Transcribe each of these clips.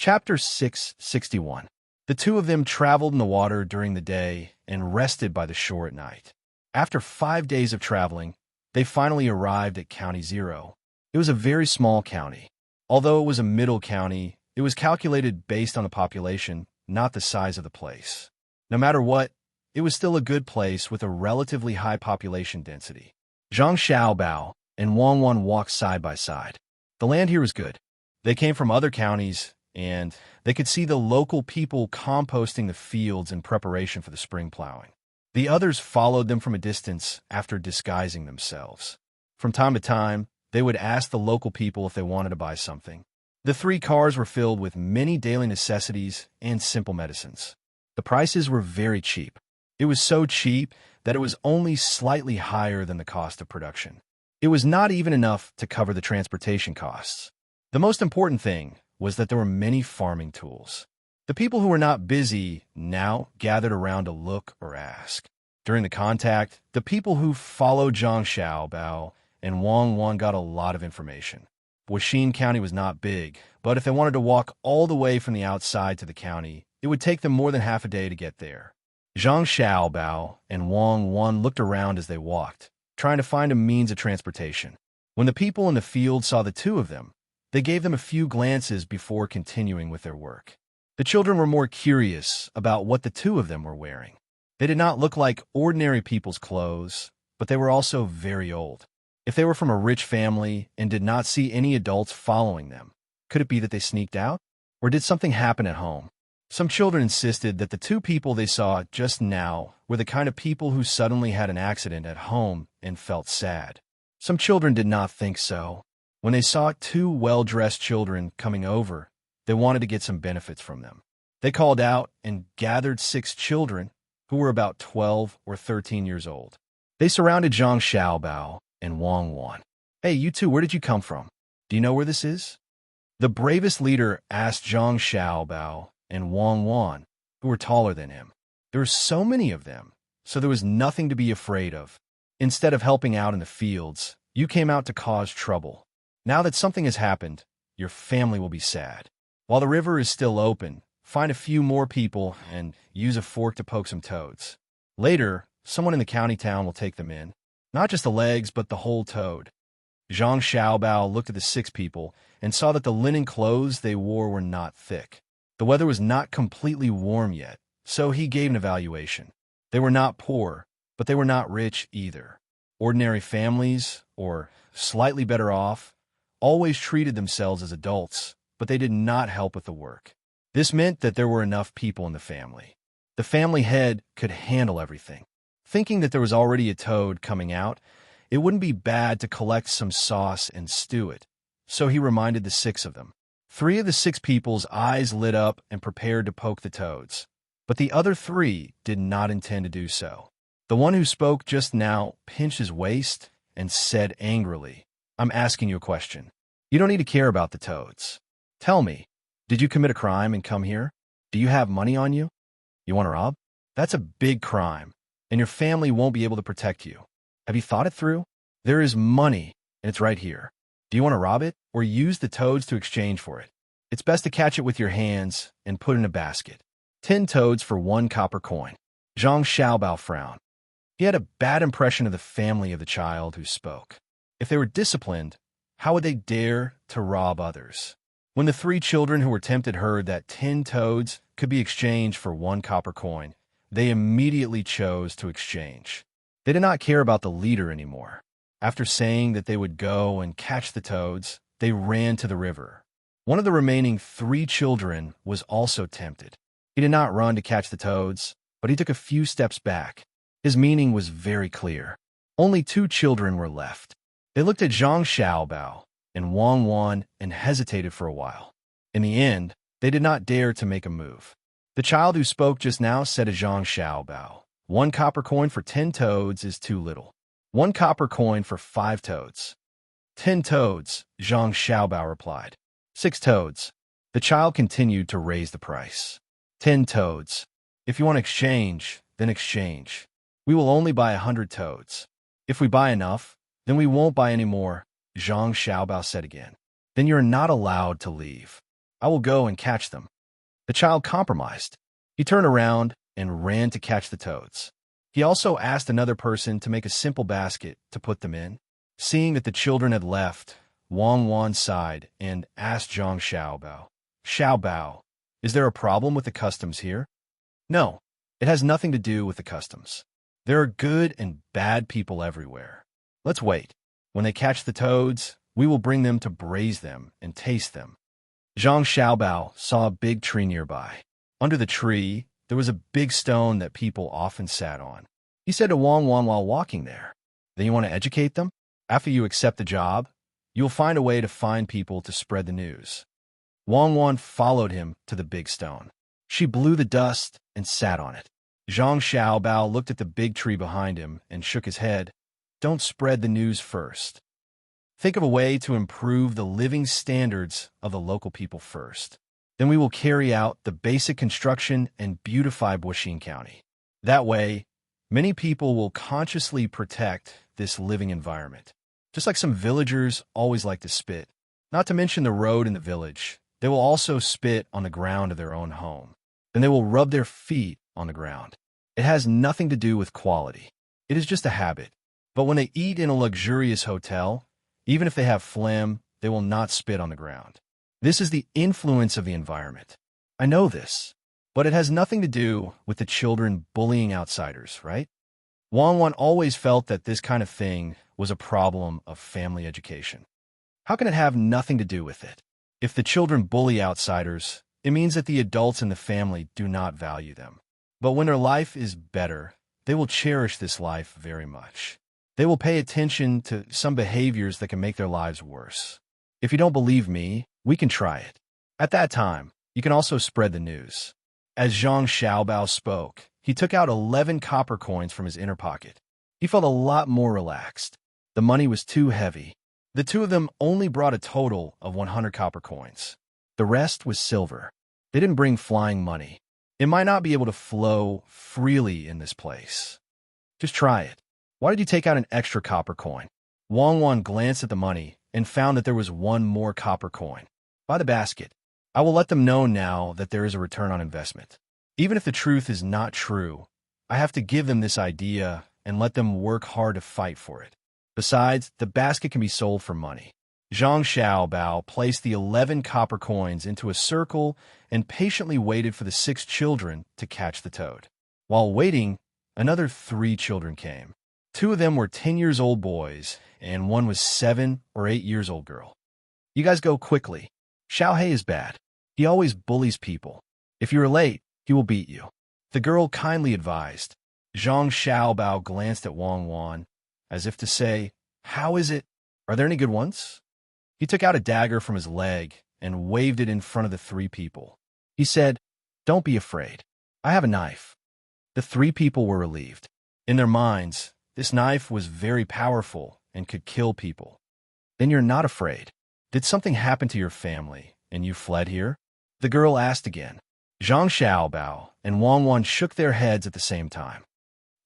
Chapter 661. The two of them traveled in the water during the day and rested by the shore at night. After 5 days of traveling, they finally arrived at County 0. It was a very small county. Although it was a middle county, it was calculated based on the population, not the size of the place. No matter what, it was still a good place with a relatively high population density. Zhang Xiaobao and Wang Wan walked side by side. The land here was good. They came from other counties, and they could see the local people composting the fields in preparation for the spring plowing. The others followed them from a distance after disguising themselves. From time to time, they would ask the local people if they wanted to buy something. The 3 cars were filled with many daily necessities and simple medicines. The prices were very cheap. It was so cheap that it was only slightly higher than the cost of production. It was not even enough to cover the transportation costs. The most important thing was that there were many farming tools. The people who were not busy now gathered around to look or ask. During the contact, the people who followed Zhang Xiaobao and Wang Wan got a lot of information. Wuxin County was not big, but if they wanted to walk all the way from the outside to the county, it would take them more than half a day to get there. Zhang Xiaobao and Wang Wan looked around as they walked, trying to find a means of transportation. When the people in the field saw the two of them, they gave them a few glances before continuing with their work. The children were more curious about what the two of them were wearing. They did not look like ordinary people's clothes, but they were also very old. If they were from a rich family and did not see any adults following them, could it be that they sneaked out? Or did something happen at home? Some children insisted that the 2 people they saw just now were the kind of people who suddenly had an accident at home and felt sad. Some children did not think so. When they saw 2 well-dressed children coming over, they wanted to get some benefits from them. They called out and gathered 6 children who were about 12 or 13 years old. They surrounded Zhang Xiaobao and Wang Wan. "Hey, you two, where did you come from? Do you know where this is?" The bravest leader asked Zhang Xiaobao and Wang Wan, who were taller than him. There were so many of them, so there was nothing to be afraid of. Instead of helping out in the fields, you came out to cause trouble. Now that something has happened, your family will be sad. While the river is still open, find a few more people and use a fork to poke some toads. Later, someone in the county town will take them in. Not just the legs, but the whole toad. Zhang Xiaobao looked at the 6 people and saw that the linen clothes they wore were not thick. The weather was not completely warm yet, so he gave an evaluation. They were not poor, but they were not rich either. Ordinary families, or slightly better off, always treated themselves as adults, but they did not help with the work. This meant that there were enough people in the family. The family head could handle everything. Thinking that there was already a toad coming out, it wouldn't be bad to collect some sauce and stew it, so he reminded the 6 of them. 3 of the 6 people's eyes lit up and prepared to poke the toads, but the other 3 did not intend to do so. The one who spoke just now pinched his waist and said angrily, "I'm asking you a question. You don't need to care about the toads. Tell me, did you commit a crime and come here? Do you have money on you? You want to rob? That's a big crime, and your family won't be able to protect you. Have you thought it through? There is money, and it's right here. Do you want to rob it or use the toads to exchange for it? It's best to catch it with your hands and put in a basket. 10 toads for 1 copper coin." Zhang Xiaobao frowned. He had a bad impression of the family of the child who spoke. If they were disciplined, how would they dare to rob others? When the 3 children who were tempted heard that 10 toads could be exchanged for 1 copper coin, they immediately chose to exchange. They did not care about the leader anymore. After saying that they would go and catch the toads, they ran to the river. One of the remaining 3 children was also tempted. He did not run to catch the toads, but he took a few steps back. His meaning was very clear. Only 2 children were left. They looked at Zhang Xiaobao and Wang Wan and hesitated for a while. In the end, they did not dare to make a move. The child who spoke just now said to Zhang Xiaobao, "1 copper coin for 10 toads is too little. 1 copper coin for 5 toads." 10 toads, Zhang Xiaobao replied. 6 toads. The child continued to raise the price. 10 toads. If you want to exchange, then exchange. We will only buy 100 toads. If we buy enough, then we won't buy any more, Zhang Xiaobao said again. Then you're not allowed to leave. I will go and catch them." The child compromised. He turned around and ran to catch the toads. He also asked another person to make a simple basket to put them in. Seeing that the children had left, Wang Wan sighed and asked Zhang Xiaobao, "Xiaobao, is there a problem with the customs here?" "No, it has nothing to do with the customs. There are good and bad people everywhere. Let's wait. When they catch the toads, we will bring them to braise them and taste them." Zhang Xiaobao saw a big tree nearby. Under the tree, there was a big stone that people often sat on. He said to Wang Wan while walking there, "Then you want to educate them? After you accept the job, you will find a way to find people to spread the news." Wang Wan followed him to the big stone. She blew the dust and sat on it. Zhang Xiaobao looked at the big tree behind him and shook his head. "Don't spread the news first. Think of a way to improve the living standards of the local people first. Then we will carry out the basic construction and beautify Buxin County. That way, many people will consciously protect this living environment. Just like some villagers always like to spit. Not to mention the road in the village. They will also spit on the ground of their own home. Then they will rub their feet on the ground. It has nothing to do with quality. It is just a habit. But when they eat in a luxurious hotel, even if they have phlegm, they will not spit on the ground. This is the influence of the environment. I know this, but it has nothing to do with the children bullying outsiders, right?" Wang Wan always felt that this kind of thing was a problem of family education. How can it have nothing to do with it? If the children bully outsiders, it means that the adults in the family do not value them. But when their life is better, they will cherish this life very much. They will pay attention to some behaviors that can make their lives worse. If you don't believe me, we can try it. At that time, you can also spread the news. As Zhang Xiaobao spoke, he took out 11 copper coins from his inner pocket. He felt a lot more relaxed. The money was too heavy. The two of them only brought a total of 100 copper coins. The rest was silver. They didn't bring flying money. It might not be able to flow freely in this place. Just try it. Why did you take out an extra copper coin? Wang Wan glanced at the money and found that there was one more copper coin. Buy the basket. I will let them know now that there is a return on investment. Even if the truth is not true, I have to give them this idea and let them work hard to fight for it. Besides, the basket can be sold for money. Zhang Xiaobao placed the 11 copper coins into a circle and patiently waited for the 6 children to catch the toad. While waiting, another 3 children came. 2 of them were 10-year-old boys, and 1 was 7 or 8-year-old girl. "You guys go quickly. Xiaohei is bad. He always bullies people. If you are late, he will beat you," the girl kindly advised. Zhang Xiaobao glanced at Wang Wan, as if to say, "How is it? Are there any good ones?" He took out a dagger from his leg and waved it in front of the 3 people. He said, "Don't be afraid. I have a knife." The 3 people were relieved. In their minds, this knife was very powerful and could kill people. "Then you're not afraid. Did something happen to your family and you fled here?" the girl asked again. Zhang Xiaobao and Wang Wan shook their heads at the same time.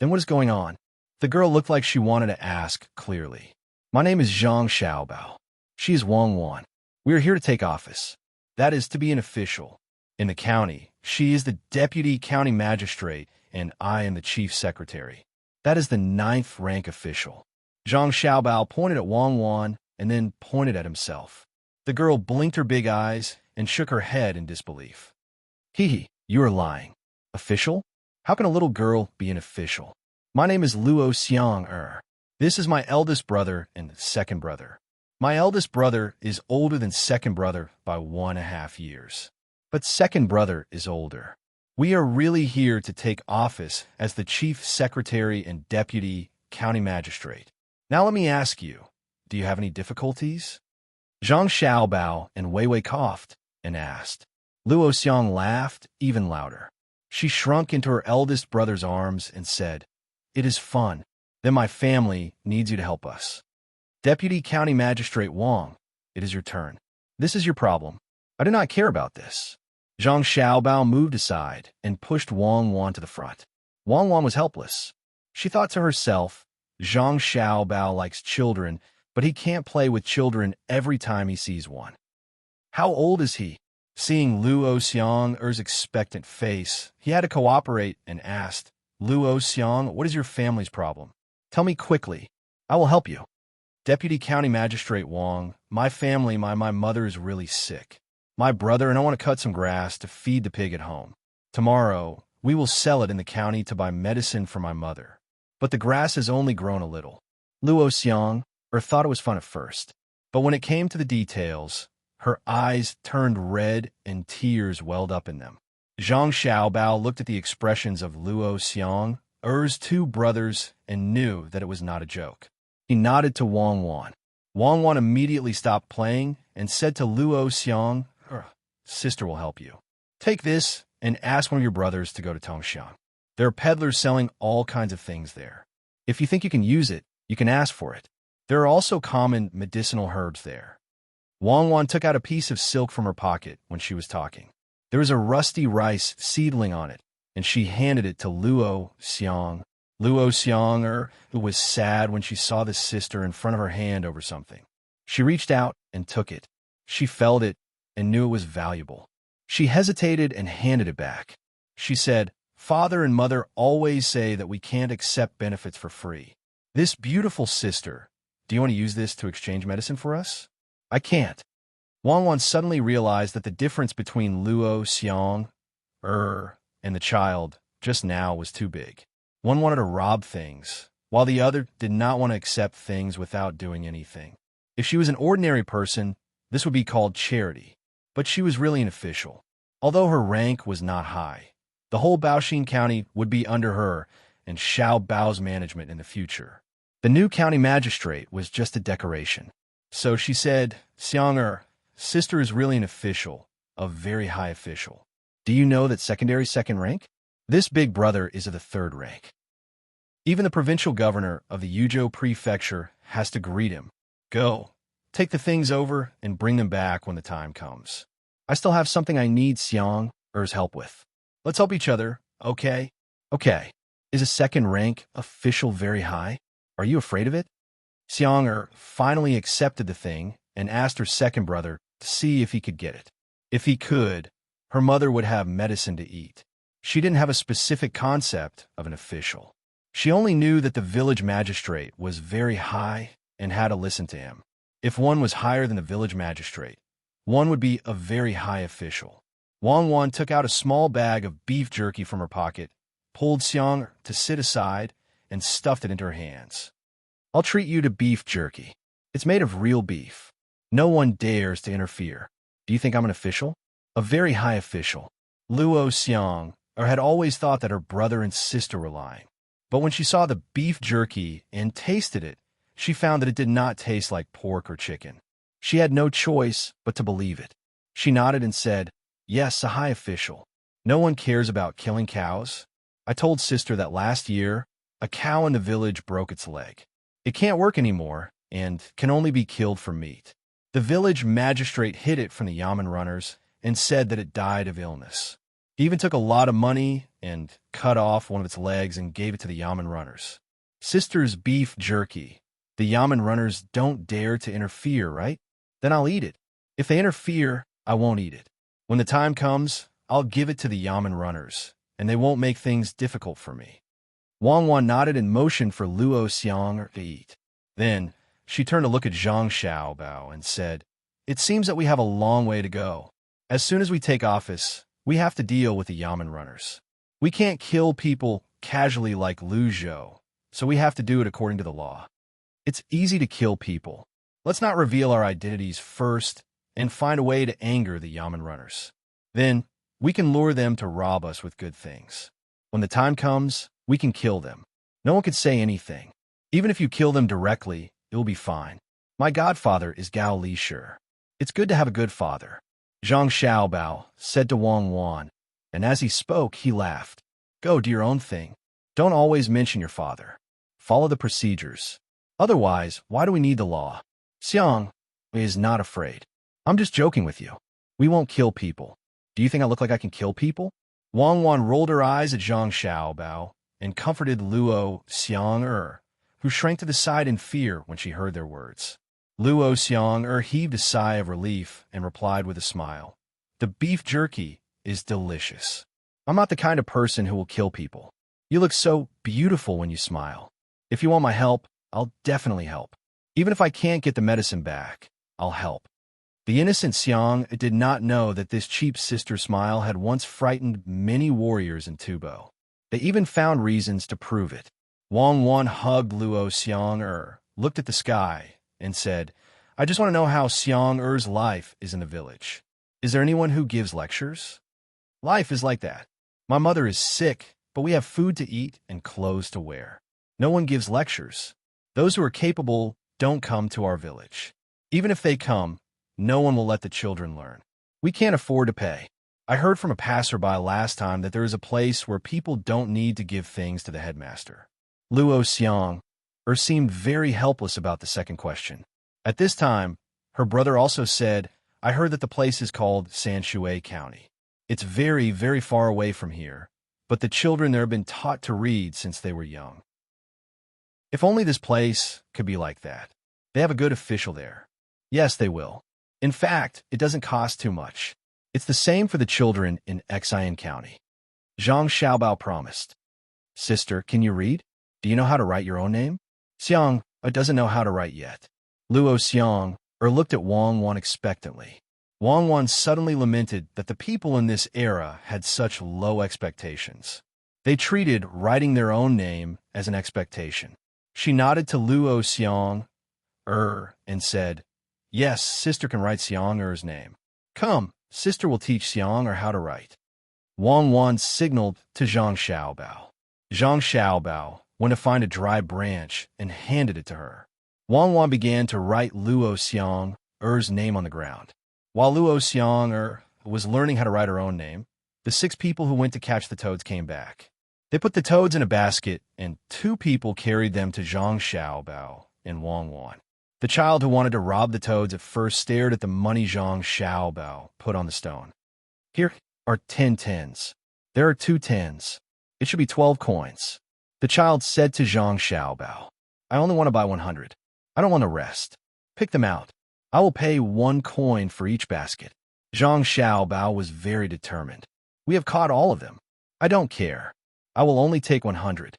"Then what is going on?" The girl looked like she wanted to ask clearly. "My name is Zhang Xiaobao. She is Wang Wan. We are here to take office. That is, to be an official. In the county, she is the deputy county magistrate and I am the chief secretary. That is the 9th rank official." Zhang Xiaobao pointed at Wang Wan and then pointed at himself. The girl blinked her big eyes and shook her head in disbelief. "Hee, you are lying. Official? How can a little girl be an official? My name is Luo Xiang. This is my eldest brother and second brother. My eldest brother is older than second brother by 1.5 years. But second brother is older. We are really here to take office as the chief secretary and deputy county magistrate. Now let me ask you, do you have any difficulties?" Zhang Xiaobao and Wei Wei coughed and asked. Luo Xiang laughed even louder. She shrunk into her eldest brother's arms and said, "It is fun. Then my family needs you to help us. Deputy County Magistrate Wang, it is your turn. This is your problem. I do not care about this." Zhang Xiaobao moved aside and pushed Wang Wan to the front. Wang Wan was helpless. She thought to herself, Zhang Xiaobao likes children, but he can't play with children every time he sees one. How old is he? Seeing Luo Xiang's expectant face, he had to cooperate and asked, Luo Xiang, what is your family's problem? Tell me quickly. I will help you. Deputy County Magistrate Wang, my family, my mother is really sick. My brother and I want to cut some grass to feed the pig at home. Tomorrow, we will sell it in the county to buy medicine for my mother. But the grass has only grown a little. Luo Xiang thought it was fun at first. But when it came to the details, her eyes turned red and tears welled up in them. Zhang Xiaobao looked at the expressions of Luo Xiang's two brothers and knew that it was not a joke. He nodded to Wang Wan. Wang Wan immediately stopped playing and said to Luo Xiang, Sister will help you. Take this and ask one of your brothers to go to Tongxiang. There are peddlers selling all kinds of things there. If you think you can use it, you can ask for it. There are also common medicinal herbs there. Wang Wan took out a piece of silk from her pocket when she was talking. There was a rusty rice seedling on it, and she handed it to Luo Xiang. Luo Xiang who was sad when she saw the sister in front of her hand over something. She reached out and took it. She felt it and knew it was valuable. She hesitated and handed it back. She said, Father and Mother always say that we can't accept benefits for free. This beautiful sister, do you want to use this to exchange medicine for us? I can't. Wang Wan suddenly realized that the difference between Luo Xiang and the child just now was too big. One wanted to rob things, while the other did not want to accept things without doing anything. If she was an ordinary person, this would be called charity, but she was really an official. Although her rank was not high, the whole Baoxin County would be under her and Xiao Bao's management in the future. The new county magistrate was just a decoration. So she said, Xiang sister is really an official, a very high official. Do you know that secondary second rank? This big brother is of the third rank. Even the provincial governor of the Yuzhou prefecture has to greet him. Go, take the things over and bring them back when the time comes. I still have something I need Xiang's help with. Let's help each other, okay? Okay. Is a second rank official very high? Are you afraid of it? Xiang finally accepted the thing and asked her second brother to see if he could get it. If he could, her mother would have medicine to eat. She didn't have a specific concept of an official. She only knew that the village magistrate was very high and had to listen to him. If one was higher than the village magistrate, one would be a very high official. Wang Wan took out a small bag of beef jerky from her pocket, pulled Xiang to sit aside, and stuffed it into her hands. I'll treat you to beef jerky. It's made of real beef. No one dares to interfere. Do you think I'm an official? A very high official. Luo Xiang had always thought that her brother and sister were lying. But when she saw the beef jerky and tasted it, she found that it did not taste like pork or chicken. She had no choice but to believe it. She nodded and said, Yes, a high official. No one cares about killing cows. I told sister that last year, a cow in the village broke its leg. It can't work anymore and can only be killed for meat. The village magistrate hid it from the yamen runners and said that it died of illness. He even took a lot of money and cut off one of its legs and gave it to the yamen runners. Sister's beef jerky. The yamen runners don't dare to interfere, right? Then I'll eat it. If they interfere, I won't eat it. When the time comes, I'll give it to the yamen runners, and they won't make things difficult for me. Wang Wan nodded and motioned for Luo Xiang to eat. Then, she turned to look at Zhang Xiaobao and said, It seems that we have a long way to go. As soon as we take office, we have to deal with the yamen runners. We can't kill people casually like Lu Zhou, so we have to do it according to the law. It's easy to kill people. Let's not reveal our identities first and find a way to anger the yamen runners. Then, we can lure them to rob us with good things. When the time comes, we can kill them. No one can say anything. Even if you kill them directly, it will be fine. My godfather is Gao Li Shi. It's good to have a good father. Zhang Xiaobao said to Wang Wan, and as he spoke, he laughed. Go do your own thing. Don't always mention your father. Follow the procedures. Otherwise, why do we need the law? Xiang is not afraid. I'm just joking with you. We won't kill people. Do you think I look like I can kill people? Wang Wan rolled her eyes at Zhang Xiaobao and comforted Luo Xiang who shrank to the side in fear when she heard their words. Luo Xiang heaved a sigh of relief and replied with a smile. The beef jerky is delicious. I'm not the kind of person who will kill people. You look so beautiful when you smile. If you want my help, I'll definitely help. Even if I can't get the medicine back, I'll help. The innocent Xiang did not know that this cheap sister smile had once frightened many warriors in Tubo. They even found reasons to prove it. Wang Wan hugged Luo Xiang looked at the sky, and said, I just want to know how Xiang life is in the village. Is there anyone who gives lectures? Life is like that. My mother is sick, but we have food to eat and clothes to wear. No one gives lectures. Those who are capable don't come to our village. Even if they come, no one will let the children learn. We can't afford to pay. I heard from a passerby last time that there is a place where people don't need to give things to the headmaster. Luo Xiang seemed very helpless about the second question. At this time, her brother also said, I heard that the place is called Sanshui County. It's very, very far away from here, but the children there have been taught to read since they were young. If only this place could be like that. They have a good official there. Yes, they will. In fact, it doesn't cost too much. It's the same for the children in Xian County. Zhang Xiaobao promised. Sister, can you read? Do you know how to write your own name? Xiang doesn't know how to write yet. Luo Xiang looked at Wang Wan expectantly. Wang Wan suddenly lamented that the people in this era had such low expectations. They treated writing their own name as an expectation. She nodded to Luo Xiang and said, Yes, sister can write Xiang name. Come, sister will teach Xiang how to write. Wang Wan signaled to Zhang Xiaobao. Zhang Xiaobao went to find a dry branch and handed it to her. Wang Wan began to write Luo Xiang's name on the ground. While Luo Xiang was learning how to write her own name, the 6 people who went to catch the toads came back. They put the toads in a basket, and 2 people carried them to Zhang Xiaobao and Wang Wan. The child who wanted to rob the toads at first stared at the money Zhang Xiaobao put on the stone. Here are 10 tens. There are 2 tens. It should be 12 coins. The child said to Zhang Xiaobao, I only want to buy 100. I don't want the rest. Pick them out. I will pay 1 coin for each basket. Zhang Xiaobao was very determined. We have caught all of them. I don't care. I will only take 100.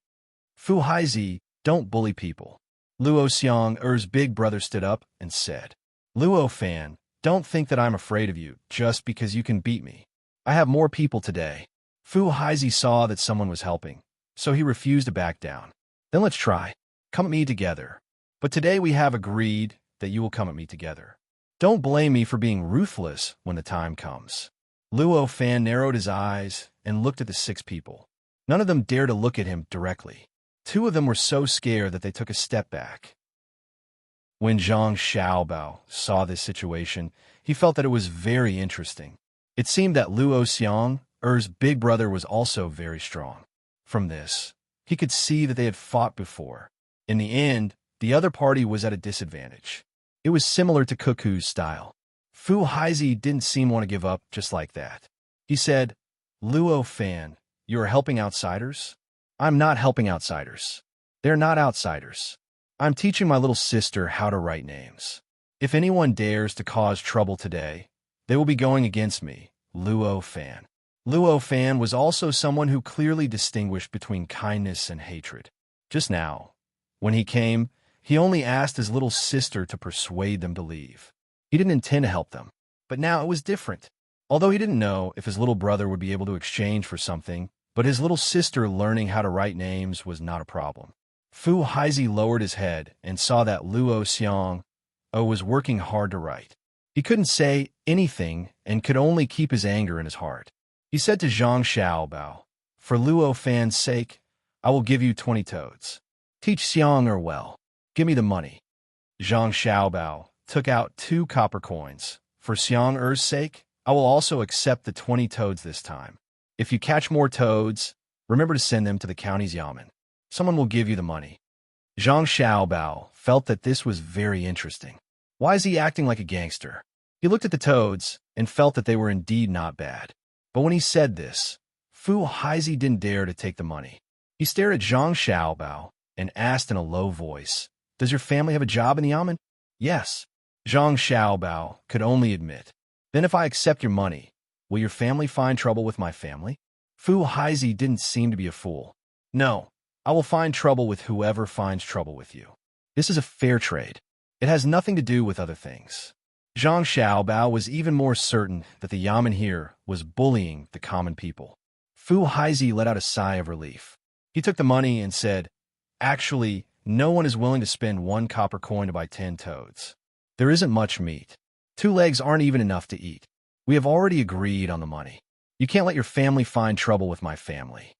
Fu Haizi, don't bully people. Luo Xiang's big brother stood up and said, Luo Fan, don't think that I'm afraid of you just because you can beat me. I have more people today. Fu Haizi saw that someone was helping, so he refused to back down. Then let's try. Come at me together. But today we have agreed that you will come at me together. Don't blame me for being ruthless when the time comes. Luo Fan narrowed his eyes and looked at the 6 people. None of them dared to look at him directly. 2 of them were so scared that they took a step back. When Zhang Xiaobao saw this situation, he felt that it was very interesting. It seemed that Luo Xiang's big brother was also very strong. From this, he could see that they had fought before. In the end, the other party was at a disadvantage. It was similar to Cuckoo's style. Fu Haizi didn't seem to want to give up just like that. He said, Luo Fan, you are helping outsiders? I'm not helping outsiders. They're not outsiders. I'm teaching my little sister how to write names. If anyone dares to cause trouble today, they will be going against me, Luo Fan. Luo Fan was also someone who clearly distinguished between kindness and hatred. Just now, when he came, he only asked his little sister to persuade them to leave. He didn't intend to help them, but now it was different. Although he didn't know if his little brother would be able to exchange for something, but his little sister learning how to write names was not a problem. Fu Haizi lowered his head and saw that Luo Xiang was working hard to write. He couldn't say anything and could only keep his anger in his heart. He said to Zhang Xiaobao, For Luo Fan's sake, I will give you 20 toads. Teach Xiang well. Give me the money. Zhang Xiaobao took out 2 copper coins. For Xiang's sake, I will also accept the 20 toads this time. If you catch more toads, remember to send them to the county's yamen. Someone will give you the money. Zhang Xiaobao felt that this was very interesting. Why is he acting like a gangster? He looked at the toads and felt that they were indeed not bad. But when he said this, Fu Haizi didn't dare to take the money. He stared at Zhang Xiaobao and asked in a low voice, Does your family have a job in the yamen? Yes. Zhang Xiaobao could only admit. Then if I accept your money, Will your family find trouble with my family? Fu Haizi didn't seem to be a fool. No, I will find trouble with whoever finds trouble with you. This is a fair trade. It has nothing to do with other things. Zhang Xiaobao was even more certain that the Yamen here was bullying the common people. Fu Haizi let out a sigh of relief. He took the money and said, "Actually, no one is willing to spend 1 copper coin to buy 10 toads. There isn't much meat. 2 legs aren't even enough to eat. We have already agreed on the money. You can't let your family find trouble with my family."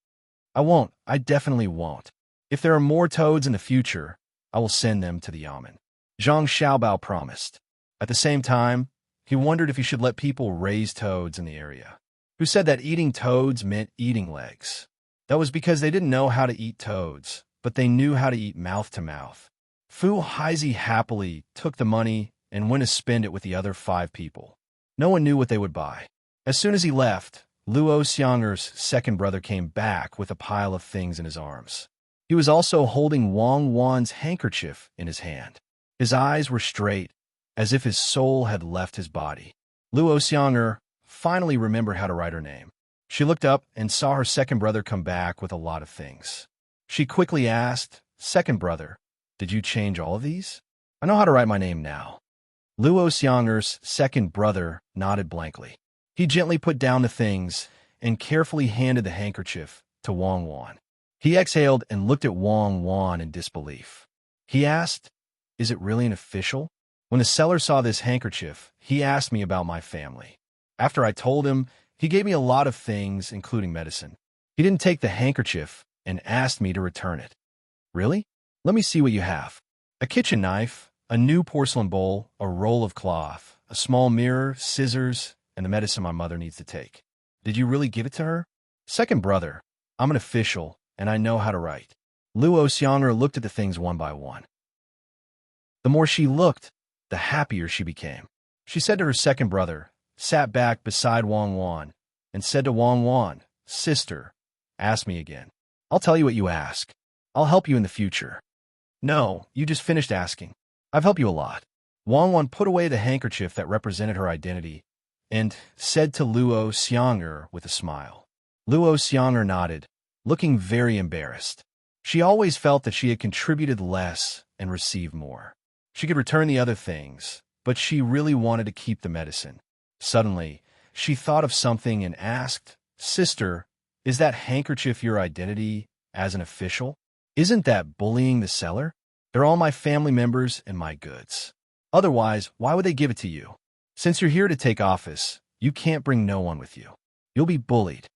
"I won't. I definitely won't. If there are more toads in the future, I will send them to the Yamen," Zhang Xiaobao promised. At the same time, he wondered if he should let people raise toads in the area. Who said that eating toads meant eating legs? That was because they didn't know how to eat toads, but they knew how to eat mouth to mouth. Fu Haizi happily took the money and went to spend it with the other 5 people. No one knew what they would buy. As soon as he left, Luo Xianger's second brother came back with a pile of things in his arms. He was also holding Wang Wan's handkerchief in his hand. His eyes were straight, as if his soul had left his body. Luo Xianger finally remembered how to write her name. She looked up and saw her second brother come back with a lot of things. She quickly asked, "Second brother, did you change all of these?" "I know how to write my name now." Luo Xianger's second brother nodded blankly. He gently put down the things and carefully handed the handkerchief to Wang Wan. He exhaled and looked at Wang Wan in disbelief. He asked, "Is it really an official?" "When the seller saw this handkerchief, he asked me about my family. After I told him, he gave me a lot of things, including medicine. He didn't take the handkerchief and asked me to return it." "Really? Let me see what you have." "A kitchen knife, a new porcelain bowl, a roll of cloth, a small mirror, scissors, and the medicine my mother needs to take." "Did you really give it to her?" "Second brother, I'm an official, and I know how to write." Luo Xianger looked at the things one by one. The more she looked, the happier she became. She said to her second brother, sat back beside Wang Wan, and said to Wang Wan, "Sister, ask me again. I'll tell you what you ask. I'll help you in the future." "No, you just finished asking. I've helped you a lot." Wang Wan put away the handkerchief that represented her identity and said to Luo Xianger with a smile. Luo Xianger nodded, looking very embarrassed. She always felt that she had contributed less and received more. She could return the other things, but she really wanted to keep the medicine. Suddenly, she thought of something and asked, "Sister, is that handkerchief your identity as an official? Isn't that bullying the seller? They're all my family members and my goods. Otherwise, why would they give it to you? Since you're here to take office, you can't bring no one with you. You'll be bullied."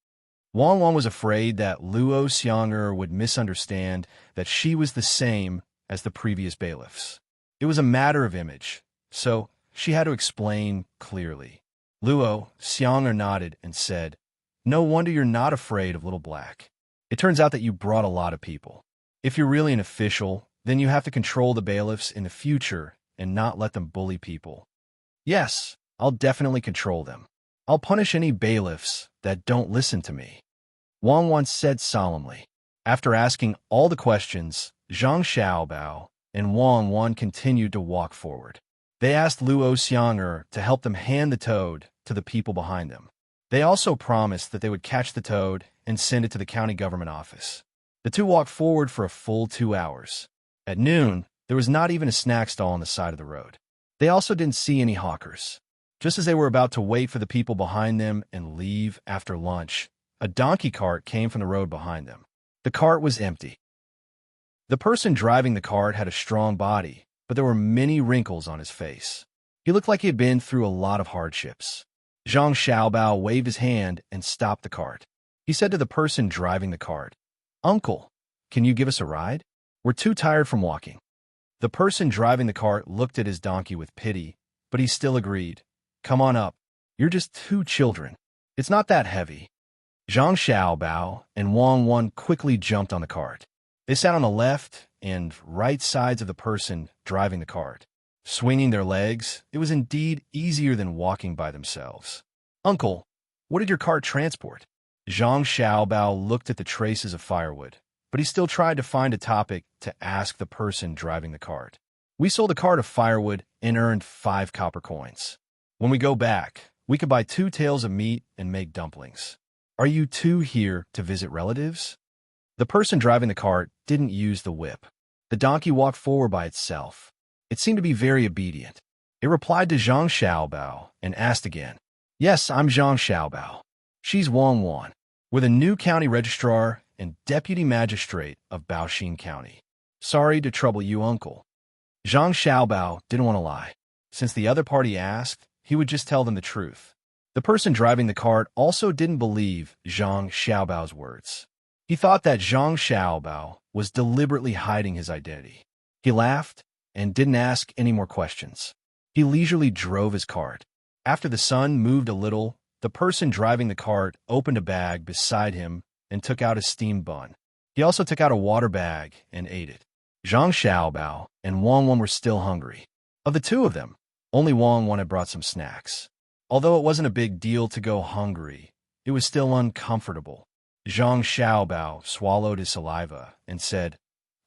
Wang Wan was afraid that Luo Xianger would misunderstand that she was the same as the previous bailiffs. It was a matter of image, so she had to explain clearly. Luo Xianger nodded and said, "No wonder you're not afraid of Little Black. It turns out that you brought a lot of people. If you're really an official, then you have to control the bailiffs in the future and not let them bully people." "Yes, I'll definitely control them. I'll punish any bailiffs that don't listen to me," Wang Wan said solemnly. After asking all the questions, Zhang Xiaobao and Wang Wan continued to walk forward. They asked Luo Xianger to help them hand the toad to the people behind them. They also promised that they would catch the toad and send it to the county government office. The two walked forward for a full 2 hours. At noon, there was not even a snack stall on the side of the road. They also didn't see any hawkers. Just as they were about to wait for the people behind them and leave after lunch, a donkey cart came from the road behind them. The cart was empty. The person driving the cart had a strong body, but there were many wrinkles on his face. He looked like he had been through a lot of hardships. Zhang Xiaobao waved his hand and stopped the cart. He said to the person driving the cart, "Uncle, can you give us a ride? We're too tired from walking." The person driving the cart looked at his donkey with pity, but he still agreed. "Come on up. You're just 2 children. It's not that heavy." Zhang Xiaobao and Wang Wan quickly jumped on the cart. They sat on the left and right sides of the person driving the cart. Swinging their legs, it was indeed easier than walking by themselves. "Uncle, what did your cart transport?" Zhang Xiaobao looked at the traces of firewood, but he still tried to find a topic to ask the person driving the cart. "We sold a cart of firewood and earned 5 copper coins. When we go back, We could buy 2 tails of meat and make dumplings. Are you 2 here to visit relatives? The person driving the cart didn't use the whip. The donkey walked forward by itself. It seemed to be very obedient. It replied to Zhang Xiaobao and asked again, "Yes, I'm Zhang Xiaobao. She's Wang Wan. We're the new county registrar and deputy magistrate of Baoxin County. Sorry to trouble you, uncle." Zhang Xiaobao didn't want to lie. Since the other party asked, he would just tell them the truth. The person driving the cart also didn't believe Zhang Xiaobao's words. He thought that Zhang Xiaobao was deliberately hiding his identity. He laughed and didn't ask any more questions. He leisurely drove his cart. After the sun moved a little, the person driving the cart opened a bag beside him and took out a steamed bun. He also took out a water bag and ate it. Zhang Xiaobao and Wang Wan were still hungry. Of the 2 of them, only Wang Wan had brought some snacks. Although it wasn't a big deal to go hungry, it was still uncomfortable. Zhang Xiaobao swallowed his saliva and said,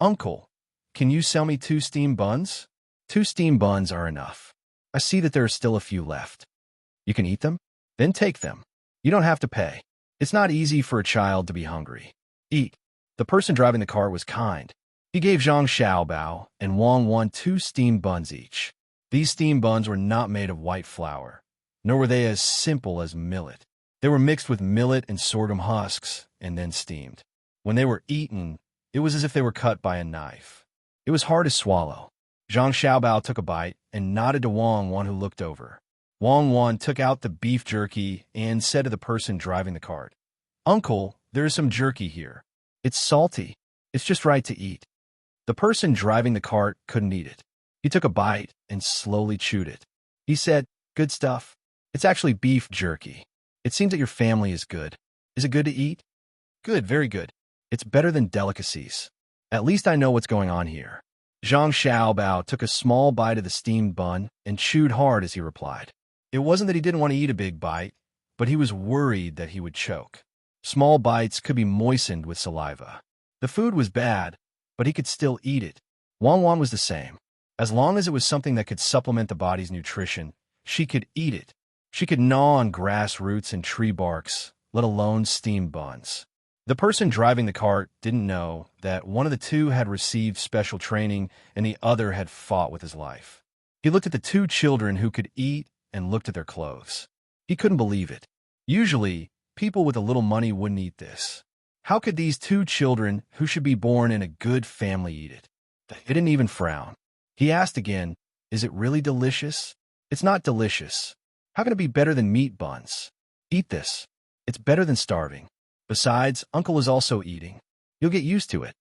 "Uncle, can you sell me 2 steamed buns? 2 steamed buns are enough. I see that there are still a few left. You can eat them? Then take them. You don't have to pay. It's not easy for a child to be hungry. Eat." The person driving the cart was kind. He gave Zhang Xiaobao and Wang Wan 2 steamed buns each. These steamed buns were not made of white flour, nor were they as simple as millet. They were mixed with millet and sorghum husks and then steamed. When they were eaten, it was as if they were cut by a knife. It was hard to swallow. Zhang Xiaobao took a bite and nodded to Wang Wan, who looked over. Wang Wan took out the beef jerky and said to the person driving the cart, "Uncle, there is some jerky here. It's salty. It's just right to eat." The person driving the cart couldn't eat it. He took a bite and slowly chewed it. He said, "Good stuff. It's actually beef jerky. It seems that your family is good. Is it good to eat?" "Good, very good. It's better than delicacies. At least I know what's going on here." Zhang Xiaobao took a small bite of the steamed bun and chewed hard as he replied. It wasn't that he didn't want to eat a big bite, but he was worried that he would choke. Small bites could be moistened with saliva. The food was bad, but he could still eat it. Wang Wan was the same. As long as it was something that could supplement the body's nutrition, she could eat it. She could gnaw on grass roots and tree barks, let alone steamed buns. The person driving the cart didn't know that one of the 2 had received special training and the other had fought with his life. He looked at the 2 children who could eat and looked at their clothes. He couldn't believe it. Usually, people with a little money wouldn't eat this. How could these 2 children, who should be born in a good family, eat it? They didn't even frown. He asked again, "Is it really delicious?" "It's not delicious. How can it be better than meat buns? Eat this. It's better than starving. Besides, Uncle is also eating. You'll get used to it."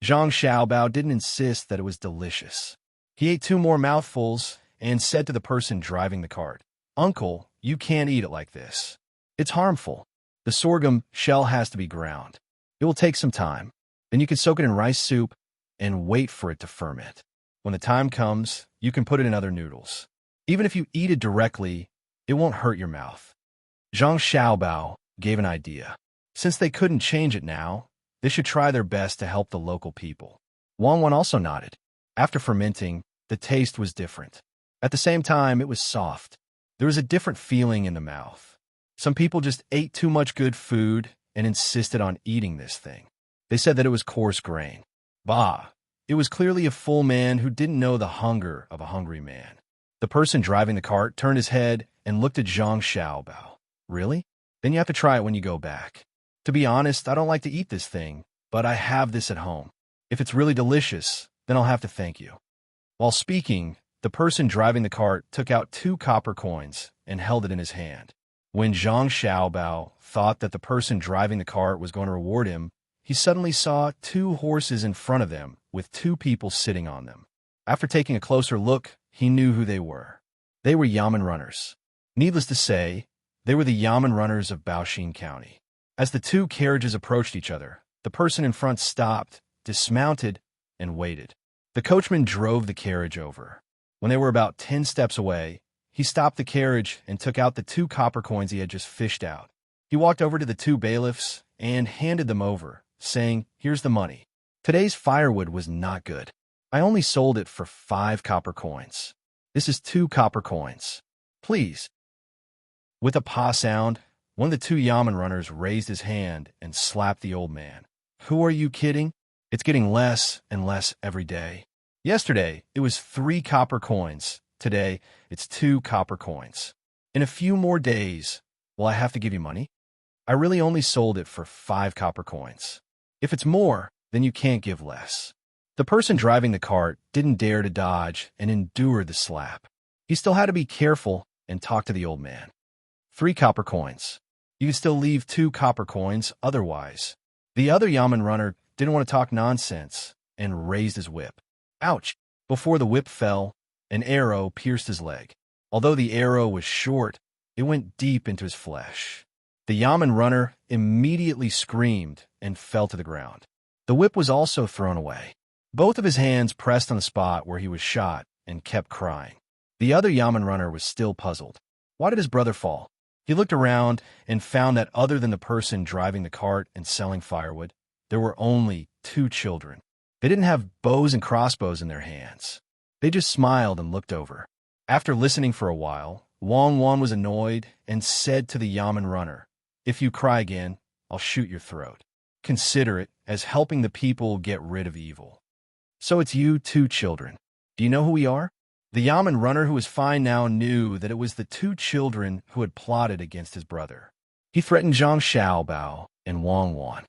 Zhang Xiaobao didn't insist that it was delicious. He ate 2 more mouthfuls and said to the person driving the cart, "Uncle, you can't eat it like this. It's harmful. The sorghum shell has to be ground. It will take some time. Then you can soak it in rice soup and wait for it to ferment. When the time comes, you can put it in other noodles. Even if you eat it directly, it won't hurt your mouth." Zhang Xiaobao gave an idea. Since they couldn't change it now, they should try their best to help the local people. Wang Wan also nodded. After fermenting, the taste was different. At the same time, it was soft. There was a different feeling in the mouth. Some people just ate too much good food and insisted on eating this thing. They said that it was coarse grain. Bah! It was clearly a full man who didn't know the hunger of a hungry man. The person driving the cart turned his head and looked at Zhang Xiaobao. "Really? Then you have to try it when you go back. To be honest, I don't like to eat this thing, but I have this at home. If it's really delicious, then I'll have to thank you." While speaking, the person driving the cart took out 2 copper coins and held it in his hand. When Zhang Xiaobao thought that the person driving the cart was going to reward him, he suddenly saw 2 horses in front of them with 2 people sitting on them. After taking a closer look, he knew who they were. They were Yamen runners. Needless to say, they were the Yamen runners of Baoxin County. As the 2 carriages approached each other, the person in front stopped, dismounted, and waited. The coachman drove the carriage over. When they were about 10 steps away, he stopped the carriage and took out the 2 copper coins he had just fished out. He walked over to the 2 bailiffs and handed them over, saying, "Here's the money. Today's firewood was not good. I only sold it for 5 copper coins. This is 2 copper coins. Please, With a pa sound, one of the two Yamen runners raised his hand and slapped the old man. Who are you kidding? It's getting less and less every day. Yesterday, it was 3 copper coins. Today, it's 2 copper coins. In a few more days, will I have to give you money? I really only sold it for 5 copper coins. If it's more, then you can't give less. The person driving the cart didn't dare to dodge and endured the slap. He still had to be careful and talk to the old man. 3 copper coins. You can still leave 2 copper coins otherwise. The other Yamen runner didn't want to talk nonsense and raised his whip. Ouch! Before the whip fell, an arrow pierced his leg. Although the arrow was short, it went deep into his flesh. The Yamen runner immediately screamed and fell to the ground. The whip was also thrown away. Both of his hands pressed on the spot where he was shot and kept crying. The other Yamen runner was still puzzled. Why did his brother fall? He looked around and found that other than the person driving the cart and selling firewood, there were only 2 children. They didn't have bows and crossbows in their hands. They just smiled and looked over. After listening for a while, Wang Wan was annoyed and said to the Yamen runner, "If you cry again, I'll shoot your throat. Consider it as helping the people get rid of evil." So it's you 2 children. Do you know who we are? The Yamen runner, who was fine now, knew that it was the 2 children who had plotted against his brother. He threatened Zhang Xiaobao and Wang Wan.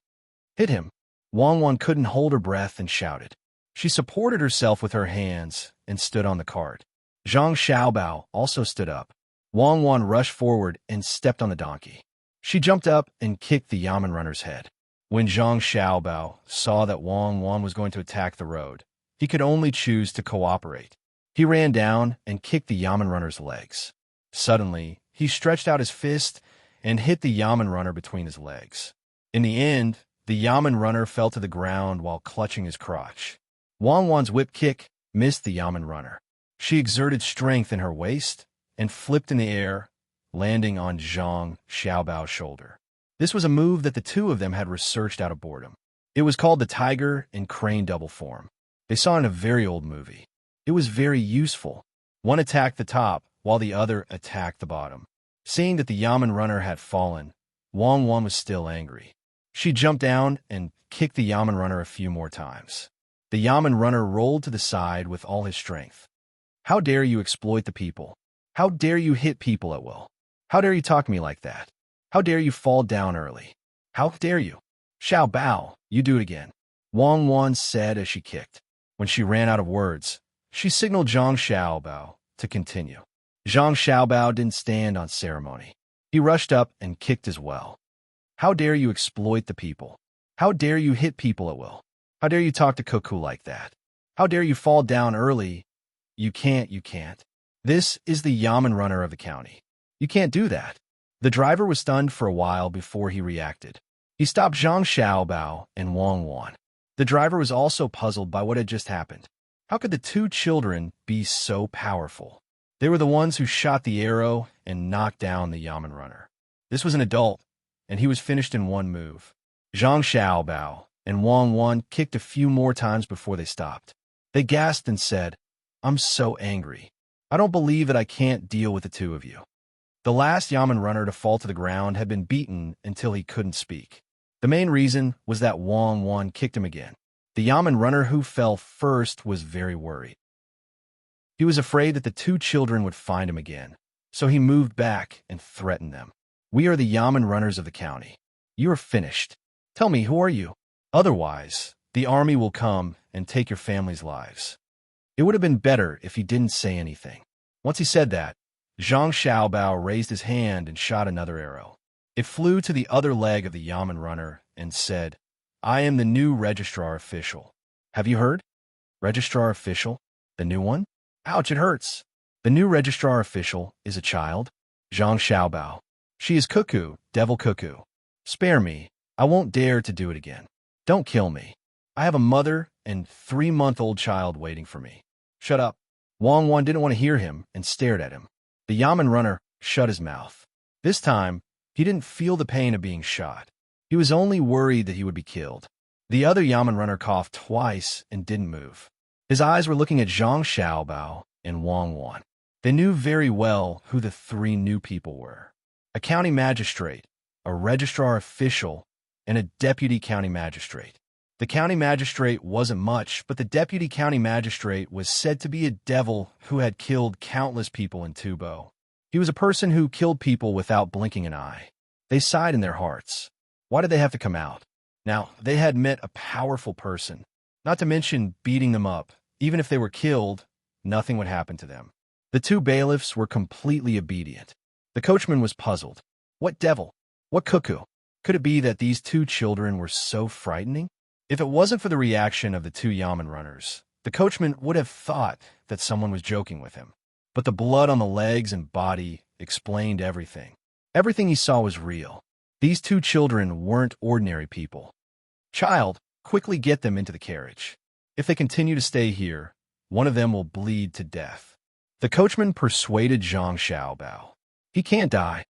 Hit him. Wang Wan couldn't hold her breath and shouted. She supported herself with her hands and stood on the cart. Zhang Xiaobao also stood up. Wang Wan rushed forward and stepped on the donkey. She jumped up and kicked the Yamen runner's head. When Zhang Xiaobao saw that Wang Wan was going to attack the road, he could only choose to cooperate. He ran down and kicked the Yamen runner's legs. Suddenly, he stretched out his fist and hit the Yamen runner between his legs. In the end, the Yamen runner fell to the ground while clutching his crotch. Wang Wan's whip kick missed the Yamen runner. She exerted strength in her waist and flipped in the air, landing on Zhang Xiaobao's shoulder. This was a move that the 2 of them had researched out of boredom. It was called the tiger and crane double form. They saw it in a very old movie. It was very useful. One attacked the top, while the other attacked the bottom. Seeing that the Yamen runner had fallen, Wang Wan was still angry. She jumped down and kicked the Yamen runner a few more times. The Yamen runner rolled to the side with all his strength. How dare you exploit the people? How dare you hit people at will? How dare you talk to me like that? How dare you fall down early? How dare you? Xiao Bao, you do it again, Wang Wan said as she kicked. When she ran out of words, she signaled Zhang Xiaobao to continue. Zhang Xiaobao didn't stand on ceremony. He rushed up and kicked as well. How dare you exploit the people? How dare you hit people at will? How dare you talk to Cuckoo like that? How dare you fall down early? You can't. This is the Yamen runner of the county. You can't do that. The driver was stunned for a while before he reacted. He stopped Zhang Xiaobao and Wang Wan. The driver was also puzzled by what had just happened. How could the 2 children be so powerful? They were the ones who shot the arrow and knocked down the Yamen runner. This was an adult, and he was finished in one move. Zhang Xiaobao and Wang Wan kicked a few more times before they stopped. They gasped and said, "I'm so angry. I don't believe that I can't deal with the 2 of you." The last Yamen runner to fall to the ground had been beaten until he couldn't speak. The main reason was that Wang Wan kicked him again. The Yamen runner who fell first was very worried. He was afraid that the 2 children would find him again, so he moved back and threatened them. "We are the Yamen runners of the county. You are finished. Tell me, who are you? Otherwise, the army will come and take your family's lives." It would have been better if he didn't say anything. Once he said that, Zhang Xiaobao raised his hand and shot another arrow. It flew to the other leg of the Yamen runner and said, "I am the new registrar official. Have you heard? Registrar official? The new one? Ouch, it hurts. The new registrar official is a child, Zhang Xiaobao. She is Cuckoo, Devil Cuckoo. Spare me. I won't dare to do it again. Don't kill me. I have a mother and 3-month-old child waiting for me." "Shut up." Wang Wan didn't want to hear him and stared at him. The Yamen runner shut his mouth. This time, he didn't feel the pain of being shot. He was only worried that he would be killed. The other Yamen runner coughed twice and didn't move. His eyes were looking at Zhang Xiaobao and Wang Wan. They knew very well who the 3 new people were. a county magistrate, a registrar official, and a deputy county magistrate. The county magistrate wasn't much, but the deputy county magistrate was said to be a devil who had killed countless people in Tubo. He was a person who killed people without blinking an eye. They sighed in their hearts. Why did they have to come out? Now, they had met a powerful person, not to mention beating them up. Even if they were killed, nothing would happen to them. The two bailiffs were completely obedient. The coachman was puzzled. What devil? What cuckoo? Could it be that these two children were so frightening? If it wasn't for the reaction of the two yamen runners, the coachman would have thought that someone was joking with him. But the blood on the legs and body explained everything. Everything he saw was real. These two children weren't ordinary people. Child, quickly get them into the carriage. If they continue to stay here, one of them will bleed to death. The coachman persuaded Zhang Xiaobao. He can't die.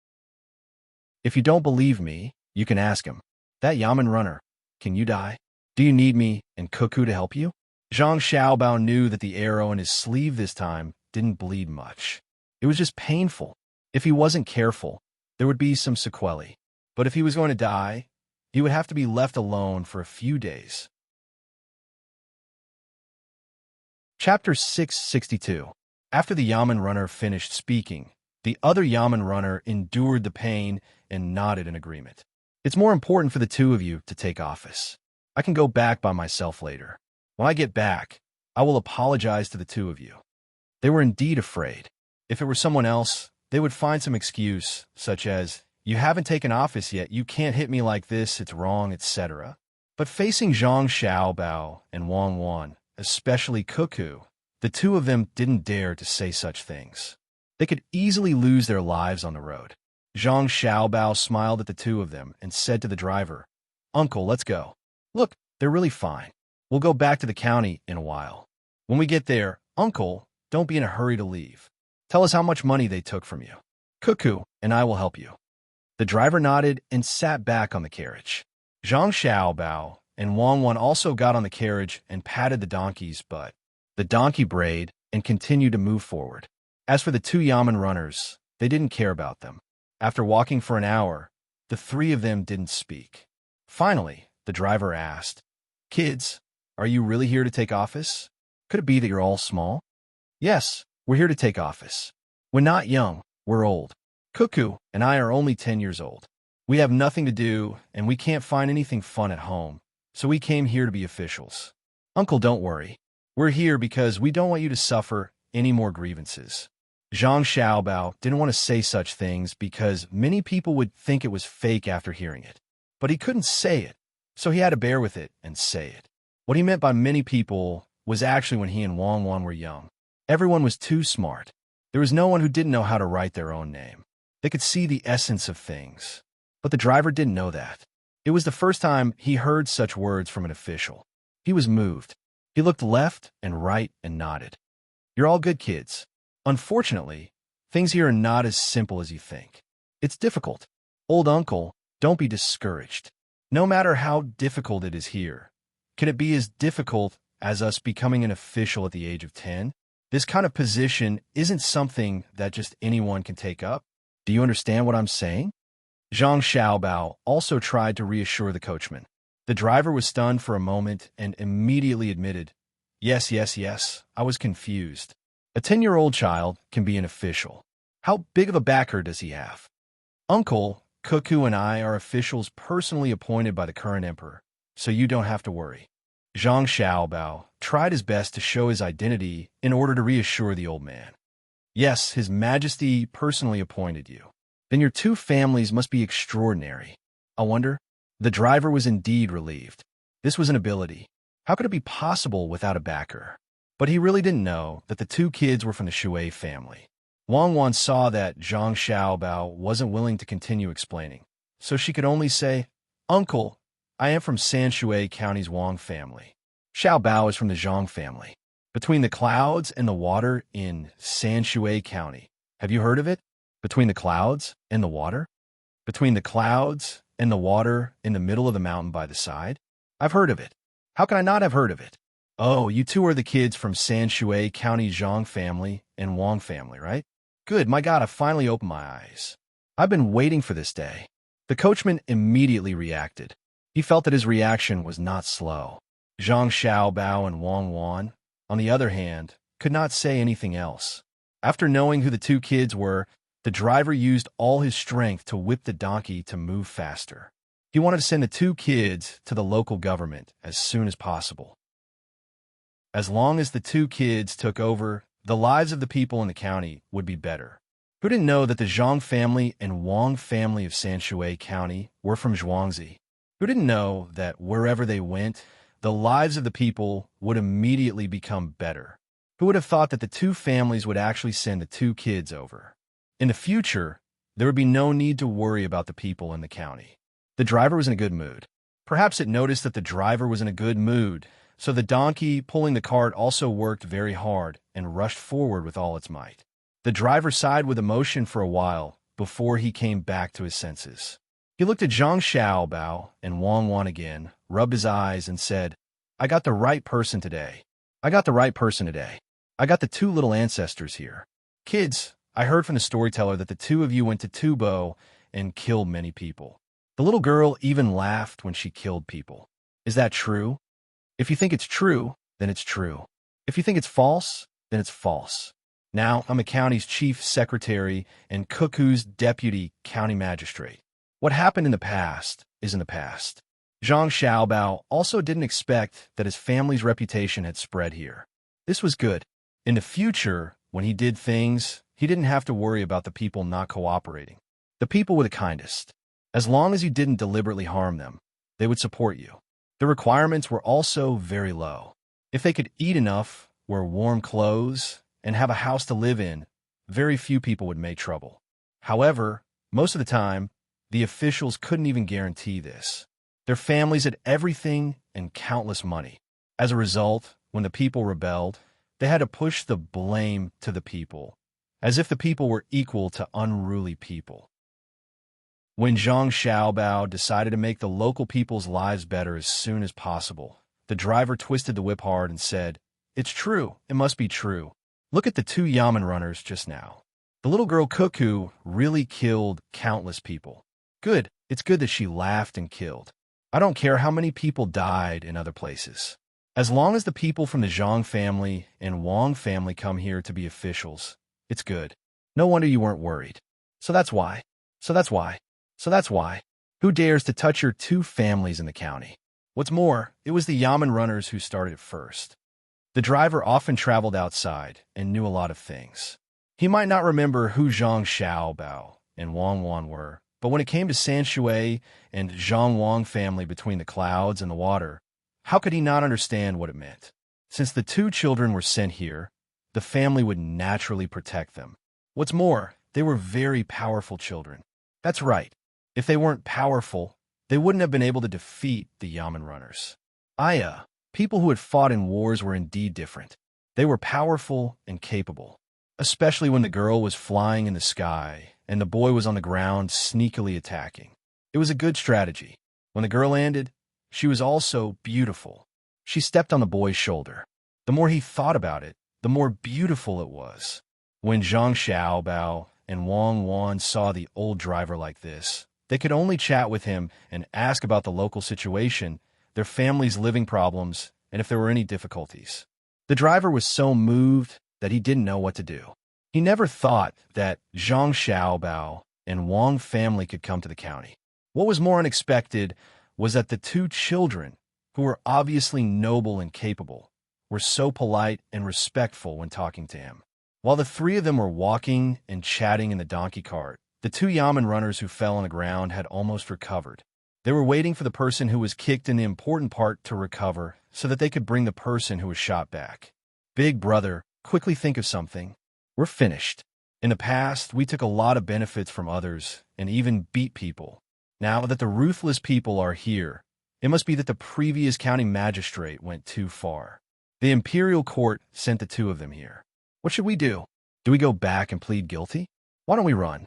If you don't believe me, you can ask him. That yamen runner, can you die? Do you need me and Cuckoo to help you? Zhang Xiaobao knew that the arrow in his sleeve this time didn't bleed much. It was just painful. If he wasn't careful, there would be some sequelae. But if he was going to die, he would have to be left alone for a few days. Chapter 662. After the yamen runner finished speaking, the other yamen runner endured the pain and nodded in agreement. It's more important for the two of you to take office. I can go back by myself later. When I get back, I will apologize to the two of you. They were indeed afraid. If it were someone else, they would find some excuse, such as, you haven't taken office yet, you can't hit me like this, it's wrong, etc. But facing Zhang Xiaobao and Wang Wan, especially Cuckoo, the two of them didn't dare to say such things. They could easily lose their lives on the road. Zhang Xiaobao smiled at the two of them and said to the driver, Uncle, let's go. Look, they're really fine. We'll go back to the county in a while. When we get there, Uncle, don't be in a hurry to leave. Tell us how much money they took from you. Cuckoo and I will help you. The driver nodded and sat back on the carriage. Zhang Xiaobao and Wang Wan also got on the carriage and patted the donkey's butt. The donkey brayed and continued to move forward. As for the two yamen runners, they didn't care about them. After walking for an hour, the three of them didn't speak. Finally, the driver asked, Kids, are you really here to take office? Could it be that you're all small? Yes, we're here to take office. We're not young, we're old. Cuckoo and I are only 10 years old. We have nothing to do, and we can't find anything fun at home, so we came here to be officials. Uncle, don't worry. We're here because we don't want you to suffer any more grievances. Zhang Xiaobao didn't want to say such things because many people would think it was fake after hearing it. But he couldn't say it, so he had to bear with it and say it. What he meant by many people was actually when he and Wang Wan were young. Everyone was too smart. There was no one who didn't know how to write their own name. They could see the essence of things. But the driver didn't know that. It was the first time he heard such words from an official. He was moved. He looked left and right and nodded. You're all good kids. Unfortunately, things here are not as simple as you think. It's difficult. Old uncle, don't be discouraged. No matter how difficult it is here, can it be as difficult as us becoming an official at the age of 10? This kind of position isn't something that just anyone can take up. Do you understand what I'm saying? Zhang Xiaobao also tried to reassure the coachman. The driver was stunned for a moment and immediately admitted, Yes, I was confused. A 10-year-old child can be an official. How big of a backer does he have? Uncle, Cuckoo and I are officials personally appointed by the current emperor, so you don't have to worry. Zhang Xiaobao tried his best to show his identity in order to reassure the old man. Yes, His Majesty personally appointed you. Then your two families must be extraordinary. I wonder. The driver was indeed relieved. This was an ability. How could it be possible without a backer? But he really didn't know that the two kids were from the Shui family. Wang Wan saw that Zhang Xiaobao wasn't willing to continue explaining, so she could only say, Uncle, I am from Sanshui County's Wang family. Xiaobao is from the Zhang family. Between the clouds and the water in Sanshui County. Have you heard of it? Between the clouds and the water? Between the clouds and the water in the middle of the mountain by the side? I've heard of it. How can I not have heard of it? Oh, you two are the kids from Sanshui County Zhang family and Wang family, right? Good, my God, I finally opened my eyes. I've been waiting for this day. The coachman immediately reacted. He felt that his reaction was not slow. Zhang Xiaobao and Wang Wan, on the other hand, could not say anything else. After knowing who the two kids were, the driver used all his strength to whip the donkey to move faster. He wanted to send the two kids to the local government as soon as possible. As long as the two kids took over, the lives of the people in the county would be better. Who didn't know that the Zhang family and Wang family of Sanshui County were from Zhuangzi? Who didn't know that wherever they went, the lives of the people would immediately become better? Who would have thought that the two families would actually send the two kids over? In the future, there would be no need to worry about the people in the county. The driver was in a good mood. Perhaps it noticed that the driver was in a good mood, so the donkey pulling the cart also worked very hard and rushed forward with all its might. The driver sighed with emotion for a while before he came back to his senses. He looked at Zhang Xiaobao and Wang Wan again, rubbed his eyes, and said, "I got the right person today. I got the right person today. I got the two little ancestors here. Kids, I heard from the storyteller that the two of you went to Tubo and killed many people. The little girl even laughed when she killed people. Is that true? If you think it's true, then it's true. If you think it's false, then it's false. Now I'm a county's chief secretary and Cuckoo's deputy county magistrate. What happened in the past is in the past." Zhang Xiaobao also didn't expect that his family's reputation had spread here. This was good. In the future, when he did things, he didn't have to worry about the people not cooperating. The people were the kindest. As long as you didn't deliberately harm them, they would support you. The requirements were also very low. If they could eat enough, wear warm clothes, and have a house to live in, very few people would make trouble. However, most of the time, the officials couldn't even guarantee this. Their families had everything and countless money. As a result, when the people rebelled, they had to push the blame to the people, as if the people were equal to unruly people. When Zhang Xiaobao decided to make the local people's lives better as soon as possible, the driver twisted the whip hard and said, "It's true. It must be true. Look at the two yamen runners just now. The little girl Cuckoo really killed countless people. Good. It's good that she laughed and killed. I don't care how many people died in other places. As long as the people from the Zhang family and Wang family come here to be officials, it's good. No wonder you weren't worried. So that's why. Who dares to touch your two families in the county? What's more, it was the yamen runners who started it first." The driver often traveled outside and knew a lot of things. He might not remember who Zhang Xiaobao and Wang Wan were, but when it came to Sanshui and Zhang Wang family between the clouds and the water, how could he not understand what it meant? Since the two children were sent here, the family would naturally protect them. What's more, they were very powerful children. That's right. If they weren't powerful, they wouldn't have been able to defeat the yamen runners. People who had fought in wars were indeed different. They were powerful and capable, especially when the girl was flying in the sky and the boy was on the ground sneakily attacking. It was a good strategy. When the girl landed, she was also beautiful. She stepped on the boy's shoulder. The more he thought about it, the more beautiful it was. When Zhang Xiaobao and Wang Wan saw the old driver like this, they could only chat with him and ask about the local situation, their family's living problems, and if there were any difficulties. The driver was so moved that he didn't know what to do. He never thought that Zhang Xiaobao and Wang family could come to the county. What was more unexpected was that the two children, who were obviously noble and capable, were so polite and respectful when talking to him. While the three of them were walking and chatting in the donkey cart, the two yamen runners who fell on the ground had almost recovered. They were waiting for the person who was kicked in the important part to recover so that they could bring the person who was shot back. "Big brother, quickly think of something. We're finished. In the past, we took a lot of benefits from others and even beat people. Now that the ruthless people are here, it must be that the previous county magistrate went too far. The imperial court sent the two of them here. What should we do? Do we go back and plead guilty? Why don't we run?"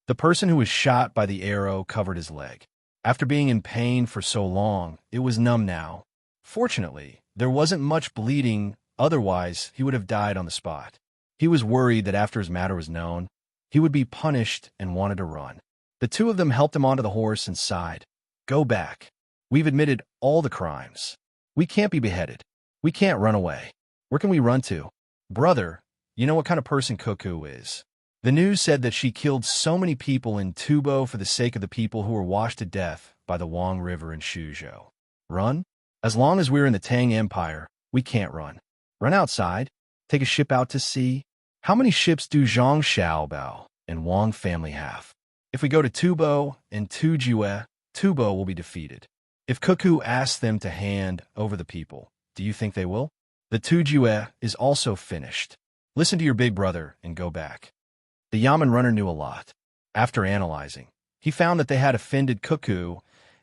The person who was shot by the arrow covered his leg. After being in pain for so long, it was numb now. Fortunately, there wasn't much bleeding, otherwise he would have died on the spot. He was worried that after his matter was known, he would be punished and wanted to run. The two of them helped him onto the horse and sighed. Go back. We've admitted all the crimes. We can't be beheaded. We can't run away. Where can we run to? Brother, you know what kind of person Cuckoo is. The news said that she killed so many people in Tubo for the sake of the people who were washed to death by the Wang River in Shuzhou. Run? As long as we're in the Tang Empire, we can't run. Run outside? Take a ship out to sea? How many ships do Zhang Xiaobao and Wang family have? If we go to Tubo and Tujue, Tubo will be defeated. If Cuckoo asks them to hand over the people, do you think they will? The Tujue is also finished. Listen to your big brother and go back. The Yamen runner knew a lot. After analyzing, he found that they had offended Cuckoo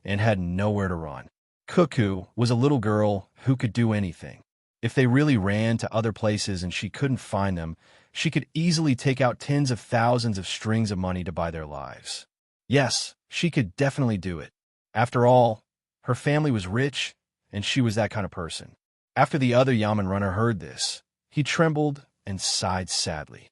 and had nowhere to run. Cuckoo was a little girl who could do anything. If they really ran to other places and she couldn't find them, she could easily take out tens of thousands of strings of money to buy their lives. Yes, she could definitely do it. After all, her family was rich, and she was that kind of person. After the other Yamen runner heard this, he trembled and sighed sadly.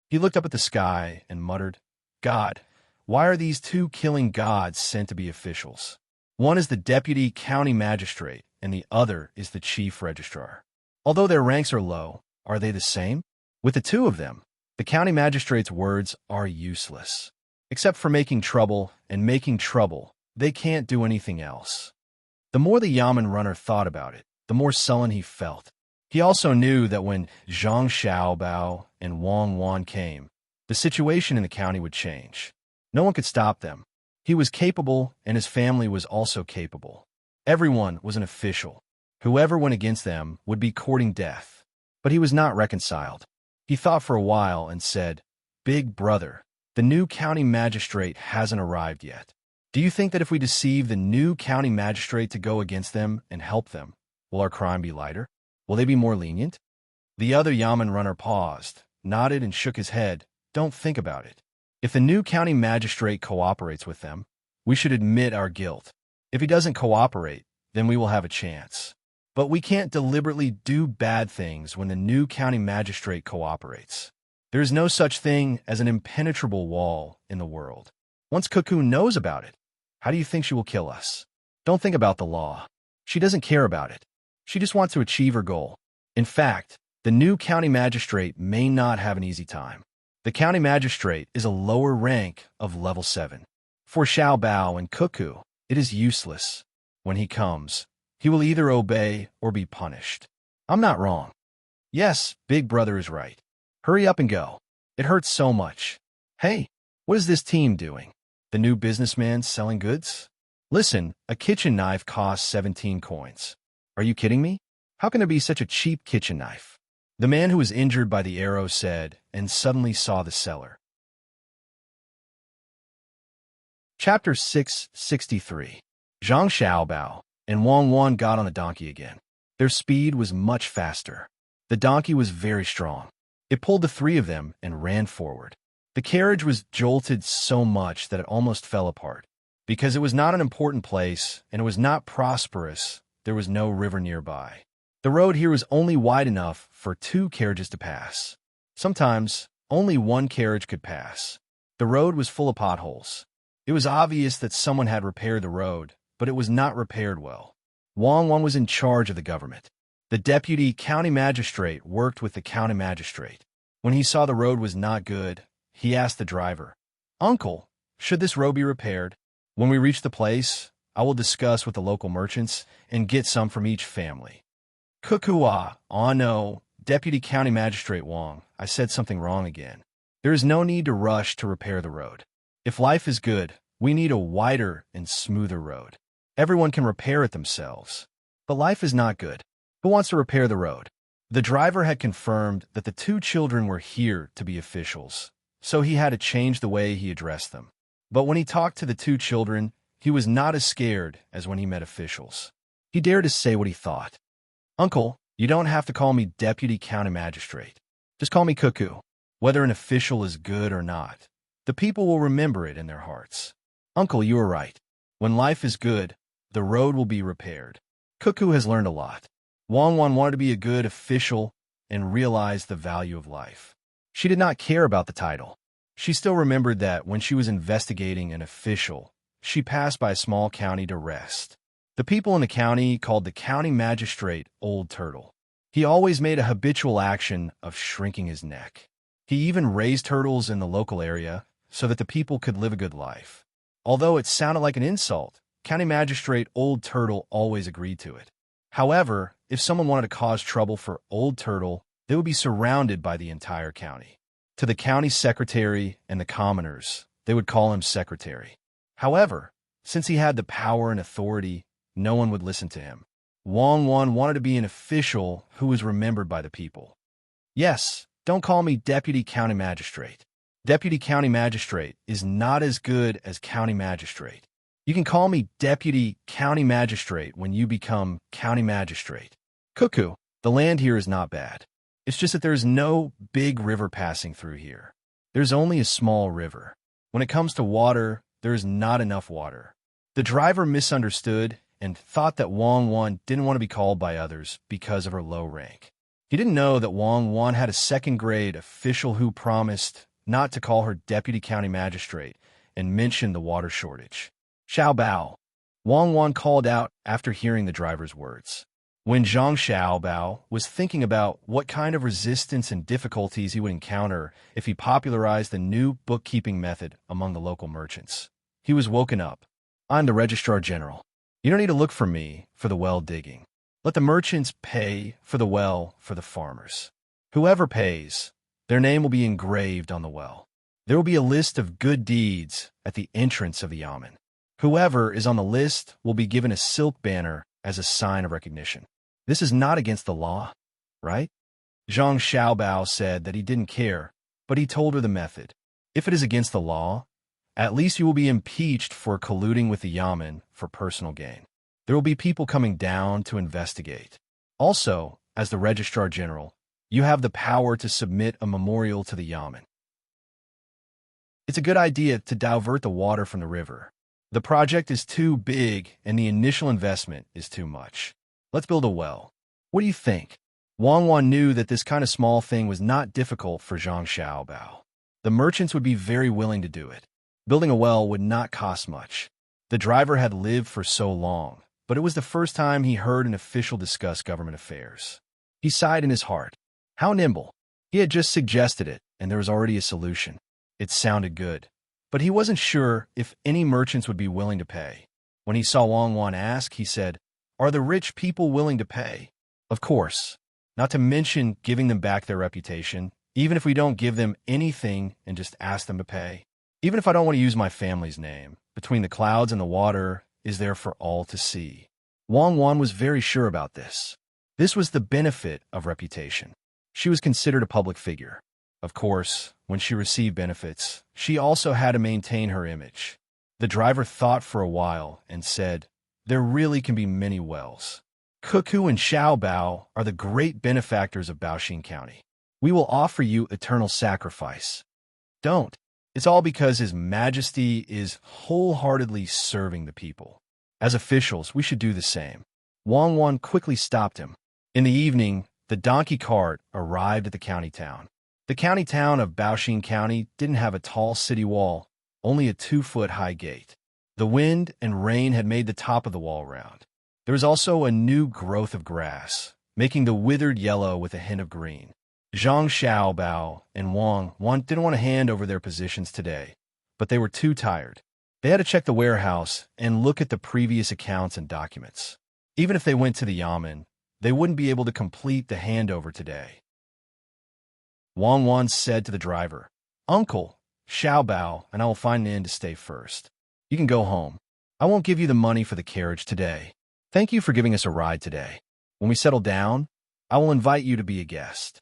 He looked up at the sky and muttered, God, why are these two killing gods sent to be officials? One is the deputy county magistrate, and the other is the chief registrar. Although their ranks are low, are they the same? With the two of them, the county magistrate's words are useless. Except for making trouble, and making trouble, they can't do anything else. The more the Yamen runner thought about it, the more sullen he felt. He also knew that when Zhang Xiaobao and Wang Wan came, the situation in the county would change. No one could stop them. He was capable, and his family was also capable. Everyone was an official. Whoever went against them would be courting death. But he was not reconciled. He thought for a while and said, Big brother, the new county magistrate hasn't arrived yet. Do you think that if we deceive the new county magistrate to go against them and help them, will our crime be lighter? Will they be more lenient? The other Yamen runner paused, nodded, and shook his head. Don't think about it. If the new county magistrate cooperates with them, we should admit our guilt. If he doesn't cooperate, then we will have a chance. But we can't deliberately do bad things when the new county magistrate cooperates. There is no such thing as an impenetrable wall in the world. Once Cuckoo knows about it, how do you think she will kill us? Don't think about the law. She doesn't care about it. She just wants to achieve her goal. In fact, the new county magistrate may not have an easy time. The county magistrate is a lower rank of level 7. For Xiao Bao and Cuckoo, it is useless. When he comes, he will either obey or be punished. I'm not wrong. Yes, Big Brother is right. Hurry up and go. It hurts so much. Hey, what is this team doing? The new businessman selling goods? Listen, a kitchen knife costs 17 coins. Are you kidding me? How can there be such a cheap kitchen knife? The man who was injured by the arrow said, and suddenly saw the seller. Chapter 663. Zhang Xiaobao and Wang Wan got on a donkey again. Their speed was much faster. The donkey was very strong. It pulled the three of them and ran forward. The carriage was jolted so much that it almost fell apart. Because it was not an important place and it was not prosperous, there was no river nearby. The road here was only wide enough for 2 carriages to pass. Sometimes, only 1 carriage could pass. The road was full of potholes. It was obvious that someone had repaired the road, but it was not repaired well. Wang Wan was in charge of the government. The deputy county magistrate worked with the county magistrate. When he saw the road was not good, he asked the driver, Uncle, should this road be repaired? When we reach the place, I will discuss with the local merchants and get some from each family. Kukua, oh no, Deputy County Magistrate Wang, I said something wrong again. There is no need to rush to repair the road. If life is good, we need a wider and smoother road. Everyone can repair it themselves. But life is not good. Who wants to repair the road? The driver had confirmed that the 2 children were here to be officials, so he had to change the way he addressed them. But when he talked to the 2 children, he was not as scared as when he met officials. He dared to say what he thought. Uncle, you don't have to call me Deputy County Magistrate. Just call me Cuckoo. Whether an official is good or not, the people will remember it in their hearts. Uncle, you are right. When life is good, the road will be repaired. Cuckoo has learned a lot. Wang Wan wanted to be a good official and realized the value of life. She did not care about the title. She still remembered that when she was investigating an official, she passed by a small county to rest. The people in the county called the county magistrate Old Turtle. He always made a habitual action of shrinking his neck. He even raised turtles in the local area so that the people could live a good life. Although it sounded like an insult, County Magistrate Old Turtle always agreed to it. However, if someone wanted to cause trouble for Old Turtle, they would be surrounded by the entire county. To the county secretary and the commoners, they would call him secretary. However, since he had the power and authority, no one would listen to him. Wong Won wanted to be an official who was remembered by the people. Yes, don't call me Deputy County Magistrate. Deputy County Magistrate is not as good as County Magistrate. You can call me Deputy County Magistrate when you become County Magistrate. Cuckoo, the land here is not bad. It's just that there's no big river passing through here. There's only a small river. When it comes to water, there is not enough water. The driver misunderstood and thought that Wong Won didn't want to be called by others because of her low rank. He didn't know that Wong Won had a second-grade official who promised not to call her Deputy County Magistrate and mentioned the water shortage. Xiao Bao. Wong Won called out after hearing the driver's words. When Zhang Xiaobao was thinking about what kind of resistance and difficulties he would encounter if he popularized the new bookkeeping method among the local merchants, he was woken up. I'm the Registrar General. You don't need to look for me for the well digging. Let the merchants pay for the well for the farmers. Whoever pays, their name will be engraved on the well. There will be a list of good deeds at the entrance of the yamen. Whoever is on the list will be given a silk banner as a sign of recognition. This is not against the law, right? Zhang Xiaobao said that he didn't care, but he told her the method. If it is against the law, at least you will be impeached for colluding with the yamen for personal gain. There will be people coming down to investigate. Also, as the Registrar General, you have the power to submit a memorial to the yamen. It's a good idea to divert the water from the river. The project is too big and the initial investment is too much. Let's build a well. What do you think? Wang Wan knew that this kind of small thing was not difficult for Zhang Xiaobao. The merchants would be very willing to do it. Building a well would not cost much. The driver had lived for so long, but it was the first time he heard an official discuss government affairs. He sighed in his heart. How nimble. He had just suggested it, and there was already a solution. It sounded good, but he wasn't sure if any merchants would be willing to pay. When he saw Wang Wan ask, he said, "Are the rich people willing to pay?" Of course, not to mention giving them back their reputation, even if we don't give them anything and just ask them to pay. Even if I don't want to use my family's name, between the clouds and the water is there for all to see. Wang Wan was very sure about this. This was the benefit of reputation. She was considered a public figure. Of course, when she received benefits, she also had to maintain her image. The driver thought for a while and said, "There really can be many wells. Cuckoo and Xiaobao are the great benefactors of Baoxing County. We will offer you eternal sacrifice." Don't. It's all because His Majesty is wholeheartedly serving the people. As officials, we should do the same. Wang Wan quickly stopped him. In the evening, the donkey cart arrived at the county town. The county town of Baoxing County didn't have a tall city wall, only a 2-foot-high gate. The wind and rain had made the top of the wall round. There was also a new growth of grass, making the withered yellow with a hint of green. Zhang Xiaobao and Wang Wan didn't want to hand over their positions today, but they were too tired. They had to check the warehouse and look at the previous accounts and documents. Even if they went to the yamen, they wouldn't be able to complete the handover today. Wang Wan said to the driver, "Uncle, Xiaobao and I will find an inn to stay first. You can go home. I won't give you the money for the carriage today. Thank you for giving us a ride today. When we settle down, I will invite you to be a guest."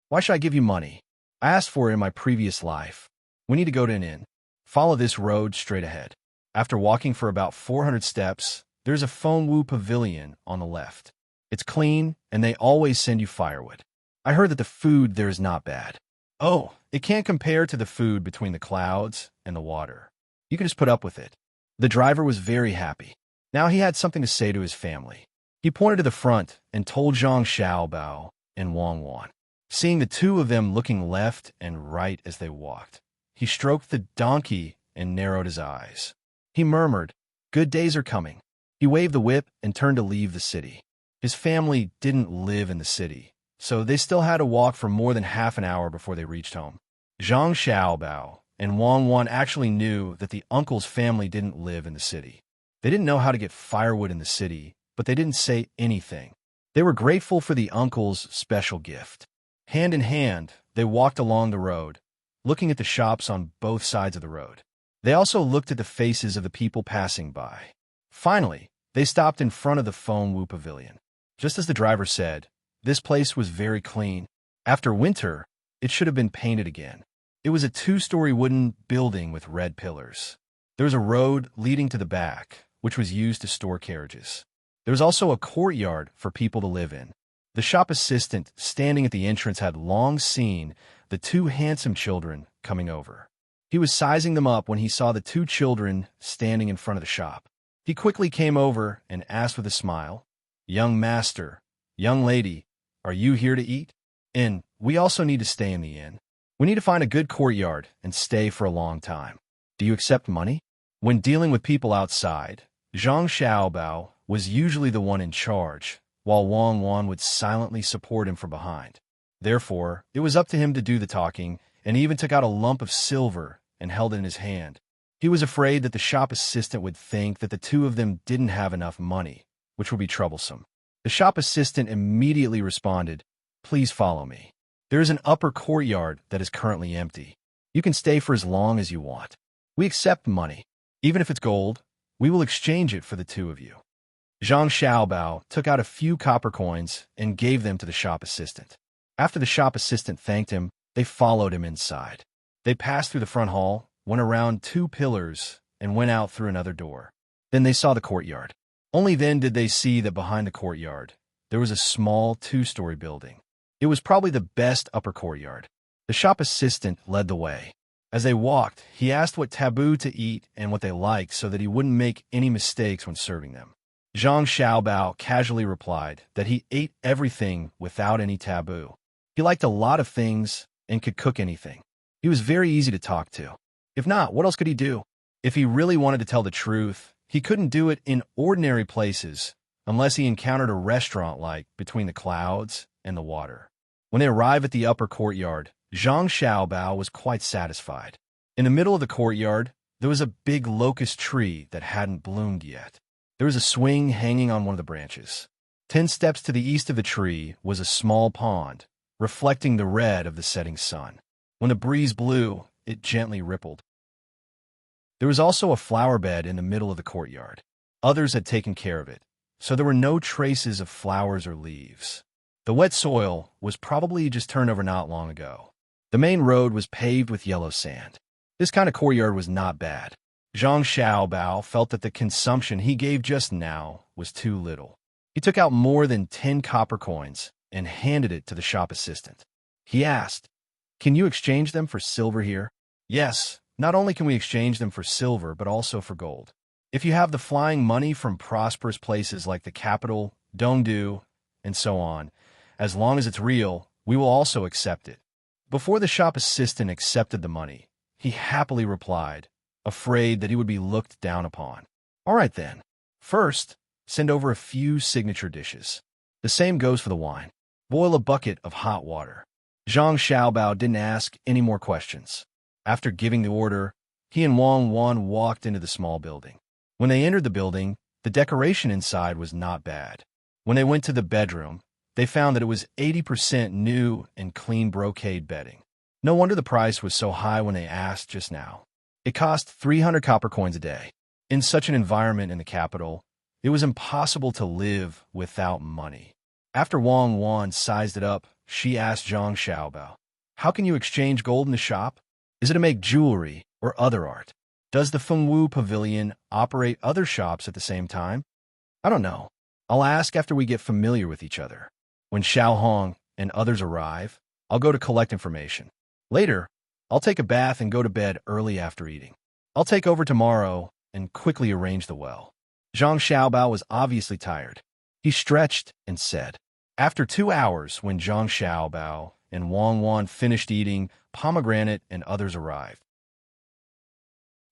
"Why should I give you money? I asked for it in my previous life. We need to go to an inn. Follow this road straight ahead." After walking for about 400 steps, there's a Fengwu pavilion on the left. It's clean, and they always send you firewood. I heard that the food there is not bad. Oh, it can't compare to the food between the clouds and the water. You can just put up with it. The driver was very happy. Now he had something to say to his family. He pointed to the front and told Zhang Xiaobao and Wang Wan, Seeing the two of them looking left and right as they walked, he stroked the donkey and narrowed his eyes. He murmured, "Good days are coming." He waved the whip and turned to leave the city. His family didn't live in the city, so they still had to walk for more than half an hour before they reached home. Zhang Xiaobao and Wang Wan actually knew that the uncle's family didn't live in the city. They didn't know how to get firewood in the city, but they didn't say anything. They were grateful for the uncle's special gift. Hand in hand, they walked along the road, looking at the shops on both sides of the road. They also looked at the faces of the people passing by. Finally, they stopped in front of the Fengwu Pavilion. Just as the driver said, this place was very clean. After winter, it should have been painted again. It was a 2-story wooden building with red pillars. There was a road leading to the back, which was used to store carriages. There was also a courtyard for people to live in. The shop assistant standing at the entrance had long seen the 2 handsome children coming over. He was sizing them up when he saw the 2 children standing in front of the shop. He quickly came over and asked with a smile, "Young master, young lady, are you here to eat? And we also need to stay in the inn. We need to find a good courtyard and stay for a long time. Do you accept money?" When dealing with people outside, Zhang Xiaobao was usually the one in charge, while Wang Wan would silently support him from behind. Therefore, it was up to him to do the talking, and he even took out a lump of silver and held it in his hand. He was afraid that the shop assistant would think that the 2 of them didn't have enough money, which would be troublesome. The shop assistant immediately responded, "Please follow me. There is an upper courtyard that is currently empty. You can stay for as long as you want. We accept money. Even if it's gold, we will exchange it for the 2 of you." Zhang Xiaobao took out a few copper coins and gave them to the shop assistant. After the shop assistant thanked him, they followed him inside. They passed through the front hall, went around 2 pillars, and went out through another door. Then they saw the courtyard. Only then did they see that behind the courtyard, there was a small 2-story building. It was probably the best upper courtyard. The shop assistant led the way. As they walked, he asked what taboo to eat and what they liked so that he wouldn't make any mistakes when serving them. Zhang Xiaobao casually replied that he ate everything without any taboo. He liked a lot of things and could cook anything. He was very easy to talk to. If not, what else could he do? If he really wanted to tell the truth, he couldn't do it in ordinary places unless he encountered a restaurant like Between the Clouds and the Water. When they arrived at the upper courtyard, Zhang Xiaobao was quite satisfied. In the middle of the courtyard, there was a big locust tree that hadn't bloomed yet. There was a swing hanging on one of the branches. 10 steps to the east of the tree was a small pond, reflecting the red of the setting sun. When the breeze blew, it gently rippled. There was also a flower bed in the middle of the courtyard. Others had taken care of it, so there were no traces of flowers or leaves. The wet soil was probably just turned over not long ago. The main road was paved with yellow sand. This kind of courtyard was not bad. Zhang Xiaobao felt that the consumption he gave just now was too little. He took out more than 10 copper coins and handed it to the shop assistant. He asked, "Can you exchange them for silver here?" "Yes, not only can we exchange them for silver, but also for gold. If you have the flying money from prosperous places like the capital, Dongdu, and so on, as long as it's real, we will also accept it." Before the shop assistant accepted the money, he happily replied, afraid that he would be looked down upon. "All right then. First, send over a few signature dishes. The same goes for the wine. Boil a bucket of hot water." Zhang Xiaobao didn't ask any more questions. After giving the order, he and Wang Wan walked into the small building. When they entered the building, the decoration inside was not bad. When they went to the bedroom, they found that it was 80% new and clean brocade bedding. No wonder the price was so high when they asked just now. It cost 300 copper coins a day. In such an environment in the capital, it was impossible to live without money. After Wang Wan sized it up, she asked Zhang Xiaobao, "How can you exchange gold in the shop? Is it to make jewelry or other art? Does the Fengwu Pavilion operate other shops at the same time?" "I don't know. I'll ask after we get familiar with each other. When Xiao Hong and others arrive, I'll go to collect information. Later, I'll take a bath and go to bed early after eating. I'll take over tomorrow and quickly arrange the well." Zhang Xiaobao was obviously tired. He stretched and said. After 2 hours, when Zhang Xiaobao and Wang Wan finished eating, pomegranate and others arrived.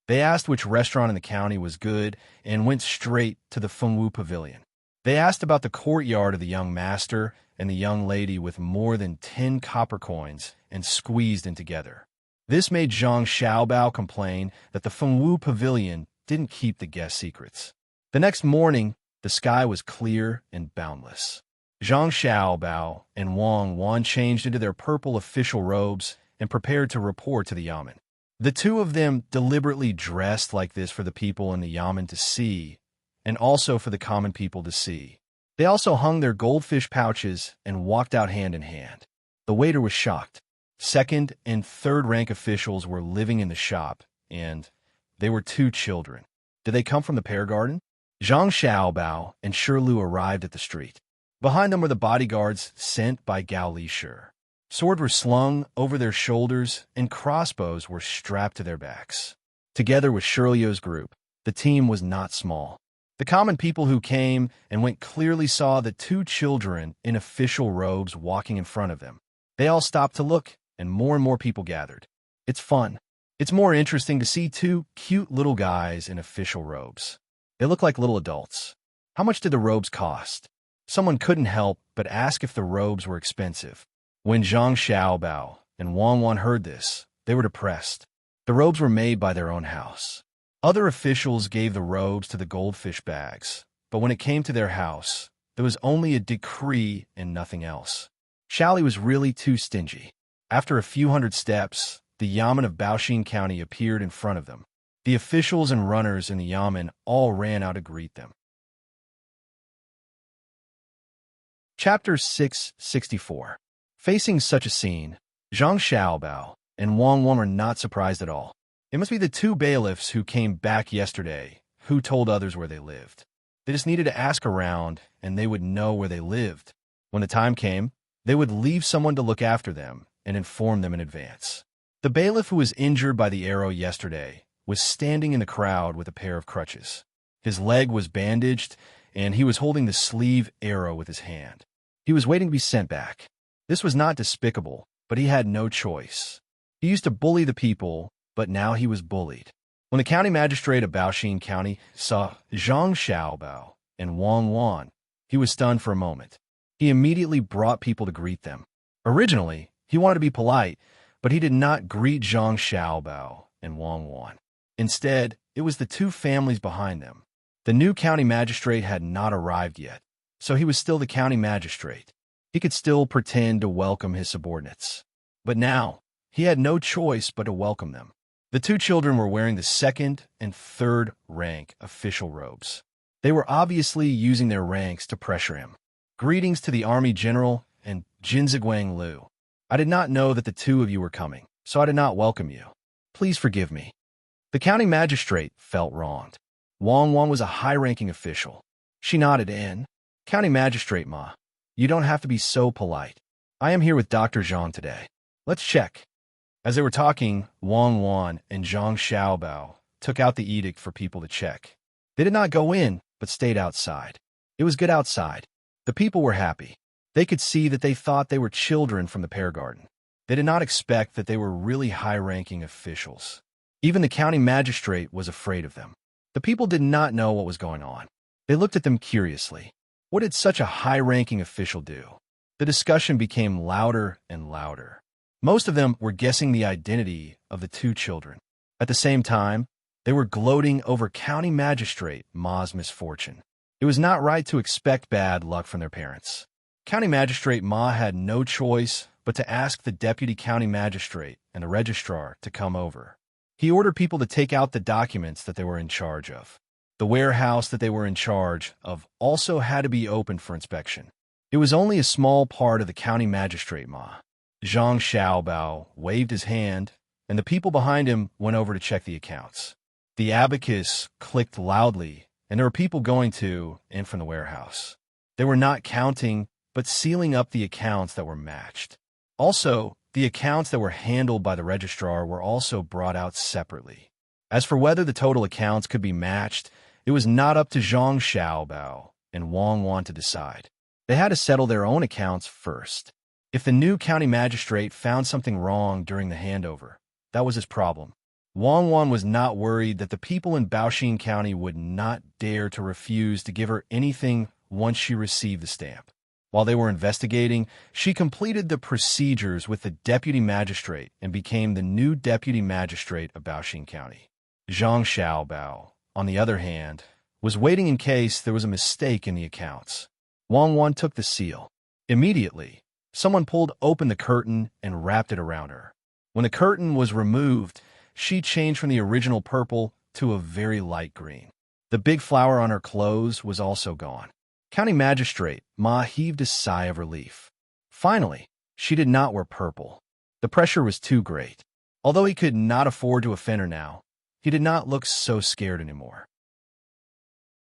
They asked which restaurant in the county was good and went straight to the Fengwu Pavilion. They asked about the courtyard of the young master and the young lady with more than 10 copper coins and squeezed in together. This made Zhang Xiaobao complain that the Fengwu Pavilion didn't keep the guest secrets. The next morning, the sky was clear and boundless. Zhang Xiaobao and Wang Wan changed into their purple official robes and prepared to report to the Yamen. The two of them deliberately dressed like this for the people in the Yamen to see, and also for the common people to see. They also hung their goldfish pouches and walked out hand in hand. The waiter was shocked. Second and third rank officials were living in the shop, and they were two children. Did they come from the pear garden? Zhang Xiaobao and Shirlu arrived at the street. Behind them were the bodyguards sent by Gao Lishi. Swords were slung over their shoulders, and crossbows were strapped to their backs. Together with Shirlio's group, the team was not small. The common people who came and went clearly saw the two children in official robes walking in front of them. They all stopped to look, and more people gathered. It's fun. It's more interesting to see two cute little guys in official robes. They look like little adults. How much did the robes cost? Someone couldn't help but ask if the robes were expensive. When Zhang Xiaobao and Wang Wan heard this, they were depressed. The robes were made by their own house. Other officials gave the robes to the goldfish bags, but when it came to their house, there was only a decree and nothing else. Xiaoli was really too stingy. After a few hundred steps, the Yamen of Baoxin County appeared in front of them. The officials and runners in the Yamen all ran out to greet them. Chapter 664. Facing such a scene, Zhang Xiaobao and Wang Wan were not surprised at all. It must be the two bailiffs who came back yesterday who told others where they lived. They just needed to ask around, and they would know where they lived. When the time came, they would leave someone to look after them and inform them in advance. The bailiff who was injured by the arrow yesterday was standing in the crowd with a pair of crutches. His leg was bandaged, and he was holding the sleeve arrow with his hand. He was waiting to be sent back. This was not despicable, but he had no choice. He used to bully the people, but now he was bullied. When the county magistrate of Baoxin County saw Zhang Xiaobao and Wang Wan, he was stunned for a moment. He immediately brought people to greet them. Originally, he wanted to be polite, but he did not greet Zhang Xiaobao and Wang Wan. Instead, it was the two families behind them. The new county magistrate had not arrived yet, so he was still the county magistrate. He could still pretend to welcome his subordinates. But now, he had no choice but to welcome them. The two children were wearing the second and third rank official robes. They were obviously using their ranks to pressure him. Greetings to the army general and Jinziguang Liu. I did not know that the two of you were coming, so I did not welcome you. Please forgive me. The county magistrate felt wronged. Wang Wan was a high-ranking official. She nodded in. County magistrate Ma, you don't have to be so polite. I am here with Dr. Zhang today. Let's check. As they were talking, Wang Wan and Zhang Xiaobao took out the edict for people to check. They did not go in, but stayed outside. It was good outside. The people were happy. They could see that they thought they were children from the pear garden. They did not expect that they were really high-ranking officials. Even the county magistrate was afraid of them. The people did not know what was going on. They looked at them curiously. What did such a high-ranking official do? The discussion became louder and louder. Most of them were guessing the identity of the two children. At the same time, they were gloating over County Magistrate Ma's misfortune. It was not right to expect bad luck from their parents. County Magistrate Ma had no choice but to ask the Deputy County Magistrate and the Registrar to come over. He ordered people to take out the documents that they were in charge of. The warehouse that they were in charge of also had to be opened for inspection. It was only a small part of the County Magistrate Ma. Zhang Xiaobao waved his hand, and the people behind him went over to check the accounts. The abacus clicked loudly, and there were people going to and from the warehouse. They were not counting, but sealing up the accounts that were matched. Also, the accounts that were handled by the registrar were also brought out separately. As for whether the total accounts could be matched, it was not up to Zhang Xiaobao and Wang Wan to decide. They had to settle their own accounts first. If the new county magistrate found something wrong during the handover, that was his problem. Wang Wan was not worried that the people in Baoxin County would not dare to refuse to give her anything once she received the stamp. While they were investigating, she completed the procedures with the deputy magistrate and became the new deputy magistrate of Baoxin County. Zhang Xiaobao, on the other hand, was waiting in case there was a mistake in the accounts. Wang Wan took the seal. Immediately, someone pulled open the curtain and wrapped it around her. When the curtain was removed, she changed from the original purple to a very light green. The big flower on her clothes was also gone. County Magistrate Ma heaved a sigh of relief. Finally, she did not wear purple. The pressure was too great. Although he could not afford to offend her now, he did not look so scared anymore.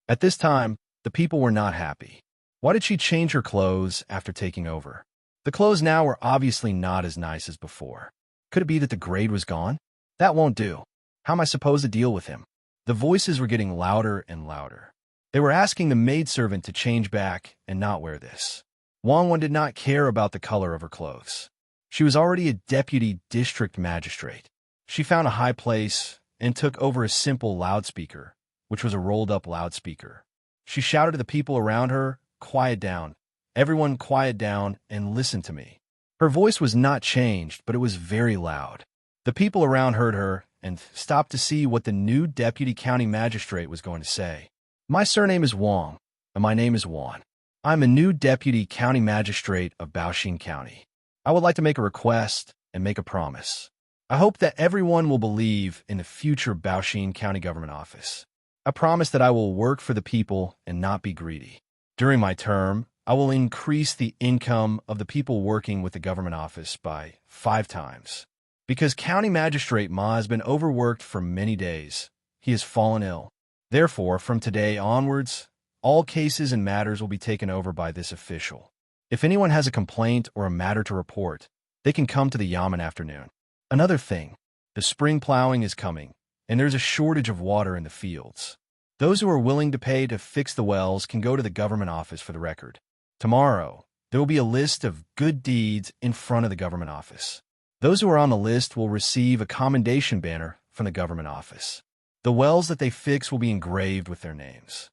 At this time, the people were not happy. Why did she change her clothes after taking over? The clothes now were obviously not as nice as before. Could it be that the grade was gone? That won't do. How am I supposed to deal with him? The voices were getting louder and louder. They were asking the maidservant to change back and not wear this. Wang Wan did not care about the color of her clothes. She was already a deputy district magistrate. She found a high place and took over a simple loudspeaker, which was a rolled-up loudspeaker. She shouted to the people around her, "Quiet down. Everyone quiet down and listen to me." Her voice was not changed, but it was very loud. The people around heard her and stopped to see what the new deputy county magistrate was going to say. "My surname is Wang, and my name is Wan. I'm a new deputy county magistrate of Baoxin County. I would like to make a request and make a promise. I hope that everyone will believe in the future Baoxin County government office. I promise that I will work for the people and not be greedy. During my term, I will increase the income of the people working with the government office by 5 times. Because County Magistrate Ma has been overworked for many days, he has fallen ill. Therefore, from today onwards, all cases and matters will be taken over by this official. If anyone has a complaint or a matter to report, they can come to the Yamen afternoon. Another thing, the spring plowing is coming, and there's a shortage of water in the fields. Those who are willing to pay to fix the wells can go to the government office for the record. Tomorrow, there will be a list of good deeds in front of the government office. Those who are on the list will receive a commendation banner from the government office. The wells that they fix will be engraved with their names."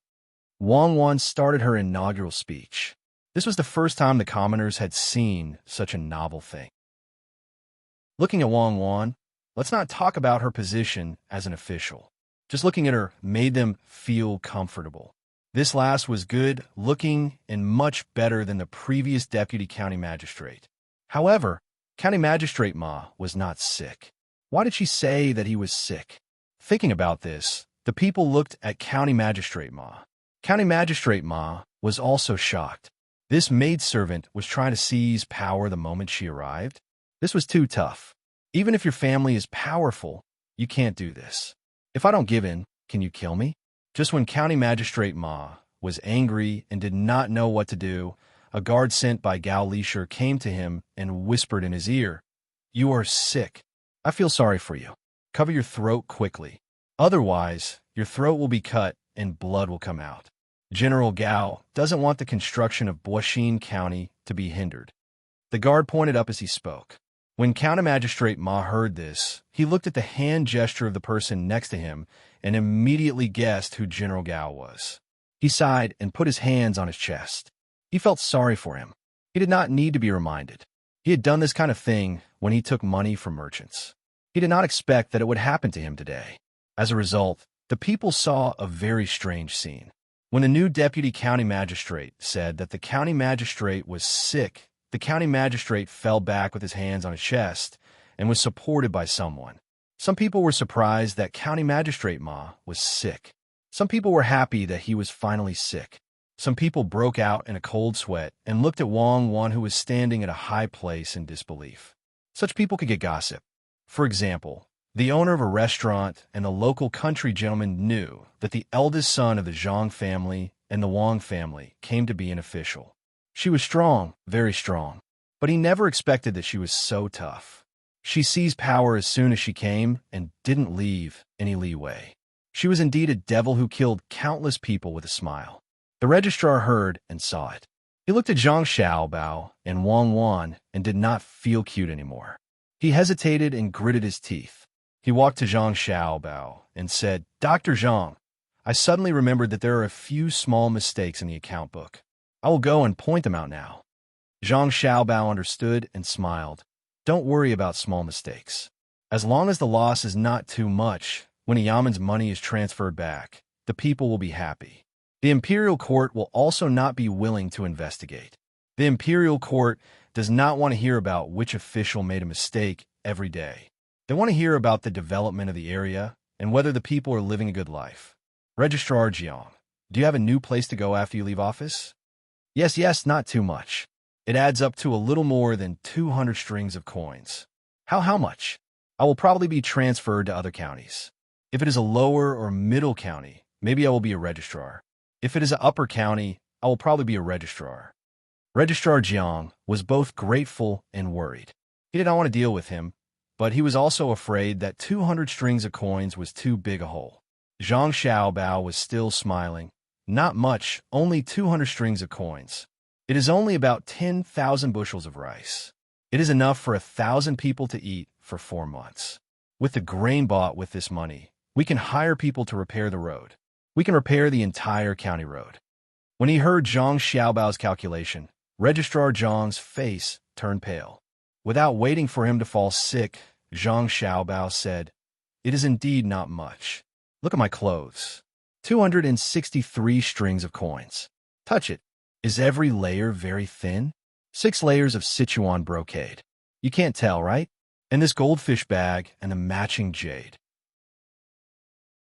Wang Wan started her inaugural speech. This was the first time the commoners had seen such a novel thing. Looking at Wang Wan, let's not talk about her position as an official. Just looking at her made them feel comfortable. This last was good looking and much better than the previous deputy county magistrate. However, County Magistrate Ma was not sick. Why did she say that he was sick? Thinking about this, the people looked at County Magistrate Ma. County Magistrate Ma was also shocked. This maidservant was trying to seize power the moment she arrived. This was too tough. Even if your family is powerful, you can't do this. If I don't give in, can you kill me? Just when County Magistrate Ma was angry and did not know what to do, a guard sent by Gao Lisher came to him and whispered in his ear, "You are sick. I feel sorry for you. Cover your throat quickly. Otherwise, your throat will be cut and blood will come out." General Gao doesn't want the construction of Baoxin County to be hindered. The guard pointed up as he spoke. When County Magistrate Ma heard this, he looked at the hand gesture of the person next to him and immediately guessed who General Gao was. He sighed and put his hands on his chest. He felt sorry for him. He did not need to be reminded. He had done this kind of thing when he took money from merchants. He did not expect that it would happen to him today. As a result, the people saw a very strange scene. When the new deputy county magistrate said that the county magistrate was sick, the county magistrate fell back with his hands on his chest and was supported by someone. Some people were surprised that County Magistrate Ma was sick. Some people were happy that he was finally sick. Some people broke out in a cold sweat and looked at Wang Wan, who was standing at a high place, in disbelief. Such people could get gossip. For example, the owner of a restaurant and the local country gentleman knew that the eldest son of the Zhang family and the Wang family came to be an official. She was strong, very strong, but he never expected that she was so tough. She seized power as soon as she came and didn't leave any leeway. She was indeed a devil who killed countless people with a smile. The registrar heard and saw it. He looked at Zhang Xiaobao and Wang Wan and did not feel cute anymore. He hesitated and gritted his teeth. He walked to Zhang Xiaobao and said, "Dr. Zhang, I suddenly remembered that there are a few small mistakes in the account book. I will go and point them out now." Zhang Xiaobao understood and smiled. "Don't worry about small mistakes. As long as the loss is not too much, when Yaman's money is transferred back, the people will be happy. The imperial court will also not be willing to investigate. The imperial court does not want to hear about which official made a mistake every day. They want to hear about the development of the area and whether the people are living a good life. Registrar Jiang, do you have a new place to go after you leave office?" Yes, not too much. It adds up to a little more than 200 strings of coins. How much? I will probably be transferred to other counties. If it is a lower or middle county, maybe I will be a registrar. If it is an upper county, I will probably be a registrar. Registrar Jiang was both grateful and worried. He did not want to deal with him, but he was also afraid that 200 strings of coins was too big a hole. Zhang Xiaobao was still smiling. Not much, only 200 strings of coins. It is only about 10,000 bushels of rice. It is enough for 1,000 people to eat for 4 months. With the grain bought with this money, we can hire people to repair the road. We can repair the entire county road. When he heard Zhang Xiaobao's calculation, Registrar Zhang's face turned pale. Without waiting for him to fall sick, Zhang Xiaobao said, "It is indeed not much. Look at my clothes. 263 strings of coins. Touch it. Is every layer very thin? 6 layers of Sichuan brocade. You can't tell, right? And this goldfish bag and a matching jade.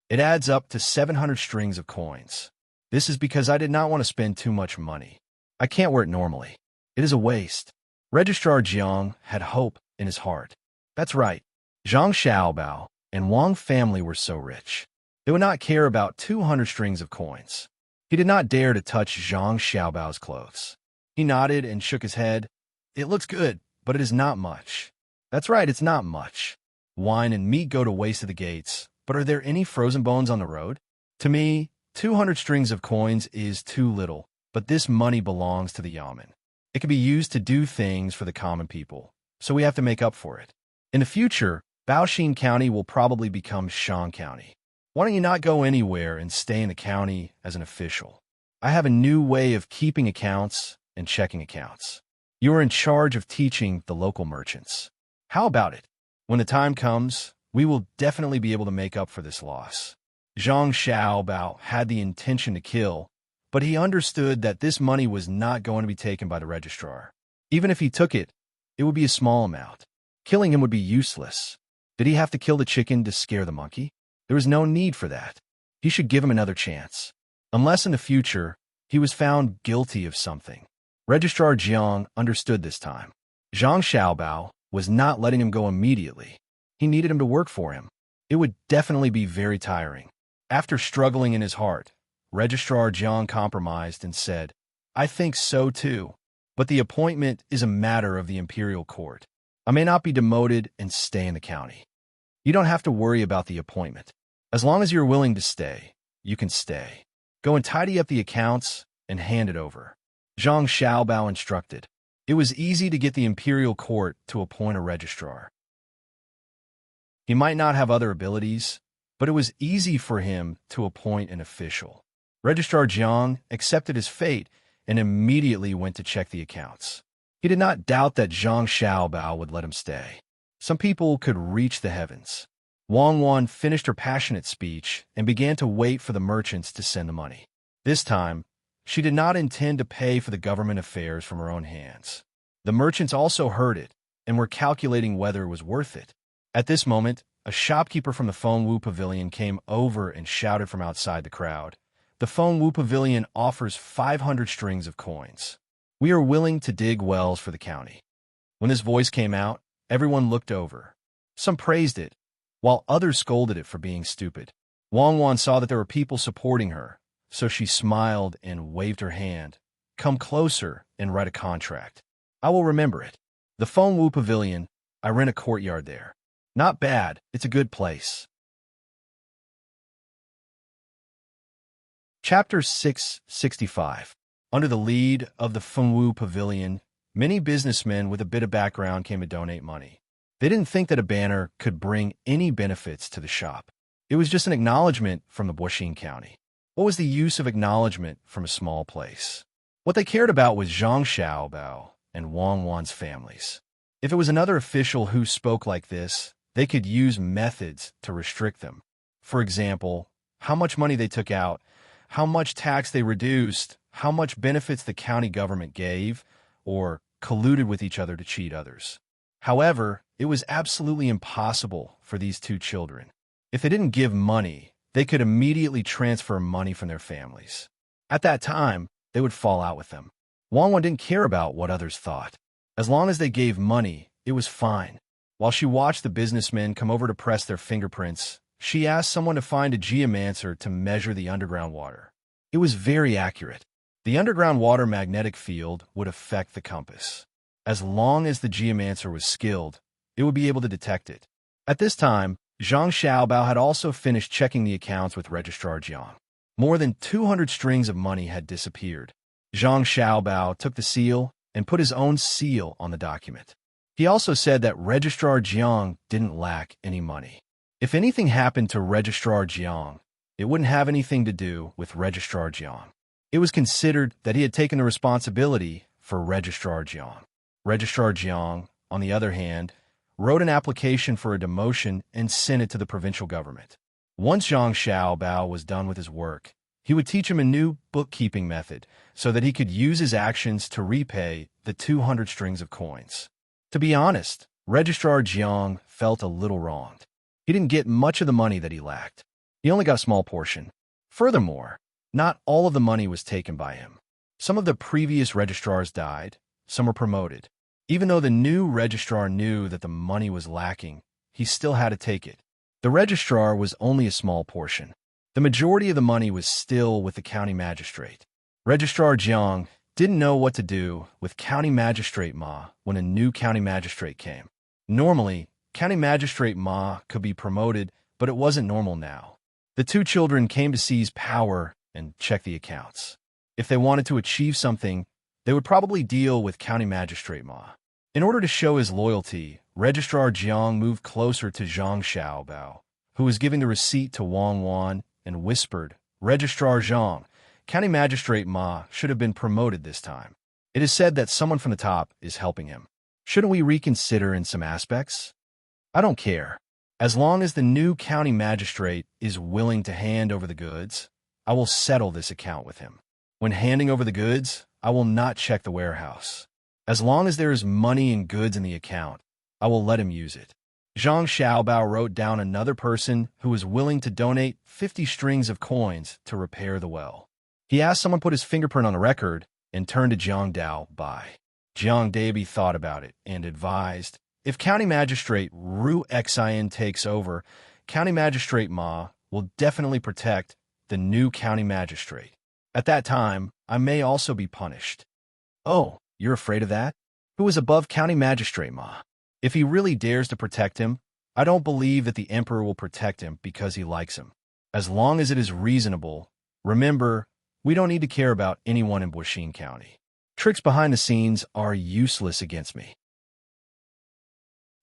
It adds up to 700 strings of coins. This is because I did not want to spend too much money. I can't wear it normally. It is a waste." Registrar Jiang had hope in his heart. That's right. Zhang Xiaobao and Wang family were so rich. They would not care about 200 strings of coins. He did not dare to touch Zhang Xiaobao's clothes. He nodded and shook his head. "It looks good, but it is not much." "That's right, it's not much. Wine and meat go to waste at the gates, but are there any frozen bones on the road? To me, 200 strings of coins is too little, but this money belongs to the Yamen. It can be used to do things for the common people, so we have to make up for it. In the future, Baoxin County will probably become Shan County. Why don't you not go anywhere and stay in the county as an official? I have a new way of keeping accounts and checking accounts. You are in charge of teaching the local merchants. How about it? When the time comes, we will definitely be able to make up for this loss." Zhang Xiaobao had the intention to kill, but he understood that this money was not going to be taken by the registrar. Even if he took it, it would be a small amount. Killing him would be useless. Did he have to kill the chicken to scare the monkey? There was no need for that. He should give him another chance. Unless in the future, he was found guilty of something. Registrar Jiang understood this time. Zhang Xiaobao was not letting him go immediately. He needed him to work for him. It would definitely be very tiring. After struggling in his heart, Registrar Jiang compromised and said, "I think so too, but the appointment is a matter of the imperial court. I may not be demoted and stay in the county. You don't have to worry about the appointment. As long as you're willing to stay, you can stay. Go and tidy up the accounts and hand it over." Zhang Xiaobao instructed. It was easy to get the imperial court to appoint a registrar. He might not have other abilities, but it was easy for him to appoint an official. Registrar Jiang accepted his fate and immediately went to check the accounts. He did not doubt that Zhang Xiaobao would let him stay. Some people could reach the heavens. Wang Wan finished her passionate speech and began to wait for the merchants to send the money. This time, she did not intend to pay for the government affairs from her own hands. The merchants also heard it and were calculating whether it was worth it. At this moment, a shopkeeper from the Fengwu Pavilion came over and shouted from outside the crowd, "The Fengwu Pavilion offers 500 strings of coins. We are willing to dig wells for the county." When this voice came out, everyone looked over. Some praised it, while others scolded it for being stupid. Wang Wan saw that there were people supporting her, so she smiled and waved her hand. "Come closer and write a contract. I will remember it. The Fengwu Pavilion, I rent a courtyard there. Not bad, it's a good place." Chapter 665. Under the lead of the Fengwu Pavilion, many businessmen with a bit of background came to donate money. They didn't think that a banner could bring any benefits to the shop. It was just an acknowledgement from the Buxing County. What was the use of acknowledgement from a small place? What they cared about was Zhang Xiaobao and Wang Wan's families. If it was another official who spoke like this, they could use methods to restrict them. For example, how much money they took out, how much tax they reduced, how much benefits the county government gave, or colluded with each other to cheat others. However, it was absolutely impossible for these two children. If they didn't give money, they could immediately transfer money from their families. At that time, they would fall out with them. Wang Wan didn't care about what others thought. As long as they gave money, it was fine. While she watched the businessmen come over to press their fingerprints, she asked someone to find a geomancer to measure the underground water. It was very accurate. The underground water magnetic field would affect the compass. As long as the geomancer was skilled, it would be able to detect it. At this time, Zhang Xiaobao had also finished checking the accounts with Registrar Jiang. More than 200 strings of money had disappeared. Zhang Xiaobao took the seal and put his own seal on the document. He also said that Registrar Jiang didn't lack any money. If anything happened to Registrar Jiang, it wouldn't have anything to do with Registrar Jiang. It was considered that he had taken the responsibility for Registrar Jiang. Registrar Jiang, on the other hand, wrote an application for a demotion and sent it to the provincial government. Once Zhang Xiaobao was done with his work, he would teach him a new bookkeeping method so that he could use his actions to repay the 200 strings of coins. To be honest, Registrar Jiang felt a little wronged. He didn't get much of the money that he lacked. He only got a small portion. Furthermore, not all of the money was taken by him. Some of the previous registrars died, some were promoted. Even though the new registrar knew that the money was lacking, he still had to take it. The registrar was only a small portion. The majority of the money was still with the county magistrate. Registrar Jiang didn't know what to do with County Magistrate Ma when a new county magistrate came. Normally, County Magistrate Ma could be promoted, but it wasn't normal now. The two children came to seize power and check the accounts. If they wanted to achieve something, they would probably deal with County Magistrate Ma. In order to show his loyalty, Registrar Jiang moved closer to Zhang Xiaobao, who was giving the receipt to Wang Wan, and whispered, "Registrar Zhang, County Magistrate Ma should have been promoted this time. It is said that someone from the top is helping him. Shouldn't we reconsider in some aspects? I don't care. As long as the new county magistrate is willing to hand over the goods, I will settle this account with him. When handing over the goods, I will not check the warehouse. As long as there is money and goods in the account, I will let him use it." Zhang Xiaobao wrote down another person who was willing to donate 50 strings of coins to repair the well. He asked someone to put his fingerprint on the record and turned to Jiang Dao Bai. Jiang Dabi thought about it and advised, "If County Magistrate Ru Xian takes over, County Magistrate Ma will definitely protect the new county magistrate. At that time, I may also be punished." "Oh, you're afraid of that? Who is above County Magistrate Ma? If he really dares to protect him, I don't believe that the emperor will protect him because he likes him. As long as it is reasonable, remember, we don't need to care about anyone in Buxing County. Tricks behind the scenes are useless against me."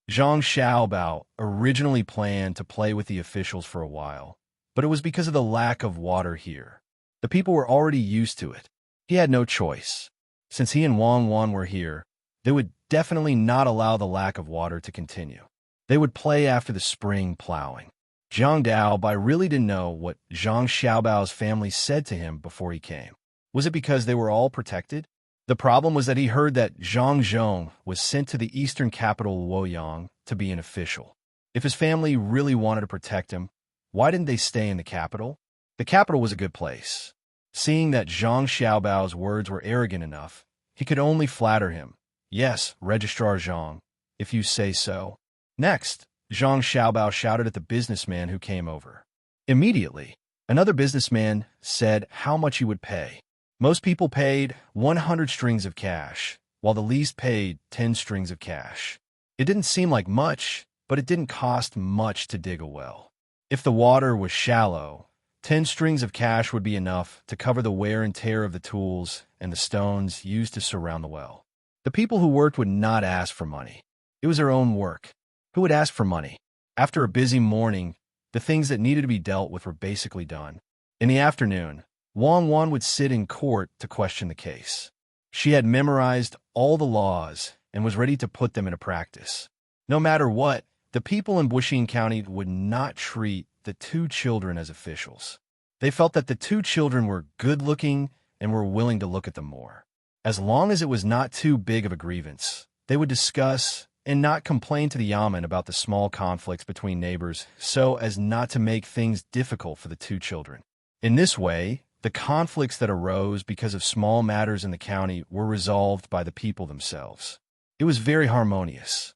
Zhang Xiaobao originally planned to play with the officials for a while, but it was because of the lack of water here. The people were already used to it. He had no choice. Since he and Wang Wan were here, they would definitely not allow the lack of water to continue. They would play after the spring plowing. Jiang Dao Bai really didn't know what Zhang Xiaobao's family said to him before he came. Was it because they were all protected? The problem was that he heard that Zhang Zhong was sent to the eastern capital Luoyang to be an official. If his family really wanted to protect him, why didn't they stay in the capital? The capital was a good place. Seeing that Zhang Xiaobao's words were arrogant enough, he could only flatter him. "Yes, Registrar Zhang, if you say so." Next, Zhang Xiaobao shouted at the businessman who came over. Immediately, another businessman said how much he would pay. Most people paid 100 strings of cash, while the least paid 10 strings of cash. It didn't seem like much, but it didn't cost much to dig a well. If the water was shallow, 10 strings of cash would be enough to cover the wear and tear of the tools and the stones used to surround the well. The people who worked would not ask for money. It was their own work. Who would ask for money? After a busy morning, the things that needed to be dealt with were basically done. In the afternoon, Wang Wan would sit in court to question the case. She had memorized all the laws and was ready to put them into practice. No matter what, the people in Buxin County would not treat the two children as officials. They felt that the two children were good-looking and were willing to look at them more. As long as it was not too big of a grievance, they would discuss and not complain to the yamen about the small conflicts between neighbors so as not to make things difficult for the two children. In this way, the conflicts that arose because of small matters in the county were resolved by the people themselves. It was very harmonious.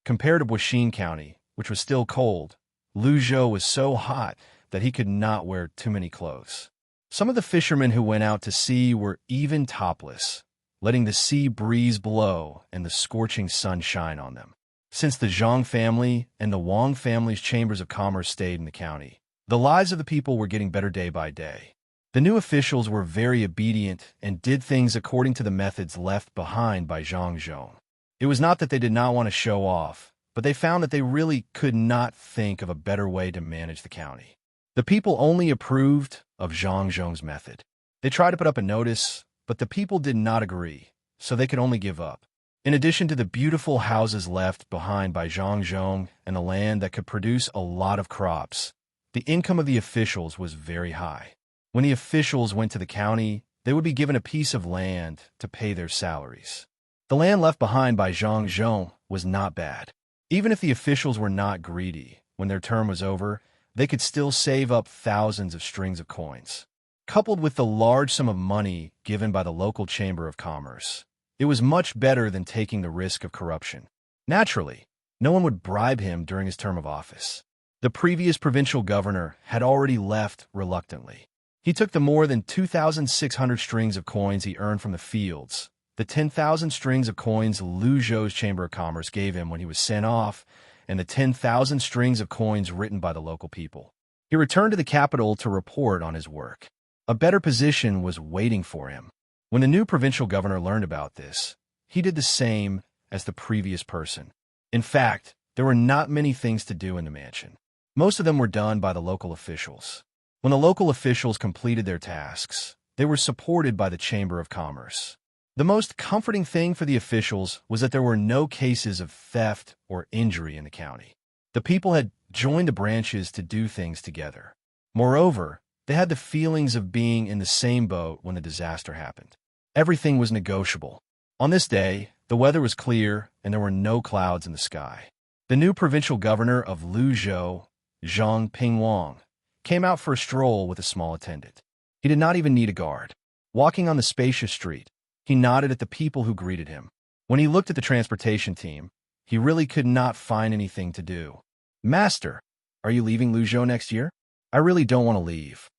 Compared to Buxin County, which was still cold, Luzhou was so hot that he could not wear too many clothes. Some of the fishermen who went out to sea were even topless, letting the sea breeze blow and the scorching sun shine on them. Since the Zhang family and the Wang family's chambers of commerce stayed in the county, the lives of the people were getting better day by day. The new officials were very obedient and did things according to the methods left behind by Zhang Zhong. It was not that they did not want to show off, but they found that they really could not think of a better way to manage the county. The people only approved of Zhang Zhong's method. They tried to put up a notice, but the people did not agree, so they could only give up. In addition to the beautiful houses left behind by Zhang Zhong and the land that could produce a lot of crops, the income of the officials was very high. When the officials went to the county, they would be given a piece of land to pay their salaries. The land left behind by Zhang Zhong was not bad. Even if the officials were not greedy, when their term was over, they could still save up thousands of strings of coins. Coupled with the large sum of money given by the local chamber of commerce, it was much better than taking the risk of corruption. Naturally, no one would bribe him during his term of office. The previous provincial governor had already left reluctantly. He took the more than 2,600 strings of coins he earned from the fields, the 10,000 strings of coins Luzhou's Chamber of Commerce gave him when he was sent off, and the 10,000 strings of coins written by the local people. He returned to the capital to report on his work. A better position was waiting for him. When the new provincial governor learned about this, he did the same as the previous person. In fact, there were not many things to do in the mansion. Most of them were done by the local officials. When the local officials completed their tasks, they were supported by the Chamber of Commerce. The most comforting thing for the officials was that there were no cases of theft or injury in the county. The people had joined the branches to do things together. Moreover, they had the feelings of being in the same boat when the disaster happened. Everything was negotiable. On this day, the weather was clear and there were no clouds in the sky. The new provincial governor of Luzhou, Zhang Pingwang, came out for a stroll with a small attendant. He did not even need a guard. Walking on the spacious street, he nodded at the people who greeted him. When he looked at the transportation team, he really could not find anything to do. "Master, are you leaving Luzhou next year?" "I really don't want to leave."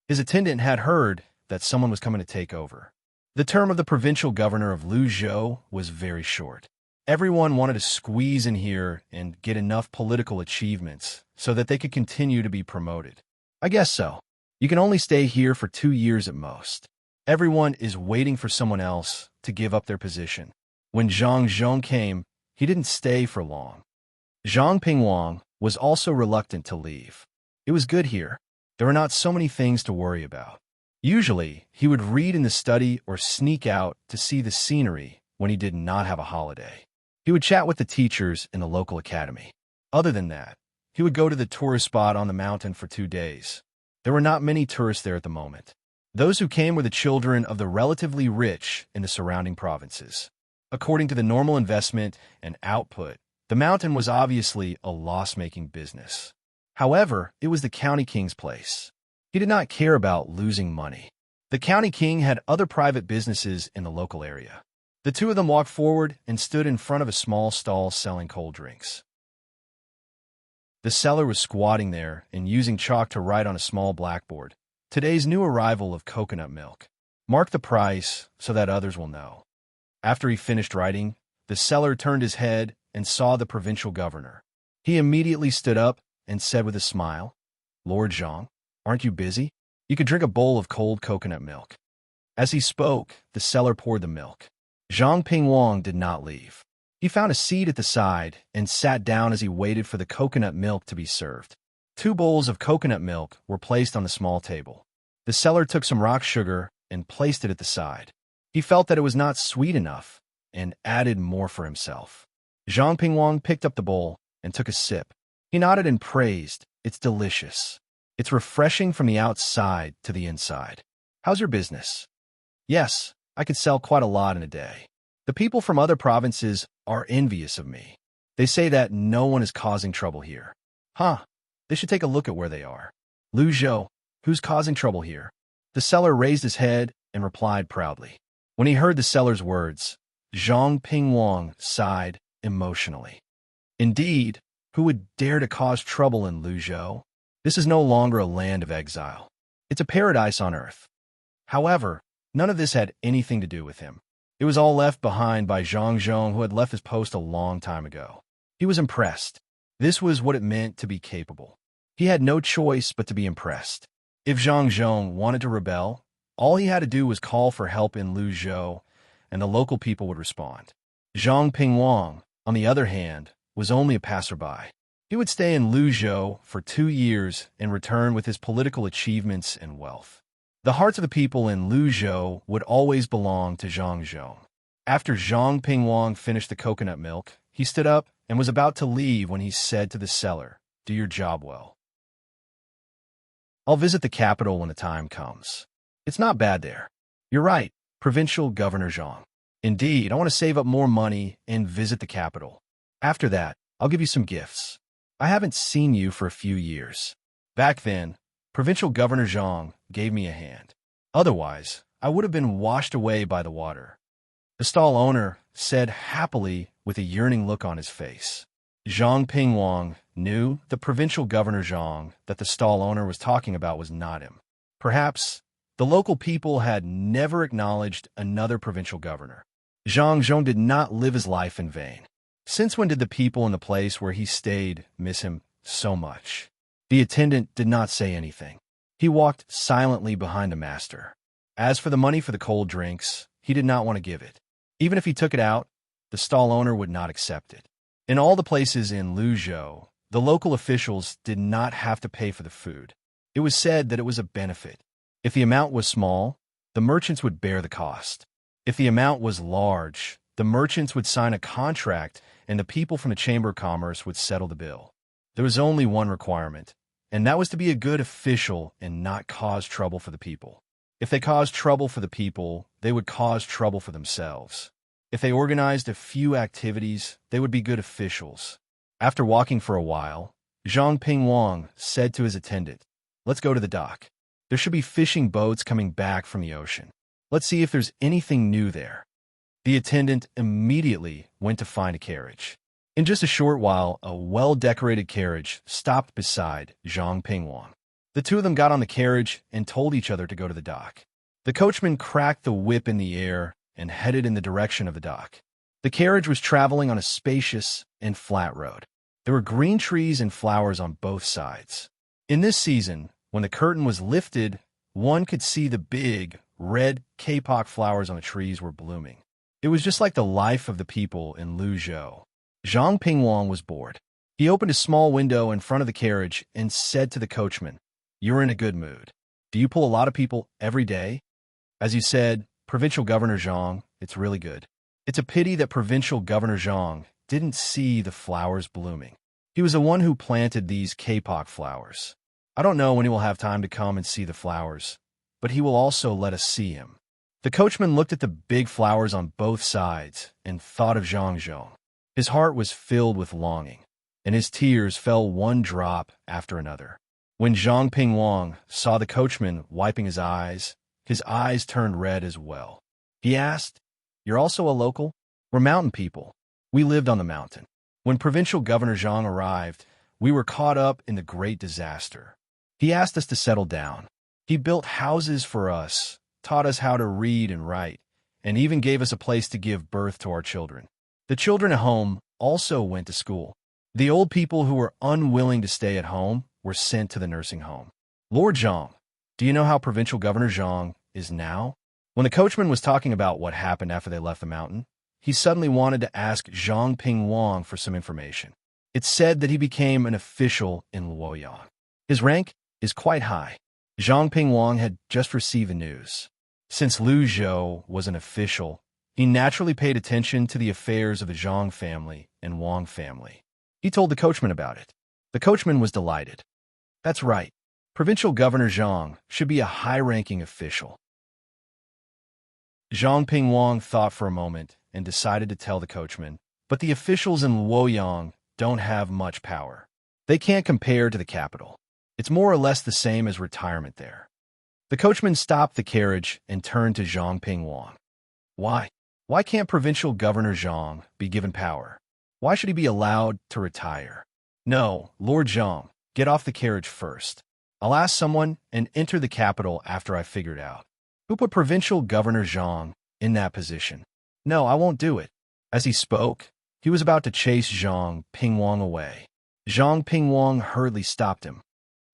His attendant had heard that someone was coming to take over. The term of the provincial governor of Luzhou was very short. Everyone wanted to squeeze in here and get enough political achievements so that they could continue to be promoted. "I guess so. You can only stay here for 2 years at most. Everyone is waiting for someone else to give up their position." When Zhang Zhong came, he didn't stay for long. Zhang Pingwang was also reluctant to leave. It was good here. There were not so many things to worry about. Usually, he would read in the study or sneak out to see the scenery when he did not have a holiday. He would chat with the teachers in the local academy. Other than that, he would go to the tourist spot on the mountain for 2 days. There were not many tourists there at the moment. Those who came were the children of the relatively rich in the surrounding provinces. According to the normal investment and output, the mountain was obviously a loss-making business. However, it was the county king's place. He did not care about losing money. The county king had other private businesses in the local area. The two of them walked forward and stood in front of a small stall selling cold drinks. The seller was squatting there and using chalk to write on a small blackboard, "Today's new arrival of coconut milk. Mark the price so that others will know." After he finished writing, the seller turned his head and saw the provincial governor. He immediately stood up and said with a smile, Lord Zhang, aren't you busy? You could drink a bowl of cold coconut milk. As he spoke, the seller poured the milk. Zhang Pingwang did not leave. He found a seat at the side and sat down as he waited for the coconut milk to be served. 2 bowls of coconut milk were placed on the small table. The seller took some rock sugar and placed it at the side. He felt that it was not sweet enough and added more for himself. Zhang Pingwang picked up the bowl and took a sip. He nodded and praised, "It's delicious. It's refreshing from the outside to the inside. How's your business?" "Yes, I could sell quite a lot in a day. The people from other provinces are envious of me. They say that no one is causing trouble here." "Huh, they should take a look at where they are." "Lu Zhou, who's causing trouble here?" The seller raised his head and replied proudly. When he heard the seller's words, Zhang Pingwang sighed emotionally. Indeed, who would dare to cause trouble in Lu Zhou? This is no longer a land of exile. It's a paradise on earth. However, none of this had anything to do with him. It was all left behind by Zhang Zhong, who had left his post a long time ago. He was impressed. This was what it meant to be capable. He had no choice but to be impressed. If Zhang Zhong wanted to rebel, all he had to do was call for help in Lu Zhou, and the local people would respond. Zhang Pingwang, on the other hand, was only a passerby. He would stay in Lu Zhou for 2 years and return with his political achievements and wealth. The hearts of the people in Lu Zhou would always belong to Zhang Zhong. After Zhang Pingwang finished the coconut milk, he stood up and was about to leave when he said to the seller, "Do your job well. I'll visit the capital when the time comes. It's not bad there." "You're right, Provincial Governor Zhang. Indeed, I want to save up more money and visit the capital. After that, I'll give you some gifts. I haven't seen you for a few years." Back then, Provincial Governor Zhang gave me a hand. Otherwise, I would have been washed away by the water. The stall owner said happily with a yearning look on his face. Zhang Pingwang knew the Provincial Governor Zhang that the stall owner was talking about was not him. Perhaps the local people had never acknowledged another provincial governor. Zhang Zhong did not live his life in vain. Since when did the people in the place where he stayed miss him so much? The attendant did not say anything. He walked silently behind the master. As for the money for the cold drinks, he did not want to give it. Even if he took it out, the stall owner would not accept it. In all the places in Lu Zhou, the local officials did not have to pay for the food. It was said that it was a benefit. If the amount was small, the merchants would bear the cost. If the amount was large, the merchants would sign a contract and the people from the Chamber of Commerce would settle the bill. There was only one requirement, and that was to be a good official and not cause trouble for the people. If they caused trouble for the people, they would cause trouble for themselves. If they organized a few activities, they would be good officials. After walking for a while, Zhang Pingwang said to his attendant, "Let's go to the dock. There should be fishing boats coming back from the ocean. Let's see if there's anything new there." The attendant immediately went to find a carriage. In just a short while, a well-decorated carriage stopped beside Zhang Pingwang. The two of them got on the carriage and told each other to go to the dock. The coachman cracked the whip in the air and headed in the direction of the dock. The carriage was traveling on a spacious and flat road. There were green trees and flowers on both sides. In this season, when the curtain was lifted, one could see the big, red kapok flowers on the trees were blooming. It was just like the life of the people in Lu Zhou. Zhang Pingwang was bored. He opened a small window in front of the carriage and said to the coachman, "You're in a good mood. Do you pull a lot of people every day?" "As you said, Provincial Governor Zhang, it's really good." It's a pity that Provincial Governor Zhang didn't see the flowers blooming. He was the one who planted these kapok flowers. I don't know when he will have time to come and see the flowers, but he will also let us see him. The coachman looked at the big flowers on both sides and thought of Zhang Zhong. His heart was filled with longing, and his tears fell one drop after another. When Zhang Pingwang saw the coachman wiping his eyes turned red as well. He asked, "You're also a local?" "We're mountain people. We lived on the mountain. When Provincial Governor Zhang arrived, we were caught up in the great disaster. He asked us to settle down. He built houses for us, taught us how to read and write, and even gave us a place to give birth to our children. The children at home also went to school. The old people who were unwilling to stay at home were sent to the nursing home. Lord Zhang, do you know how Provincial Governor Zhang is now? When the coachman was talking about what happened after they left the mountain, he suddenly wanted to ask Zhang Pingwang for some information. It's said that he became an official in Luoyang. His rank is quite high. Zhang Pingwang had just received the news. Since Lu Zhou was an official, he naturally paid attention to the affairs of the Zhang family and Wang family. He told the coachman about it. The coachman was delighted. That's right. Provincial Governor Zhang should be a high-ranking official. Zhang Pingwang thought for a moment and decided to tell the coachman, but the officials in Luoyang don't have much power. They can't compare to the capital. It's more or less the same as retirement there. The coachman stopped the carriage and turned to Zhang Pingwang. Why? Why can't Provincial Governor Zhang be given power? Why should he be allowed to retire? No, Lord Zhang, get off the carriage first. I'll ask someone and enter the capital after I figure it out. Who put Provincial Governor Zhang in that position? No, I won't do it. As he spoke, he was about to chase Zhang Pingwang away. Zhang Pingwang hurriedly stopped him.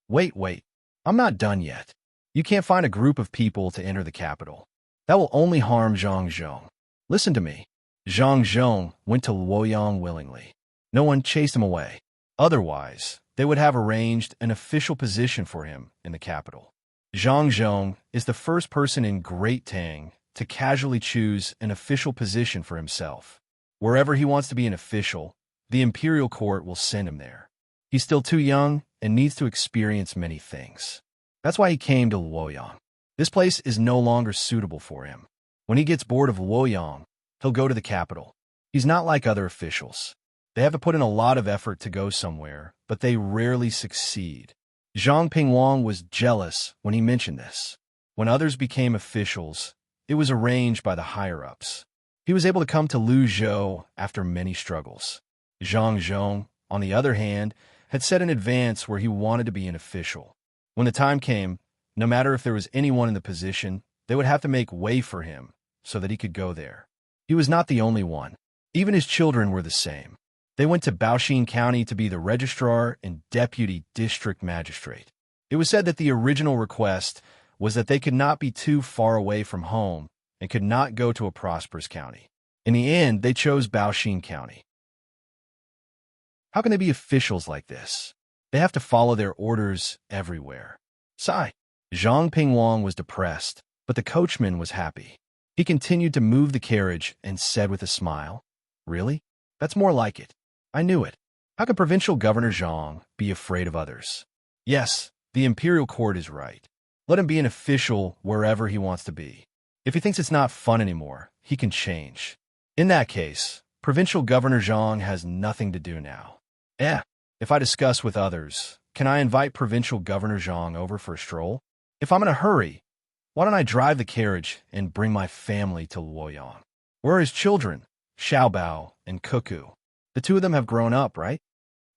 Wait, I'm not done yet. You can't find a group of people to enter the capital. That will only harm Zhang Zhong. Listen to me. Zhang Zhong went to Luoyang willingly. No one chased him away. Otherwise, they would have arranged an official position for him in the capital. Zhang Zhong is the first person in Great Tang to casually choose an official position for himself. Wherever he wants to be an official, the imperial court will send him there. He's still too young and needs to experience many things. That's why he came to Luoyang. This place is no longer suitable for him. When he gets bored of Luoyang, he'll go to the capital. He's not like other officials. They have to put in a lot of effort to go somewhere, but they rarely succeed. Zhang Pingwang was jealous when he mentioned this. When others became officials, it was arranged by the higher-ups. He was able to come to Lu Zhou after many struggles. Zhang Zhong, on the other hand, had set in advance where he wanted to be an official. When the time came, no matter if there was anyone in the position, they would have to make way for him so that he could go there. He was not the only one. Even his children were the same. They went to Baoxin County to be the registrar and deputy district magistrate. It was said that the original request was that they could not be too far away from home and could not go to a prosperous county. In the end, they chose Baoxin County. How can they be officials like this? They have to follow their orders everywhere. Sigh. Zhang Pingwang was depressed, but the coachman was happy. He continued to move the carriage and said with a smile, Really? That's more like it. I knew it. How can Provincial Governor Zhang be afraid of others? Yes, the imperial court is right. Let him be an official wherever he wants to be. If he thinks it's not fun anymore, he can change. In that case, Provincial Governor Zhang has nothing to do now. If I discuss with others, can I invite Provincial Governor Zhang over for a stroll? If I'm in a hurry, why don't I drive the carriage and bring my family to Luoyang? Where are his children, Xiaobao and Cuckoo? The two of them have grown up, right?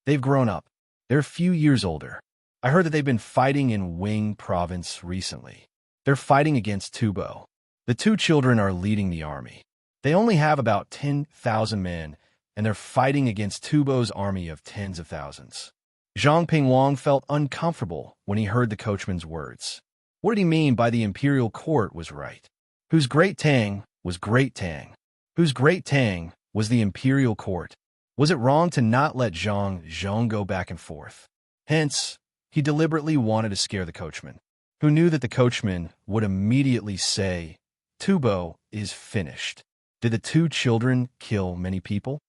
They've grown up. They're a few years older. I heard that they've been fighting in Wing province recently. They're fighting against Tubo. The two children are leading the army. They only have about 10,000 men, and they're fighting against Tubo's army of tens of thousands. Zhang Pingwang felt uncomfortable when he heard the coachman's words. What did he mean by the imperial court was right? Whose Great Tang was Great Tang? Whose Great Tang was the imperial court? Was it wrong to not let Zhang Zhong go back and forth? Hence, he deliberately wanted to scare the coachman, who knew that the coachman would immediately say, Tubo is finished. Did the two children kill many people?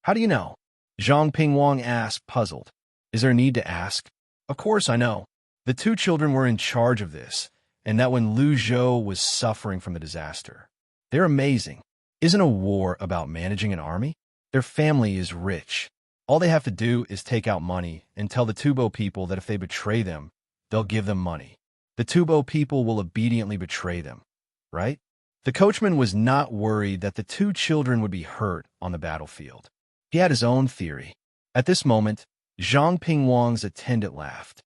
How do you know? Zhang Pingwang asked, puzzled. Is there a need to ask? Of course I know. The two children were in charge of this, and that when Lu Zhou was suffering from the disaster. They're amazing. Isn't a war about managing an army? Their family is rich. All they have to do is take out money and tell the Tubo people that if they betray them, they'll give them money. The Tubo people will obediently betray them, right? The coachman was not worried that the two children would be hurt on the battlefield. He had his own theory. At this moment, Zhang Pingwang's attendant laughed.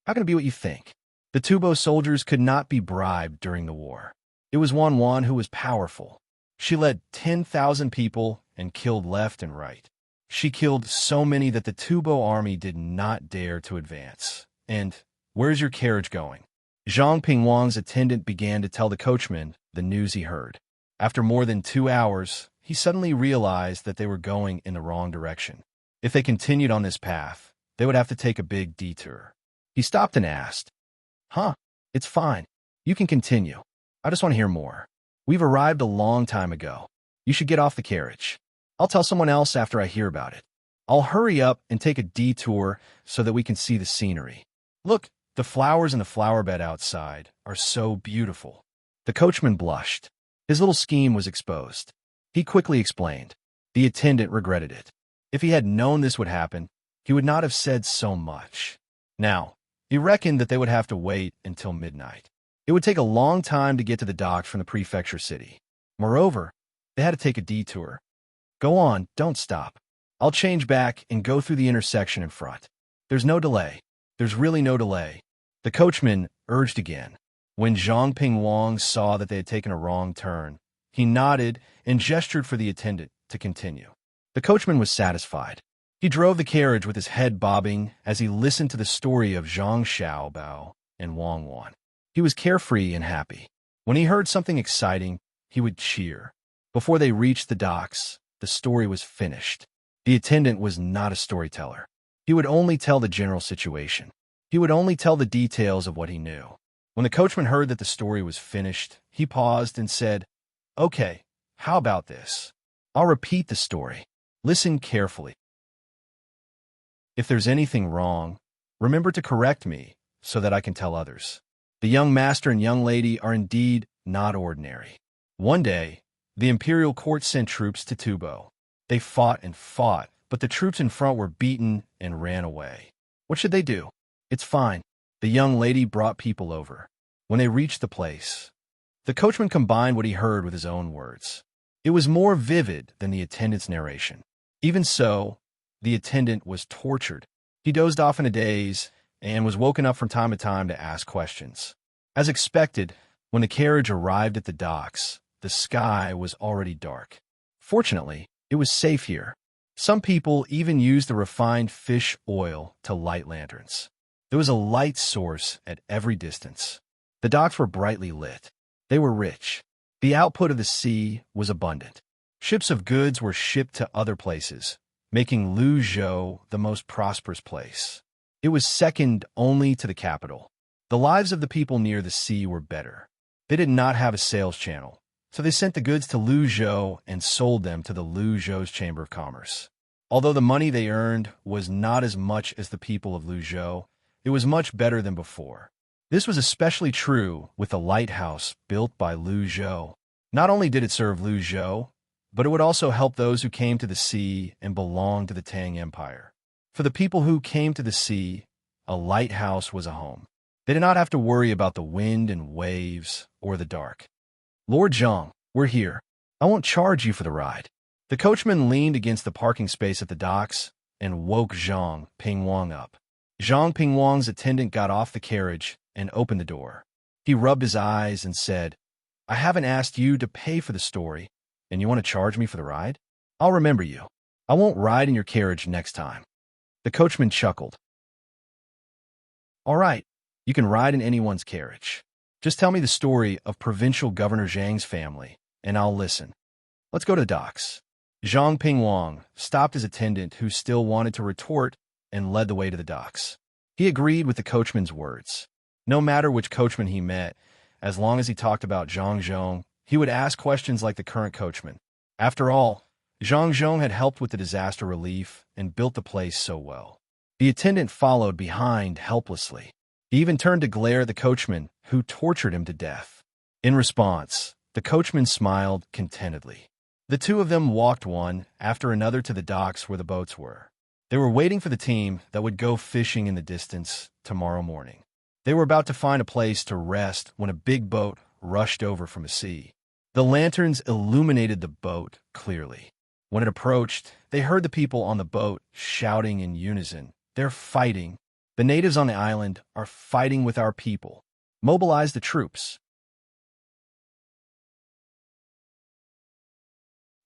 How can it be what you think? The Tubo soldiers could not be bribed during the war. It was Wan who was powerful. She led 10,000 people and killed left and right. She killed so many that the Tubo army did not dare to advance. And where's your carriage going? Zhang Pingwang's attendant began to tell the coachman the news he heard. After more than 2 hours, he suddenly realized that they were going in the wrong direction. If they continued on this path, they would have to take a big detour. He stopped and asked, "Huh, it's fine. You can continue. I just want to hear more. We've arrived a long time ago. You should get off the carriage. I'll tell someone else after I hear about it. I'll hurry up and take a detour so that we can see the scenery. Look, the flowers in the flower bed outside are so beautiful." The coachman blushed. His little scheme was exposed. He quickly explained. The attendant regretted it. If he had known this would happen, he would not have said so much. Now, he reckoned that they would have to wait until midnight. It would take a long time to get to the docks from the prefecture city. Moreover, they had to take a detour. "Go on, don't stop. I'll change back and go through the intersection in front. There's no delay. There's really no delay." The coachman urged again. When Zhang Pingwang saw that they had taken a wrong turn, he nodded and gestured for the attendant to continue. The coachman was satisfied. He drove the carriage with his head bobbing as he listened to the story of Zhang Xiaobao and Wang Wan. He was carefree and happy. When he heard something exciting, he would cheer. Before they reached the docks, the story was finished. The attendant was not a storyteller. He would only tell the general situation. He would only tell the details of what he knew. When the coachman heard that the story was finished, he paused and said, "Okay, how about this? I'll repeat the story. Listen carefully. If there's anything wrong, remember to correct me so that I can tell others. The young master and young lady are indeed not ordinary." One day, the imperial court sent troops to Tubo. They fought and fought, but the troops in front were beaten and ran away. What should they do? It's fine. The young lady brought people over. When they reached the place, the coachman combined what he heard with his own words. It was more vivid than the attendant's narration. Even so, the attendant was tortured. He dozed off in a daze and was woken up from time to time to ask questions. As expected, when the carriage arrived at the docks, the sky was already dark. Fortunately, it was safe here. Some people even used the refined fish oil to light lanterns. There was a light source at every distance. The docks were brightly lit. They were rich. The output of the sea was abundant. Ships of goods were shipped to other places, making Luzhou the most prosperous place. It was second only to the capital. The lives of the people near the sea were better. They did not have a sales channel, so they sent the goods to Luzhou and sold them to the Luzhou's Chamber of Commerce. Although the money they earned was not as much as the people of Luzhou, it was much better than before. This was especially true with the lighthouse built by Luzhou. Not only did it serve Luzhou, but it would also help those who came to the sea and belonged to the Tang Empire. For the people who came to the sea, a lighthouse was a home. They did not have to worry about the wind and waves or the dark. "Lord Zhang, we're here. I won't charge you for the ride." The coachman leaned against the parking space at the docks and woke Zhang Pingwang up. Zhang Pingwang's attendant got off the carriage and opened the door. He rubbed his eyes and said, "I haven't asked you to pay for the story, and you want to charge me for the ride? I'll remember you. I won't ride in your carriage next time." The coachman chuckled. "All right, you can ride in anyone's carriage. Just tell me the story of Provincial Governor Zhang's family, and I'll listen. Let's go to the docks." Zhang Pingwang stopped his attendant, who still wanted to retort, and led the way to the docks. He agreed with the coachman's words. No matter which coachman he met, as long as he talked about Zhang Zhong, he would ask questions like the current coachman. After all, Zhang Zhong had helped with the disaster relief and built the place so well. The attendant followed behind helplessly. He even turned to glare at the coachman, who tortured him to death. In response, the coachman smiled contentedly. The two of them walked one after another to the docks where the boats were. They were waiting for the team that would go fishing in the distance tomorrow morning. They were about to find a place to rest when a big boat rushed over from the sea. The lanterns illuminated the boat clearly. When it approached, they heard the people on the boat shouting in unison, "They're fighting. The natives on the island are fighting with our people. Mobilize the troops."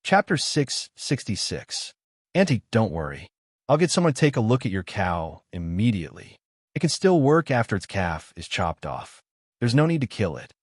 Chapter 666. Auntie, don't worry. I'll get someone to take a look at your cow immediately. It can still work after its calf is chopped off. There's no need to kill it.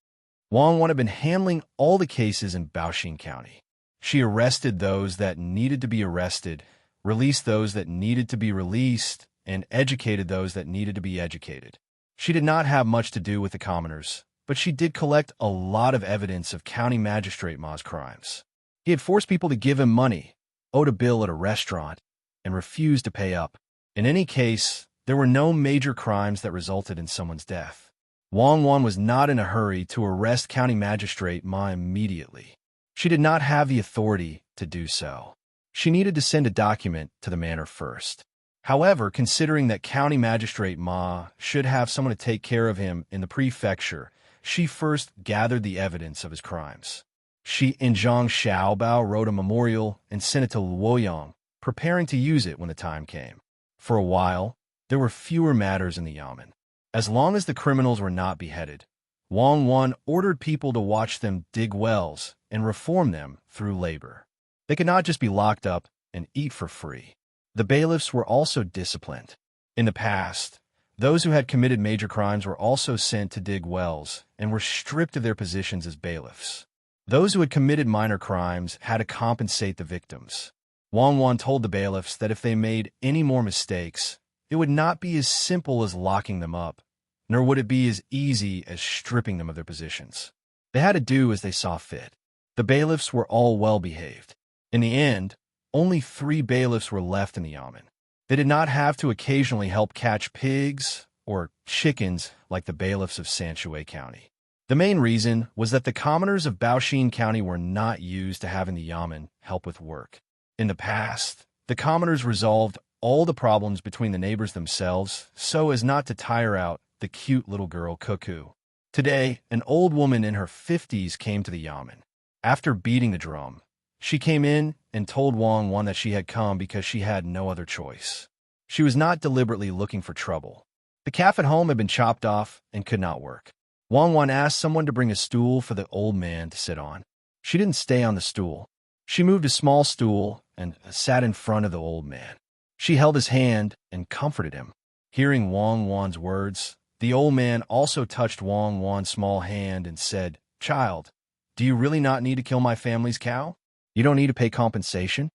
Wang Wan had been handling all the cases in Baoxin County. She arrested those that needed to be arrested, released those that needed to be released, and educated those that needed to be educated. She did not have much to do with the commoners, but she did collect a lot of evidence of County Magistrate Ma's crimes. He had forced people to give him money, owed a bill at a restaurant, and refused to pay up. In any case, there were no major crimes that resulted in someone's death. Wang Wan was not in a hurry to arrest County Magistrate Ma immediately. She did not have the authority to do so. She needed to send a document to the manor first. However, considering that County Magistrate Ma should have someone to take care of him in the prefecture, she first gathered the evidence of his crimes. She and Zhang Xiaobao wrote a memorial and sent it to Luoyang, preparing to use it when the time came. For a while, there were fewer matters in the yamen. As long as the criminals were not beheaded, Wang Wan ordered people to watch them dig wells and reform them through labor. They could not just be locked up and eat for free. The bailiffs were also disciplined. In the past, those who had committed major crimes were also sent to dig wells and were stripped of their positions as bailiffs. Those who had committed minor crimes had to compensate the victims. Wang Wan told the bailiffs that if they made any more mistakes, it would not be as simple as locking them up, nor would it be as easy as stripping them of their positions. They had to do as they saw fit. The bailiffs were all well-behaved. In the end, only 3 bailiffs were left in the yamen. They did not have to occasionally help catch pigs or chickens like the bailiffs of Sanshui County. The main reason was that the commoners of Baoxin County were not used to having the yamen help with work. In the past, the commoners resolved all the problems between the neighbors themselves so as not to tire out the cute little girl Cuckoo. Today, an old woman in her 50s came to the yamen. After beating the drum, she came in and told Wang Wan that she had come because she had no other choice. She was not deliberately looking for trouble. The calf at home had been chopped off and could not work. Wang Wan asked someone to bring a stool for the old man to sit on. She didn't stay on the stool. She moved a small stool and sat in front of the old man. She held his hand and comforted him. Hearing Wang Wan's words, the old man also touched Wang Wan's small hand and said, "Child, do you really not need to kill my family's cow? You don't need to pay compensation?"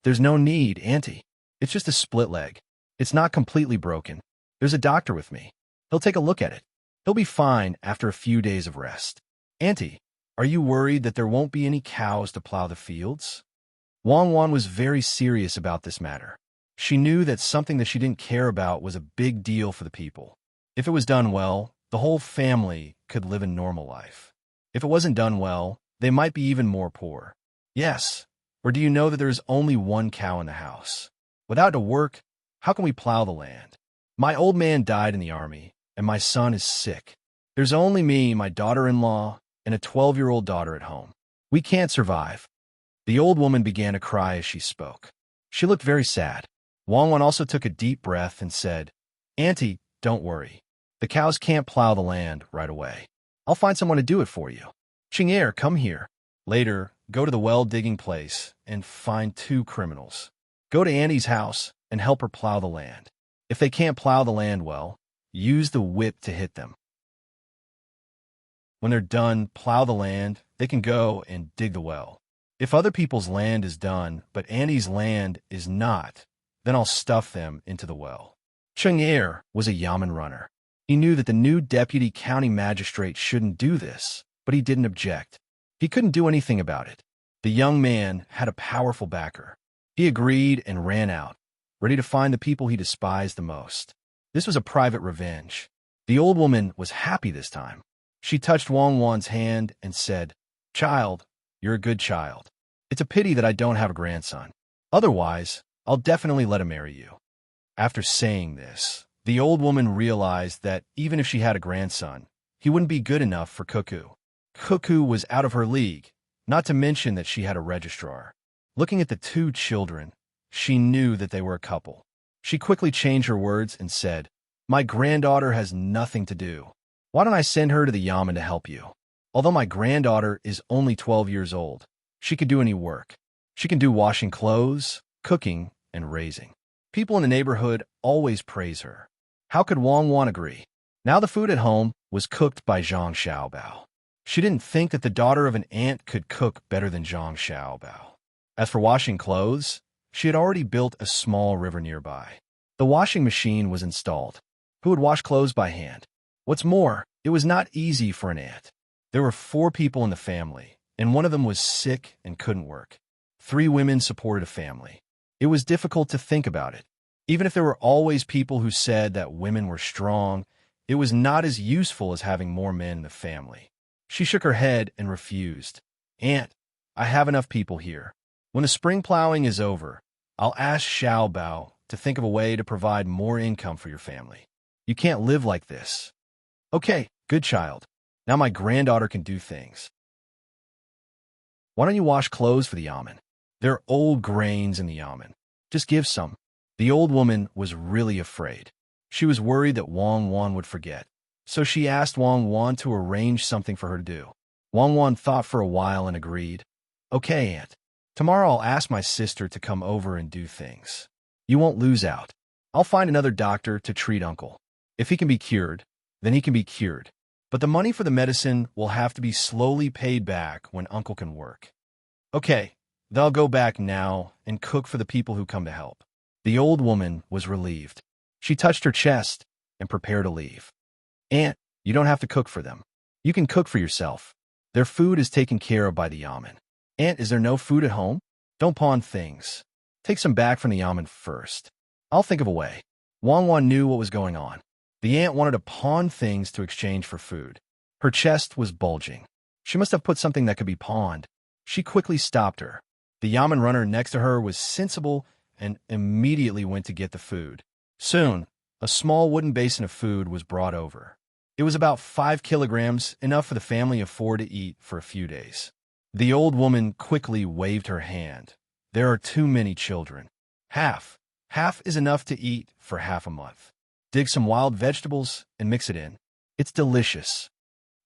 "There's no need, Auntie. It's just a split leg. It's not completely broken. There's a doctor with me. He'll take a look at it. He'll be fine after a few days of rest." "Auntie, are you worried that there won't be any cows to plow the fields?" Wang Wan was very serious about this matter. She knew that something that she didn't care about was a big deal for the people. If it was done well, the whole family could live a normal life. If it wasn't done well, they might be even more poor. "Yes, or do you know that there is only one cow in the house? Without to work, how can we plow the land? My old man died in the army, and my son is sick. There's only me, my daughter-in-law, and a 12-year-old daughter at home. We can't survive." The old woman began to cry as she spoke. She looked very sad. Wang Wan also took a deep breath and said, "Auntie, don't worry. The cows can't plow the land right away. I'll find someone to do it for you. Ching'er, come here. Later, go to the well-digging place and find 2 criminals. Go to Auntie's house and help her plow the land. If they can't plow the land well, use the whip to hit them. When they're done, plow the land, they can go and dig the well. If other people's land is done, but Auntie's land is not, then I'll stuff them into the well." Cheng'er was a yamen runner. He knew that the new deputy county magistrate shouldn't do this, but he didn't object. He couldn't do anything about it. The young man had a powerful backer. He agreed and ran out, ready to find the people he despised the most. This was a private revenge. The old woman was happy this time. She touched Wang Wan's hand and said, "Child, you're a good child. It's a pity that I don't have a grandson. Otherwise, I'll definitely let him marry you." After saying this, the old woman realized that even if she had a grandson, he wouldn't be good enough for Cuckoo. Cuckoo was out of her league, not to mention that she had a registrar. Looking at the 2 children, she knew that they were a couple. She quickly changed her words and said, "My granddaughter has nothing to do. Why don't I send her to the yamen to help you? Although my granddaughter is only 12 years old, she could do any work. She can do washing clothes, cooking, and raising. People in the neighborhood always praise her. How could Wang Wan agree? Now the food at home was cooked by Zhang Xiaobao. She didn't think that the daughter of an aunt could cook better than Zhang Xiaobao. As for washing clothes, she had already built a small river nearby. The washing machine was installed. Who would wash clothes by hand? What's more, it was not easy for an aunt. There were 4 people in the family, and one of them was sick and couldn't work. 3 women supported a family. It was difficult to think about it. Even if there were always people who said that women were strong, it was not as useful as having more men in the family. She shook her head and refused. Aunt, I have enough people here. When the spring plowing is over, I'll ask Xiao Bao to think of a way to provide more income for your family. You can't live like this. Okay, good child. Now my granddaughter can do things. Why don't you wash clothes for the yamen? There are old grains in the yamen. Just give some. The old woman was really afraid. She was worried that Wang Wan would forget. So she asked Wang Wan to arrange something for her to do. Wang Wan thought for a while and agreed. Okay, Aunt. Tomorrow I'll ask my sister to come over and do things. You won't lose out. I'll find another doctor to treat Uncle. If he can be cured, then he can be cured. But the money for the medicine will have to be slowly paid back when Uncle can work. Okay, they'll go back now and cook for the people who come to help. The old woman was relieved. She touched her chest and prepared to leave. Aunt, you don't have to cook for them. You can cook for yourself. Their food is taken care of by the yamen. Aunt, is there no food at home? Don't pawn things. Take some back from the yamen first. I'll think of a way. Wang Wan knew what was going on. The aunt wanted to pawn things to exchange for food. Her chest was bulging. She must have put something that could be pawned. She quickly stopped her. The yamen runner next to her was sensible and immediately went to get the food. Soon, a small wooden basin of food was brought over. It was about 5 kilograms, enough for the family of 4 to eat for a few days. The old woman quickly waved her hand. There are too many children. Half is enough to eat for half a month. Dig some wild vegetables and mix it in. It's delicious.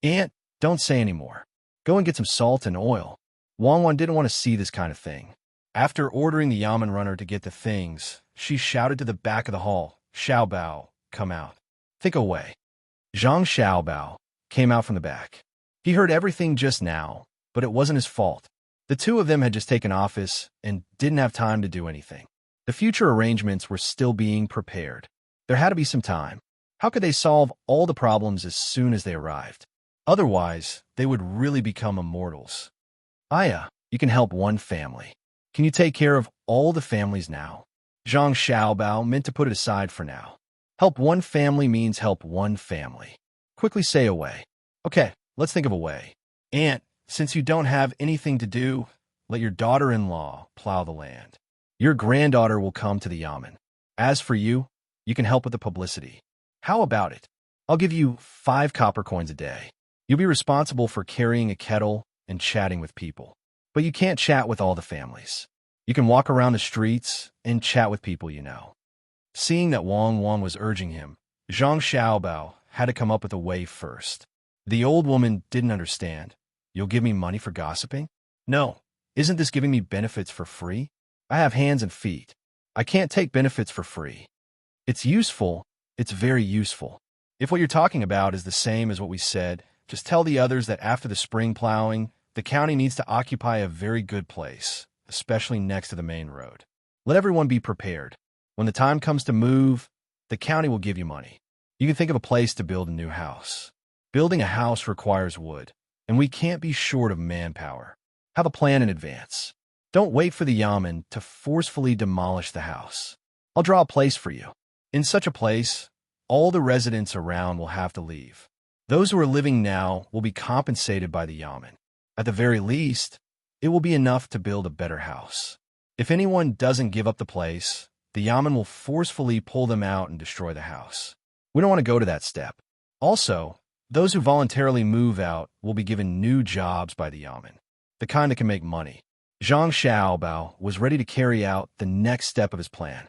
Aunt, don't say any more. Go and get some salt and oil. Wang Wan didn't want to see this kind of thing. After ordering the yamen runner to get the things, she shouted to the back of the hall, Xiao Bao, come out. Think away. Zhang Xiaobao came out from the back. He heard everything just now, but it wasn't his fault. The 2 of them had just taken office and didn't have time to do anything. The future arrangements were still being prepared. There had to be some time. How could they solve all the problems as soon as they arrived? Otherwise, they would really become immortals. Aya, you can help one family. Can you take care of all the families now? Zhang Xiaobao meant to put it aside for now. Help one family means help one family. Quickly say a way. Okay, let's think of a way. Aunt, since you don't have anything to do, let your daughter-in-law plow the land. Your granddaughter will come to the yamen. As for you, you can help with the publicity. How about it? I'll give you 5 copper coins a day. You'll be responsible for carrying a kettle and chatting with people. But you can't chat with all the families. You can walk around the streets and chat with people you know. Seeing that Wang Wan was urging him, Zhang Xiaobao had to come up with a way first. The old woman didn't understand. You'll give me money for gossiping? No. Isn't this giving me benefits for free? I have hands and feet. I can't take benefits for free. It's useful. It's very useful. If what you're talking about is the same as what we said, just tell the others that after the spring plowing, the county needs to occupy a very good place, especially next to the main road. Let everyone be prepared. When the time comes to move, the county will give you money. You can think of a place to build a new house. Building a house requires wood, and we can't be short of manpower. Have a plan in advance. Don't wait for the yamen to forcefully demolish the house. I'll draw a place for you. In such a place, all the residents around will have to leave. Those who are living now will be compensated by the yamen. At the very least, it will be enough to build a better house. If anyone doesn't give up the place, the yamen will forcefully pull them out and destroy the house. We don't want to go to that step. Also, those who voluntarily move out will be given new jobs by the yamen, the kind that can make money. Zhang Xiaobao was ready to carry out the next step of his plan.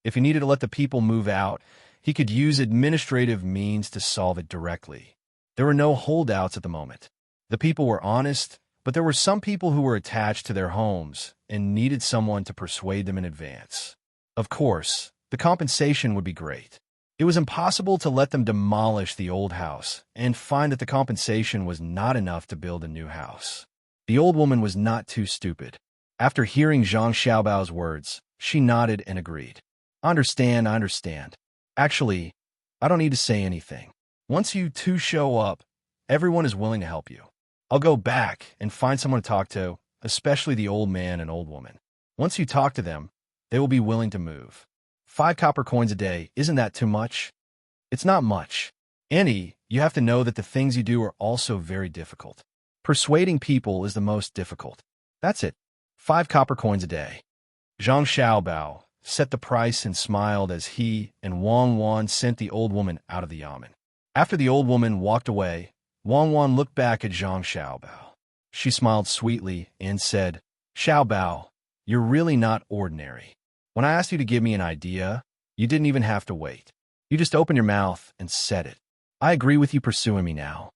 If he needed to let the people move out, he could use administrative means to solve it directly. There were no holdouts at the moment. The people were honest, but there were some people who were attached to their homes and needed someone to persuade them in advance. Of course, the compensation would be great. It was impossible to let them demolish the old house and find that the compensation was not enough to build a new house. The old woman was not too stupid. After hearing Zhang Xiaobao's words, she nodded and agreed. I understand. Actually, I don't need to say anything. Once you two show up, everyone is willing to help you. I'll go back and find someone to talk to, especially the old man and old woman. Once you talk to them, they will be willing to move. 5 copper coins a day, isn't that too much? It's not much. Annie, you have to know that the things you do are also very difficult. Persuading people is the most difficult. That's it. 5 copper coins a day. Zhang Xiaobao set the price and smiled as he and Wang Wan sent the old woman out of the yamen. After the old woman walked away, Wang Wan looked back at Zhang Xiaobao. She smiled sweetly and said, Xiaobao, you're really not ordinary. When I asked you to give me an idea, you didn't even have to wait. You just opened your mouth and said it. I agree with you pursuing me now.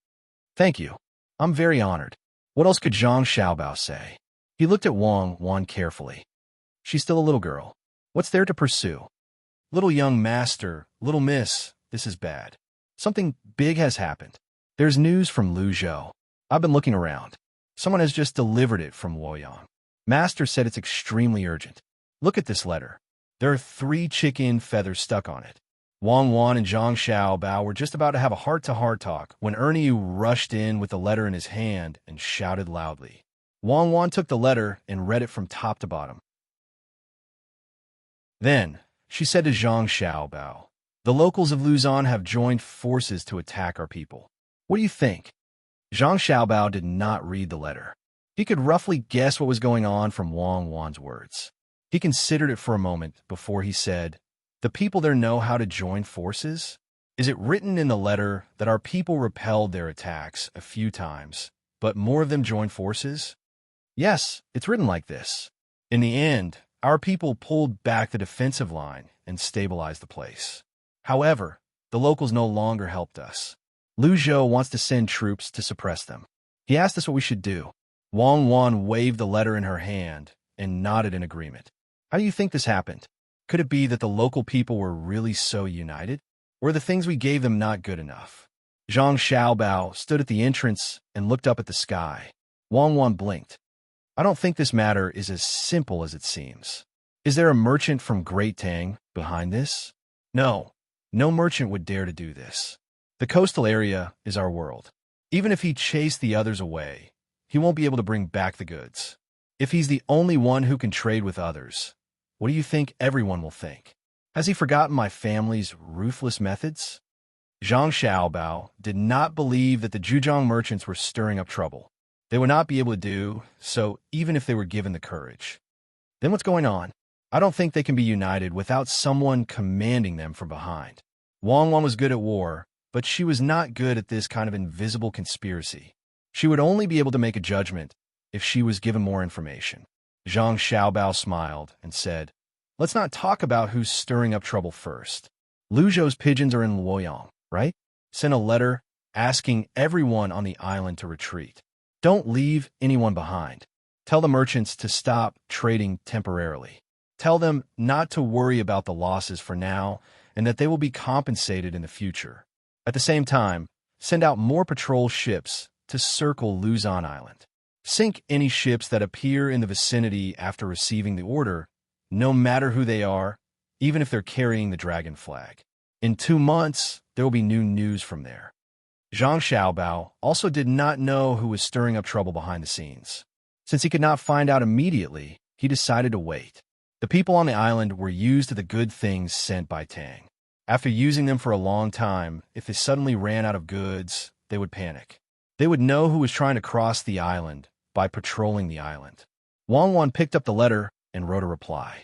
Thank you. I'm very honored. What else could Zhang Xiaobao say? He looked at Wang Wan carefully. She's still a little girl. What's there to pursue? Little young master, little miss, this is bad. Something big has happened. There's news from Luzhou. I've been looking around. Someone has just delivered it from Luoyang. Master said it's extremely urgent. Look at this letter. There are 3 chicken feathers stuck on it. Wang Wan and Zhang Xiaobao were just about to have a heart-to-heart talk when Ernie rushed in with the letter in his hand and shouted loudly. Wang Wan took the letter and read it from top to bottom. Then, she said to Zhang Xiaobao, the locals of Luzon have joined forces to attack our people. What do you think? Zhang Xiaobao did not read the letter. He could roughly guess what was going on from Wang Wan's words. He considered it for a moment before he said, the people there know how to join forces? Is it written in the letter that our people repelled their attacks a few times, but more of them joined forces? Yes, it's written like this. In the end, our people pulled back the defensive line and stabilized the place. However, the locals no longer helped us. Luzhou wants to send troops to suppress them. He asked us what we should do. Wang Wan waved the letter in her hand and nodded in agreement. How do you think this happened? Could it be that the local people were really so united? Or the things we gave them not good enough? Zhang Xiaobao stood at the entrance and looked up at the sky. Wang Wan blinked. I don't think this matter is as simple as it seems. Is there a merchant from Great Tang behind this? No merchant would dare to do this. The coastal area is our world. Even if he chased the others away, he won't be able to bring back the goods. If he's the only one who can trade with others, what do you think everyone will think? Has he forgotten my family's ruthless methods? Zhang Xiaobao did not believe that the Zhujiang merchants were stirring up trouble. They would not be able to do so even if they were given the courage. Then what's going on? I don't think they can be united without someone commanding them from behind. Wang Wan was good at war, but she was not good at this kind of invisible conspiracy. She would only be able to make a judgment if she was given more information. Zhang Xiaobao smiled and said, let's not talk about who's stirring up trouble first. Luzhou's pigeons are in Luoyang, right? Send a letter asking everyone on the island to retreat. Don't leave anyone behind. Tell the merchants to stop trading temporarily. Tell them not to worry about the losses for now and that they will be compensated in the future. At the same time, send out more patrol ships to circle Luzon Island. Sink any ships that appear in the vicinity after receiving the order, no matter who they are, even if they're carrying the dragon flag. In 2 months, there will be new news from there. Zhang Xiaobao also did not know who was stirring up trouble behind the scenes. Since he could not find out immediately, he decided to wait. The people on the island were used to the good things sent by Tang. After using them for a long time, if they suddenly ran out of goods, they would panic. They would know who was trying to cross the island by patrolling the island. Wang Wan picked up the letter and wrote a reply.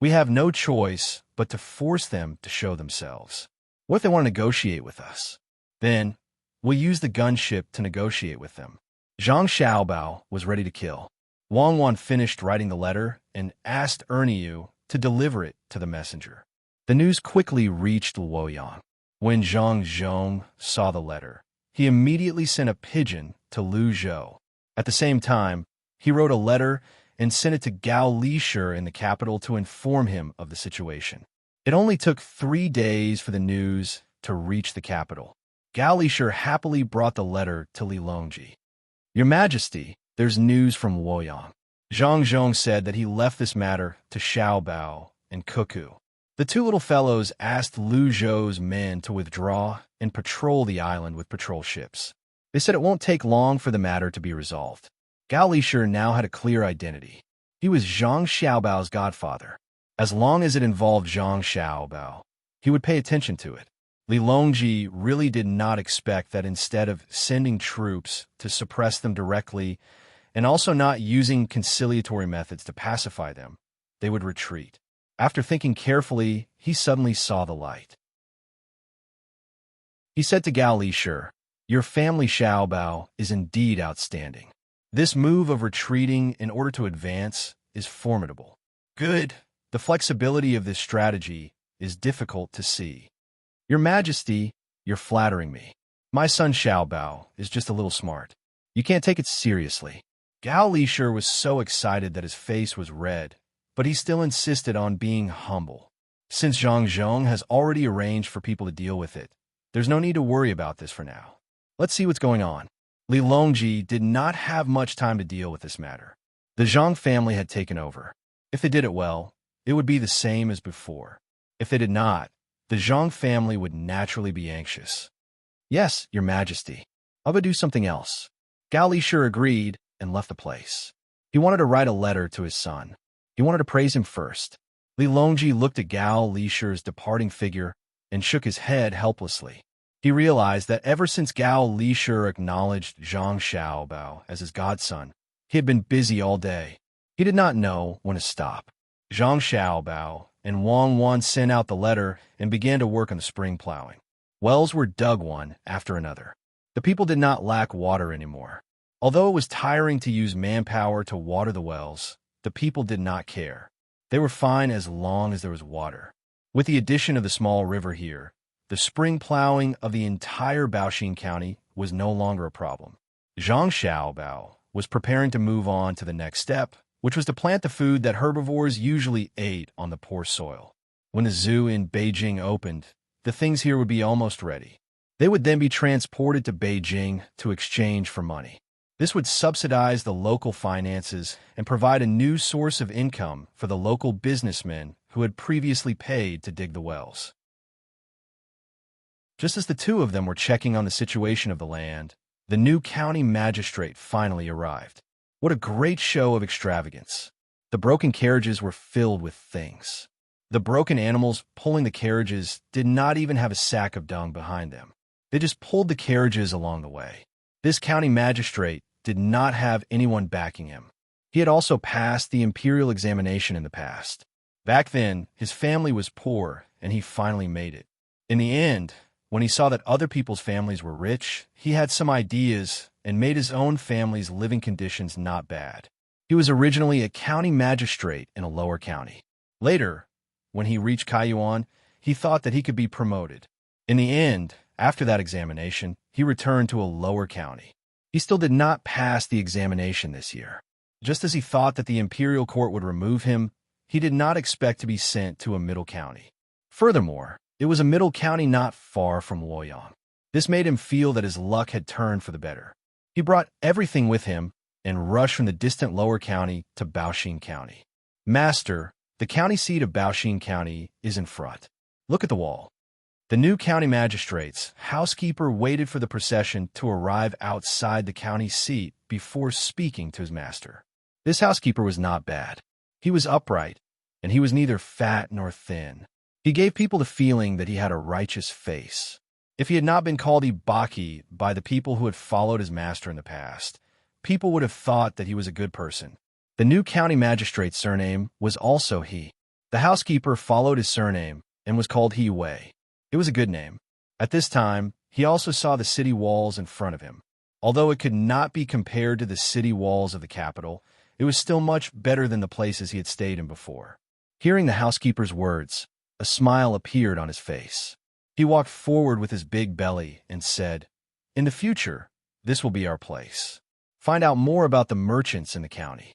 We have no choice but to force them to show themselves. What if they want to negotiate with us? Then, we'll use the gunship to negotiate with them. Zhang Xiaobao was ready to kill. Wang Wan finished writing the letter and asked Ernie to deliver it to the messenger. The news quickly reached Luoyang. When Zhang Zhong saw the letter, he immediately sent a pigeon to Luzhou. At the same time, he wrote a letter and sent it to Gao Lishur in the capital to inform him of the situation. It only took 3 days for the news to reach the capital. Gao Lishur happily brought the letter to Li Longji. "Your Majesty, there's news from Luoyang." Zhang Zhong said that he left this matter to Xiao Bao and Cuckoo. The two little fellows asked Lu Zhou's men to withdraw and patrol the island with patrol ships. They said it won't take long for the matter to be resolved. Gao Lishur now had a clear identity. He was Zhang Xiaobao's godfather. As long as it involved Zhang Xiaobao, he would pay attention to it. Li Longji really did not expect that instead of sending troops to suppress them directly and also not using conciliatory methods to pacify them, they would retreat. After thinking carefully, he suddenly saw the light. He said to Gao Lishur, "Your family Xiaobao is indeed outstanding. This move of retreating in order to advance is formidable. Good. The flexibility of this strategy is difficult to see. Your Majesty, you're flattering me. My son Xiaobao is just a little smart. You can't take it seriously." Gao Lishur was so excited that his face was red, but he still insisted on being humble. Since Zhang Zhong has already arranged for people to deal with it, there's no need to worry about this for now. Let's see what's going on. Li Longji did not have much time to deal with this matter. The Zhang family had taken over. If they did it well, it would be the same as before. If they did not, the Zhang family would naturally be anxious. "Yes, Your Majesty. I'll go do something else." Gao Lishur agreed and left the place. He wanted to write a letter to his son. He wanted to praise him first. Li Longji looked at Gao Lishur's departing figure and shook his head helplessly. He realized that ever since Gao Lishur acknowledged Zhang Xiaobao as his godson, he had been busy all day. He did not know when to stop. Zhang Xiaobao and Wang Wan sent out the letter and began to work on the spring plowing. Wells were dug one after another. The people did not lack water anymore. Although it was tiring to use manpower to water the wells, the people did not care. They were fine as long as there was water. With the addition of the small river here, the spring plowing of the entire Baoxin County was no longer a problem. Zhang Xiaobao was preparing to move on to the next step, which was to plant the food that herbivores usually ate on the poor soil. When the zoo in Beijing opened, the things here would be almost ready. They would then be transported to Beijing to exchange for money. This would subsidize the local finances and provide a new source of income for the local businessmen who had previously paid to dig the wells. Just as the two of them were checking on the situation of the land, the new county magistrate finally arrived. What a great show of extravagance. The broken carriages were filled with things. The broken animals pulling the carriages did not even have a sack of dung behind them. They just pulled the carriages along the way. This county magistrate did not have anyone backing him. He had also passed the imperial examination in the past. Back then, his family was poor, and he finally made it. In the end, when he saw that other people's families were rich, he had some ideas and made his own family's living conditions not bad. He was originally a county magistrate in a lower county. Later, when he reached Kaiyuan, he thought that he could be promoted. In the end, after that examination, he returned to a lower county. He still did not pass the examination this year. Just as he thought that the imperial court would remove him, he did not expect to be sent to a middle county. Furthermore, it was a middle county not far from Luoyang. This made him feel that his luck had turned for the better. He brought everything with him and rushed from the distant lower county to Baoxin County. "Master, the county seat of Baoxin County is in front. Look at the wall." The new county magistrate's housekeeper waited for the procession to arrive outside the county seat before speaking to his master. This housekeeper was not bad. He was upright, and he was neither fat nor thin. He gave people the feeling that he had a righteous face. If he had not been called Ibaki by the people who had followed his master in the past, people would have thought that he was a good person. The new county magistrate's surname was also He. The housekeeper followed his surname and was called He Wei. It was a good name. At this time, he also saw the city walls in front of him. Although it could not be compared to the city walls of the capital, it was still much better than the places he had stayed in before. Hearing the housekeeper's words, a smile appeared on his face. He walked forward with his big belly and said, "In the future, this will be our place." Find out more about the merchants in the county.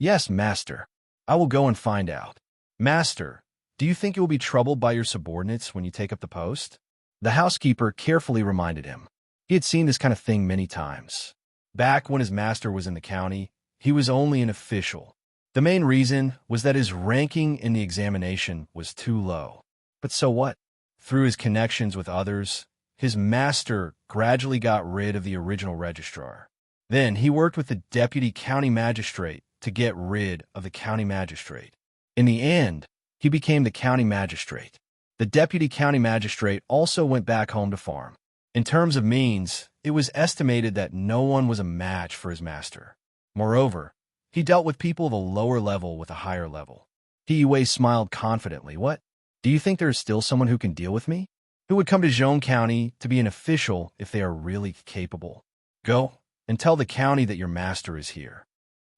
Yes, master. I will go and find out. Master, do you think you will be troubled by your subordinates when you take up the post? The housekeeper carefully reminded him. He had seen this kind of thing many times. Back when his master was in the county, he was only an official. The main reason was that his ranking in the examination was too low. But so what? Through his connections with others, his master gradually got rid of the original registrar. Then he worked with the deputy county magistrate to get rid of the county magistrate. In the end, he became the county magistrate. The deputy county magistrate also went back home to farm. In terms of means, it was estimated that no one was a match for his master. Moreover, he dealt with people of a lower level with a higher level. He smiled confidently. What? Do you think there is still someone who can deal with me? Who would come to Zhong County to be an official if they are really capable? Go and tell the county that your master is here.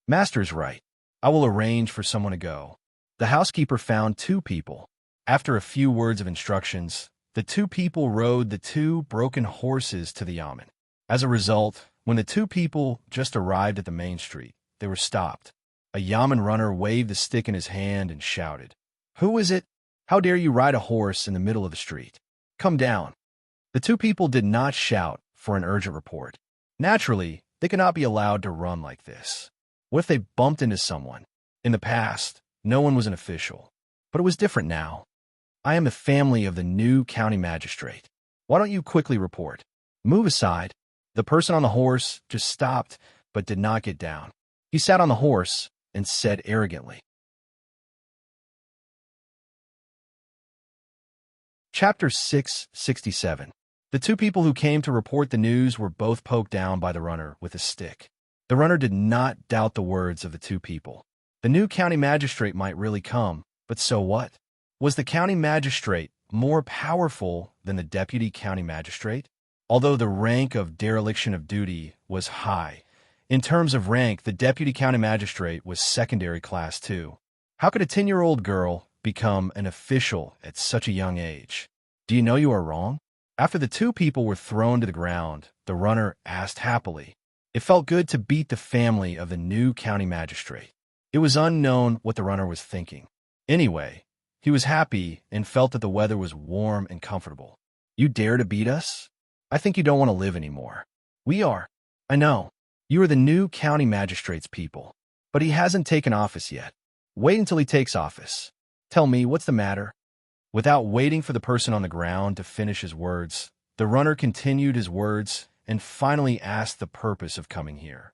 Master's right. I will arrange for someone to go. The housekeeper found 2 people. After a few words of instructions, the 2 people rode the 2 broken horses to the yamen. As a result, when the 2 people just arrived at the main street, they were stopped. A yamen runner waved the stick in his hand and shouted, "Who is it? How dare you ride a horse in the middle of the street? Come down." The 2 people did not shout for an urgent report. Naturally, they could not be allowed to run like this. What if they bumped into someone? In the past, no one was an official. But it was different now. I am the family of the new county magistrate. Why don't you quickly report? Move aside. The person on the horse just stopped, but did not get down. He sat on the horse and said arrogantly. Chapter 667. The 2 people who came to report the news were both poked down by the runner with a stick. The runner did not doubt the words of the 2 people. The new county magistrate might really come, but so what? Was the county magistrate more powerful than the deputy county magistrate? Although the rank of dereliction of duty was high, in terms of rank, the deputy county magistrate was secondary class too. How could a 10-year-old girl become an official at such a young age? Do you know you are wrong? After the 2 people were thrown to the ground, the runner asked happily. It felt good to beat the family of the new county magistrate. It was unknown what the runner was thinking. Anyway, he was happy and felt that the weather was warm and comfortable. You dare to beat us? I think you don't want to live anymore. We are. I know. You are the new county magistrate's people. But he hasn't taken office yet. Wait until he takes office. Tell me, what's the matter? Without waiting for the person on the ground to finish his words, the runner continued his words and finally asked the purpose of coming here.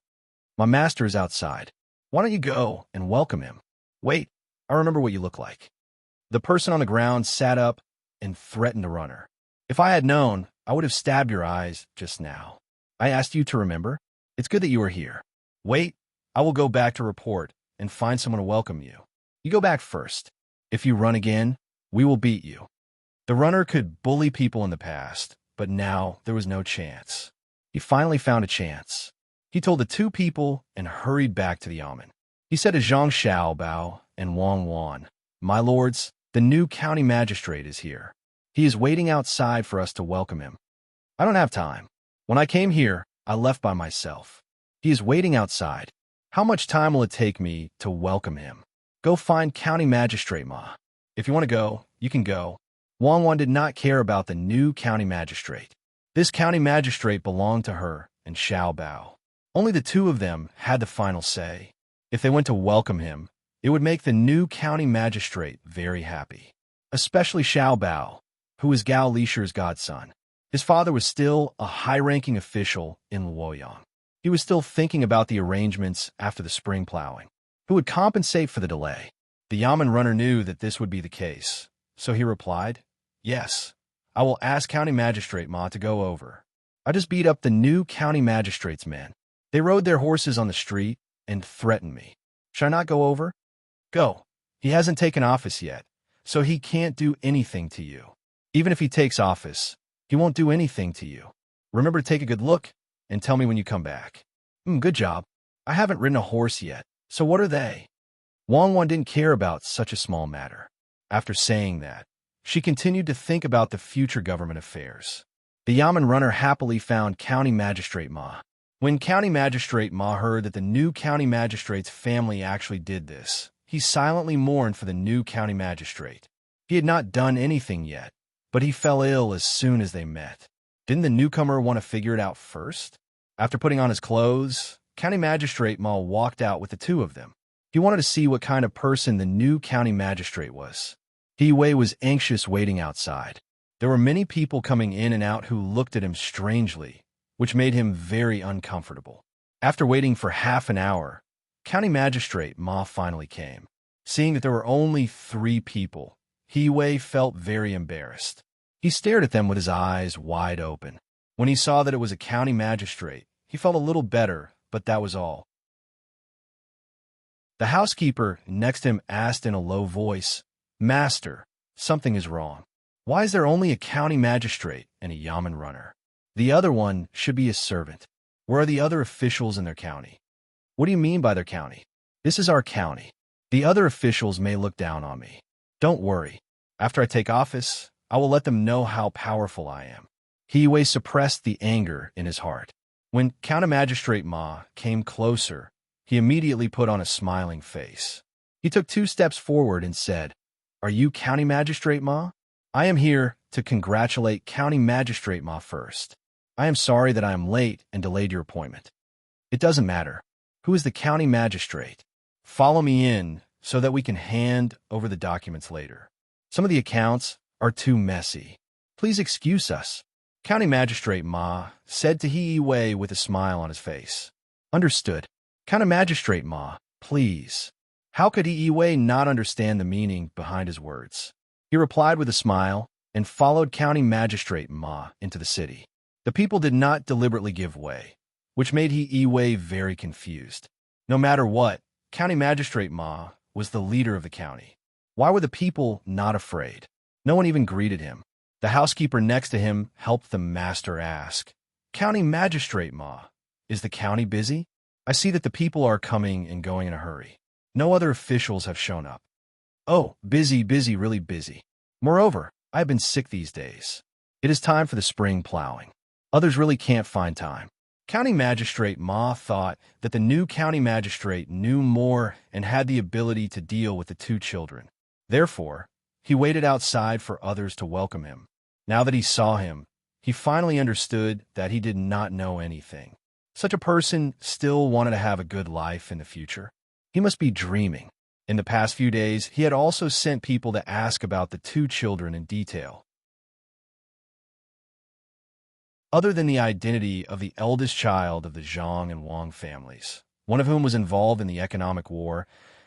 My master is outside. Why don't you go and welcome him? Wait, I remember what you look like. The person on the ground sat up and threatened the runner. If I had known, I would have stabbed your eyes just now. I asked you to remember. It's good that you are here. Wait, I will go back to report and find someone to welcome you. You go back first. If you run again, we will beat you. The runner could bully people in the past, but now there was no chance. He finally found a chance. He told the 2 people and hurried back to the yamen. He said to Zhang Xiaobao and Wang Wan, "My lords, the new county magistrate is here. He is waiting outside for us to welcome him. I don't have time. When I came here, I left by myself. He is waiting outside. How much time will it take me to welcome him? Go find county magistrate Ma. If you want to go, you can go." Wang Wan did not care about the new county magistrate. This county magistrate belonged to her and Xiao Bao. Only the 2 of them had the final say. If they went to welcome him, it would make the new county magistrate very happy. Especially Xiao Bao, who was Gao Lisher's godson. His father was still a high-ranking official in Luoyang. He was still thinking about the arrangements after the spring plowing. Who would compensate for the delay? The yamen runner knew that this would be the case, so he replied, "Yes, I will ask County Magistrate Ma to go over. I just beat up the new County Magistrate's men. They rode their horses on the street and threatened me. Should I not go over? Go. He hasn't taken office yet, so he can't do anything to you. Even if he takes office, he won't do anything to you. Remember to take a good look and tell me when you come back." Good job. I haven't ridden a horse yet, so what are they?" Wang Wan didn't care about such a small matter. After saying that, she continued to think about the future government affairs. The yamen runner happily found County Magistrate Ma. When County Magistrate Ma heard that the new county magistrate's family actually did this, he silently mourned for the new county magistrate. He had not done anything yet, but he fell ill as soon as they met. Didn't the newcomer want to figure it out first? After putting on his clothes, County Magistrate Ma walked out with the two of them. He wanted to see what kind of person the new county magistrate was. He-Wei was anxious waiting outside. There were many people coming in and out who looked at him strangely, which made him very uncomfortable. After waiting for half an hour, County Magistrate Ma finally came. Seeing that there were only 3 people, He-Wei felt very embarrassed. He stared at them with his eyes wide open. When he saw that it was a county magistrate, he felt a little better, but that was all. The housekeeper next to him asked in a low voice, "Master, something is wrong. Why is there only a county magistrate and a yamen runner? The other one should be a servant. Where are the other officials in their county?" "What do you mean by their county?" "This is our county. The other officials may look down on me. Don't worry. After I take office, I will let them know how powerful I am." He-Wei suppressed the anger in his heart. When County Magistrate Ma came closer, he immediately put on a smiling face. He took 2 steps forward and said, "Are you County Magistrate Ma? I am here to congratulate County Magistrate Ma first. I am sorry that I am late and delayed your appointment." "It doesn't matter. Who is the county magistrate? Follow me in so that we can hand over the documents later. Some of the accounts are too messy. Please excuse us," County Magistrate Ma said to He-Wei with a smile on his face. "Understood. County Magistrate Ma, please." How could He-Wei not understand the meaning behind his words? He replied with a smile and followed County Magistrate Ma into the city. The people did not deliberately give way, which made He-Wei very confused. No matter what, County Magistrate Ma was the leader of the county. Why were the people not afraid? No one even greeted him. The housekeeper next to him helped the master ask, "County Magistrate Ma, is the county busy? I see that the people are coming and going in a hurry. No other officials have shown up." "Oh, busy, really busy. Moreover, I have been sick these days. It is time for the spring plowing. Others really can't find time." County Magistrate Ma thought that the new county magistrate knew more and had the ability to deal with the 2 children. Therefore, he waited outside for others to welcome him. Now that he saw him, he finally understood that he did not know anything. Such a person still wanted to have a good life in the future. He must be dreaming. In the past few days, he had also sent people to ask about the 2 children in detail. Other than the identity of the eldest child of the Zhang and Wang families, one of whom was involved in the economic war,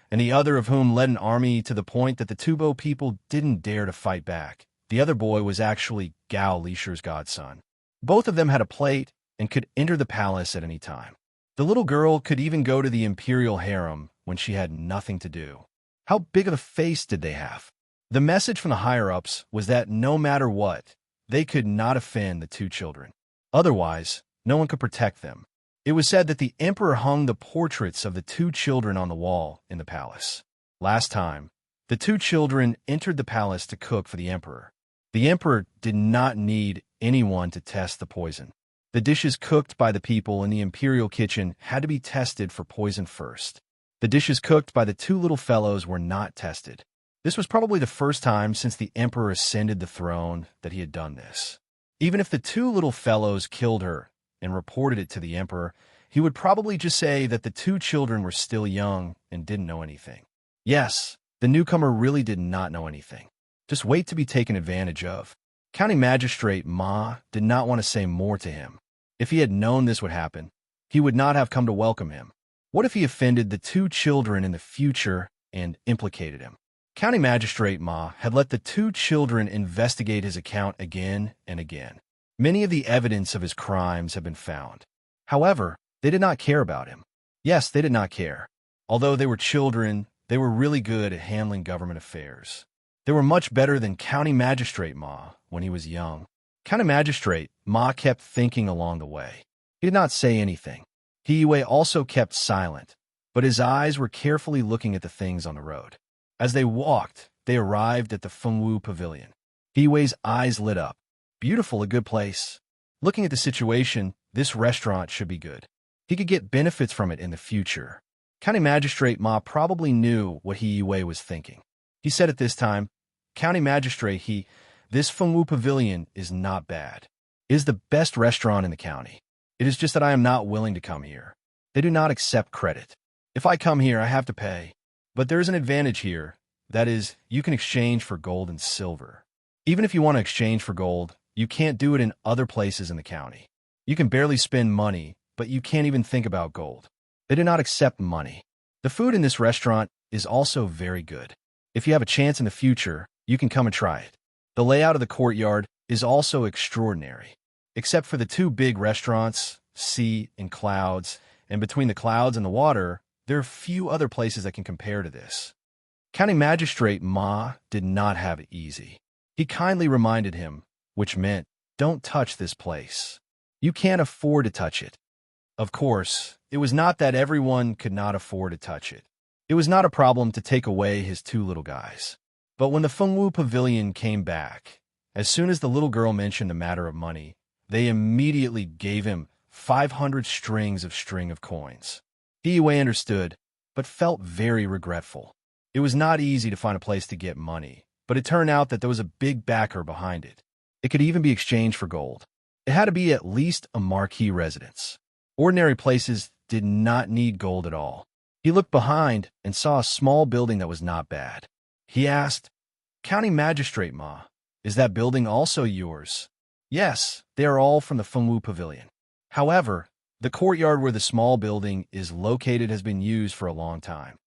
and the other of whom led an army to the point that the Tubo people didn't dare to fight back, the other boy was actually Gao Lisher's godson. Both of them had a plate and could enter the palace at any time. The little girl could even go to the imperial harem when she had nothing to do. How big of a face did they have? The message from the higher-ups was that no matter what, they could not offend the 2 children. Otherwise, no one could protect them. It was said that the emperor hung the portraits of the 2 children on the wall in the palace. Last time, the 2 children entered the palace to cook for the emperor. The emperor did not need anyone to test the poison. The dishes cooked by the people in the imperial kitchen had to be tested for poison first. The dishes cooked by the 2 little fellows were not tested. This was probably the first time since the emperor ascended the throne that he had done this. Even if the 2 little fellows killed her and reported it to the emperor, he would probably just say that the 2 children were still young and didn't know anything. Yes, the newcomer really did not know anything. Just wait to be taken advantage of. County Magistrate Ma did not want to say more to him. If he had known this would happen, he would not have come to welcome him. What if he offended the 2 children in the future and implicated him? County Magistrate Ma had let the 2 children investigate his account again and again. Many of the evidence of his crimes have been found. However, they did not care about him. Yes, they did not care. Although they were children, they were really good at handling government affairs. They were much better than County Magistrate Ma when he was young. County Magistrate Ma kept thinking along the way. He did not say anything. He-Wei also kept silent, but his eyes were carefully looking at the things on the road. As they walked, they arrived at the Fengwu Pavilion. He-Wei's eyes lit up. Beautiful, a good place. Looking at the situation, this restaurant should be good. He could get benefits from it in the future. County Magistrate Ma probably knew what Yue was thinking. He said at this time, County Magistrate, this Fengwu Pavilion is not bad. It is the best restaurant in the county. It is just that I am not willing to come here. They do not accept credit. If I come here, I have to pay. But there is an advantage here. That is, you can exchange for gold and silver. Even if you want to exchange for gold, you can't do it in other places in the county. You can barely spend money, but you can't even think about gold. They do not accept money. The food in this restaurant is also very good. If you have a chance in the future, you can come and try it. The layout of the courtyard is also extraordinary. Except for the two big restaurants, sea and clouds, and between the clouds and the water, there are few other places that can compare to this. County Magistrate Ma did not have it easy. He kindly reminded him, which meant, don't touch this place. You can't afford to touch it. Of course, it was not that everyone could not afford to touch it. It was not a problem to take away his two little guys. But when the Fengwu Pavilion came back, as soon as the little girl mentioned the matter of money, they immediately gave him 500 strings of coins. Yue understood, but felt very regretful. It was not easy to find a place to get money, but it turned out that there was a big backer behind it. It could even be exchanged for gold. It had to be at least a marquee residence. Ordinary places did not need gold at all. He looked behind and saw a small building that was not bad. He asked, County Magistrate Ma, is that building also yours? Yes, they are all from the Fengwu Pavilion. However, the courtyard where the small building is located has been used for a long time.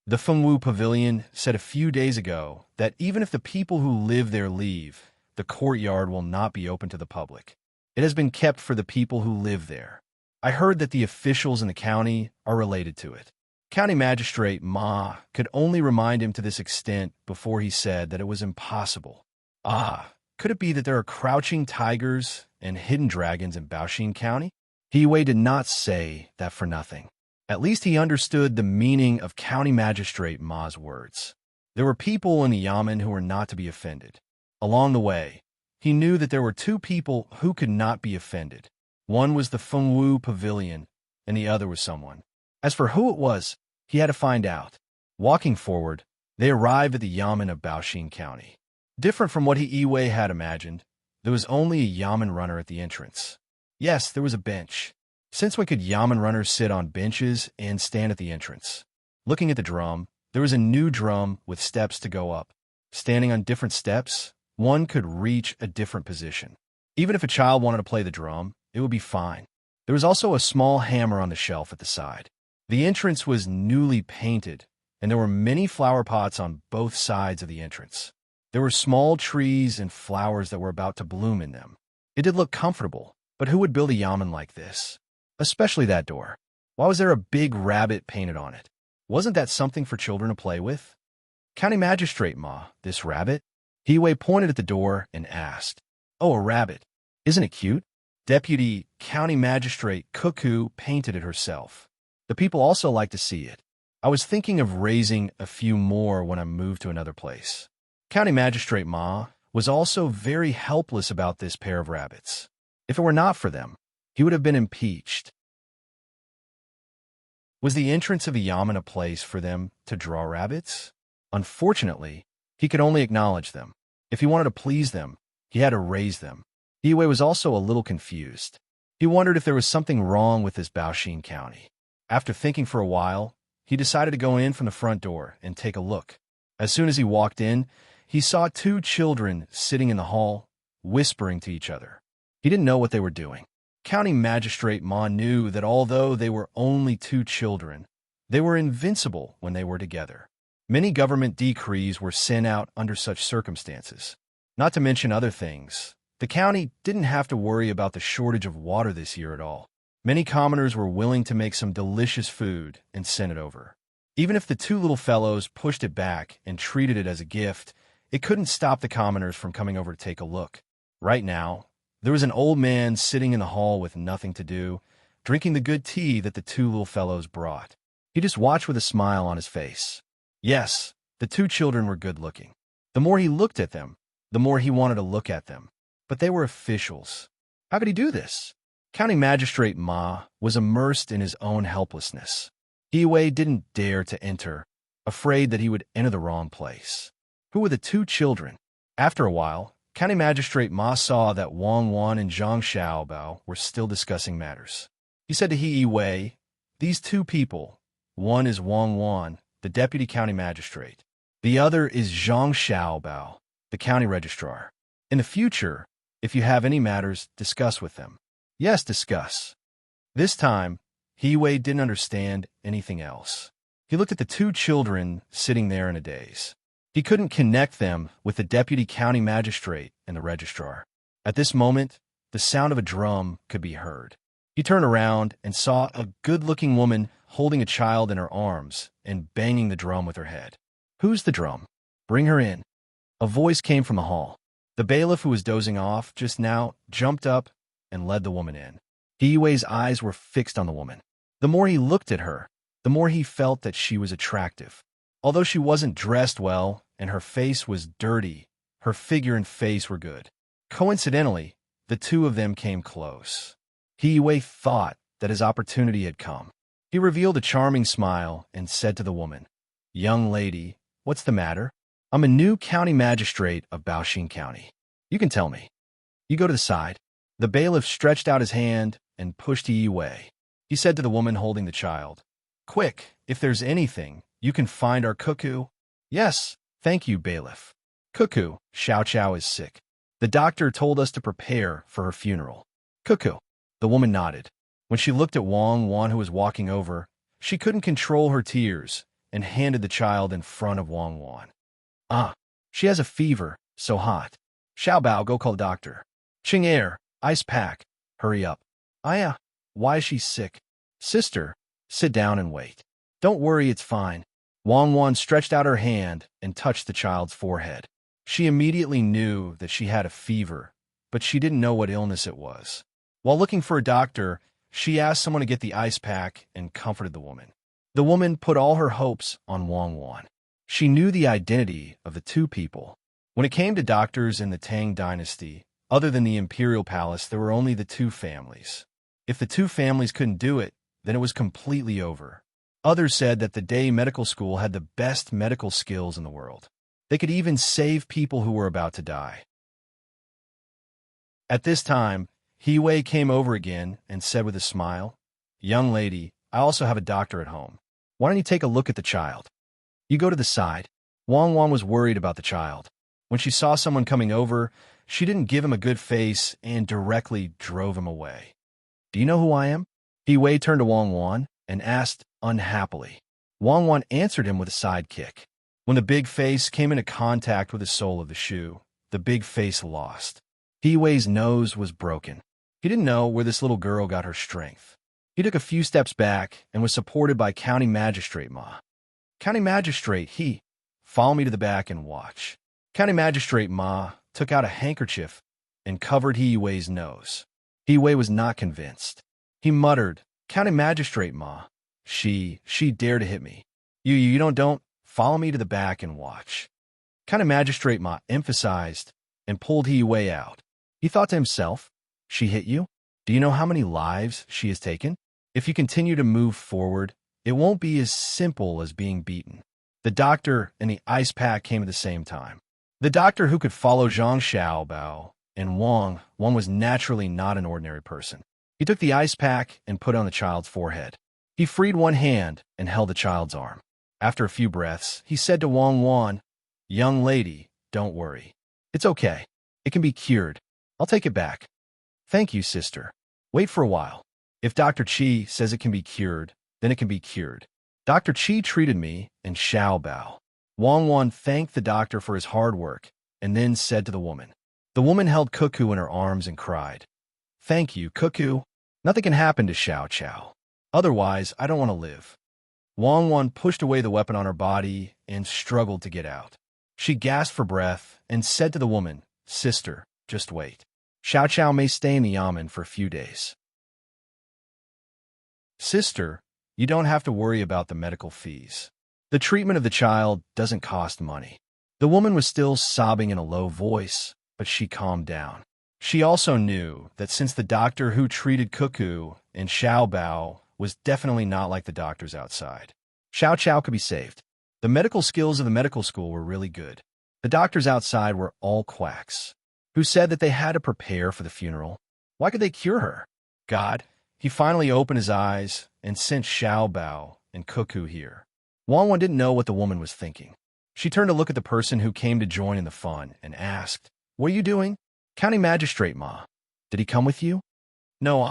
The Fengwu Pavilion said a few days ago that even if the people who live there leave, the courtyard will not be open to the public. It has been kept for the people who live there. I heard that the officials in the county are related to it. County Magistrate Ma could only remind him to this extent before he said that it was impossible. Could it be that there are crouching tigers and hidden dragons in Baoxin County? Yue did not say that for nothing. At least he understood the meaning of County Magistrate Ma's words. There were people in the Yamen who were not to be offended. Along the way, he knew that there were two people who could not be offended. One was the Fengwu Pavilion, and the other was someone. As for who it was, he had to find out. Walking forward, they arrived at the Yamen of Baoxin County. Different from what Yue had imagined, there was only a Yamen runner at the entrance. Yes, there was a bench. Since when could Yamen runners sit on benches and stand at the entrance? Looking at the drum, there was a new drum with steps to go up. Standing on different steps, one could reach a different position. Even if a child wanted to play the drum, it would be fine. There was also a small hammer on the shelf at the side. The entrance was newly painted, and there were many flower pots on both sides of the entrance. There were small trees and flowers that were about to bloom in them. It did look comfortable, but who would build a yamen like this? Especially that door. Why was there a big rabbit painted on it? Wasn't that something for children to play with? County Magistrate Ma, this rabbit? Yue pointed at the door and asked, Oh, a rabbit. Isn't it cute? Deputy County Magistrate Cuckoo painted it herself. The people also like to see it. I was thinking of raising a few more when I moved to another place. County Magistrate Ma was also very helpless about this pair of rabbits. If it were not for them, he would have been impeached. Was the entrance of a yamen a place for them to draw rabbits? Unfortunately, he could only acknowledge them. If he wanted to please them, he had to raise them. Yue was also a little confused. He wondered if there was something wrong with this Baoxin County. After thinking for a while, he decided to go in from the front door and take a look. As soon as he walked in, he saw two children sitting in the hall, whispering to each other. He didn't know what they were doing. County Magistrate Ma knew that although they were only two children, they were invincible when they were together. Many government decrees were sent out under such circumstances. Not to mention other things, the county didn't have to worry about the shortage of water this year at all. Many commoners were willing to make some delicious food and send it over. Even if the two little fellows pushed it back and treated it as a gift, it couldn't stop the commoners from coming over to take a look. Right now, there was an old man sitting in the hall with nothing to do, drinking the good tea that the two little fellows brought. He just watched with a smile on his face. Yes, the two children were good-looking. The more he looked at them, the more he wanted to look at them. But they were officials. How could he do this? County Magistrate Ma was immersed in his own helplessness. He didn't dare to enter, afraid that he would enter the wrong place. Who were the two children? After a while, County Magistrate Ma saw that Wang Wan and Zhang Xiaobao were still discussing matters. He said to He Wei, "These two people, one is Wang Wan, the Deputy County Magistrate. The other is Zhang Xiaobao, the County Registrar. In the future, if you have any matters, discuss with them." "Yes, discuss." This time, He Wei didn't understand anything else. He looked at the two children sitting there in a daze. He couldn't connect them with the Deputy County Magistrate and the Registrar. At this moment, the sound of a drum could be heard. He turned around and saw a good-looking woman holding a child in her arms and banging the drum with her head. "Who's the drum? Bring her in." A voice came from the hall. The bailiff, who was dozing off just now, jumped up and led the woman in. He Wei's eyes were fixed on the woman. The more he looked at her, the more he felt that she was attractive. Although she wasn't dressed well and her face was dirty, her figure and face were good. Coincidentally, the two of them came close. He Wei thought that his opportunity had come. He revealed a charming smile and said to the woman, "Young lady, what's the matter? I'm a new county magistrate of Baoxing County. You can tell me." "You go to the side." The bailiff stretched out his hand and pushed Yi Wei. He said to the woman holding the child, "Quick, if there's anything, you can find our cuckoo." "Yes, thank you, bailiff." "Cuckoo, Xiao Xiao is sick. The doctor told us to prepare for her funeral." "Cuckoo." The woman nodded. When she looked at Wang Wan, who was walking over, she couldn't control her tears and handed the child in front of Wang Wan. "Ah, she has a fever, so hot. Xiao Bao, go call the doctor." "Ching Air, ice pack. Hurry up." "Aya, why is she sick?" "Sister, sit down and wait." "Don't worry, it's fine." Wang Wan stretched out her hand and touched the child's forehead. She immediately knew that she had a fever, but she didn't know what illness it was. While looking for a doctor, she asked someone to get the ice pack and comforted the woman. The woman put all her hopes on Wang Wan. She knew the identity of the two people. When it came to doctors in the Tang dynasty, other than the imperial palace, there were only the two families. If the two families couldn't do it, then it was completely over. Others said that the Day Medical School had the best medical skills in the world. They could even save people who were about to die. At this time, He Wei came over again and said with a smile, "Young lady, I also have a doctor at home. Why don't you take a look at the child?" "You go to the side." Wang Wan was worried about the child. When she saw someone coming over, she didn't give him a good face and directly drove him away. "Do you know who I am?" He Wei turned to Wang Wan and asked unhappily. Wang Wan answered him with a side kick. When the big face came into contact with the sole of the shoe, the big face lost. He Wei's nose was broken. He didn't know where this little girl got her strength. He took a few steps back and was supported by County Magistrate Ma. "County Magistrate, follow me to the back and watch." County Magistrate Ma took out a handkerchief and covered He Wei's nose. He Wei was not convinced. He muttered, "County Magistrate Ma, she dared to hit me. You don't, follow me to the back and watch." County Magistrate Ma emphasized and pulled He Wei out. He thought to himself, "She hit you? Do you know how many lives she has taken? If you continue to move forward, it won't be as simple as being beaten." The doctor and the ice pack came at the same time. The doctor, who could follow Zhang Xiaobao and Wang was naturally not an ordinary person. He took the ice pack and put it on the child's forehead. He freed one hand and held the child's arm. After a few breaths, he said to Wang Wan, "Young lady, don't worry. It's okay. It can be cured. I'll take it back." "Thank you, sister. Wait for a while. If Dr. Qi says it can be cured, then it can be cured. Dr. Qi treated me and Xiao Bao." Wang Wan thanked the doctor for his hard work and then said to the woman. The woman held Cuckoo in her arms and cried, "Thank you, Cuckoo. Nothing can happen to Xiao Xiao. Otherwise, I don't want to live." Wang Wan pushed away the weapon on her body and struggled to get out. She gasped for breath and said to the woman, "Sister, just wait. Xiao Xiao may stay in the yamen for a few days." "Sister, you don't have to worry about the medical fees. The treatment of the child doesn't cost money." The woman was still sobbing in a low voice, but she calmed down. She also knew that since the doctor who treated Cuckoo in Xiao Bao was definitely not like the doctors outside, Xiao Chao could be saved. The medical skills of the medical school were really good. The doctors outside were all quacks, who said that they had to prepare for the funeral. Why could they cure her? God, he finally opened his eyes and sent Xiao Bao and Cuckoo here. Wang didn't know what the woman was thinking. She turned to look at the person who came to join in the fun and asked, "What are you doing?" "County Magistrate, Ma. Did he come with you?" "No,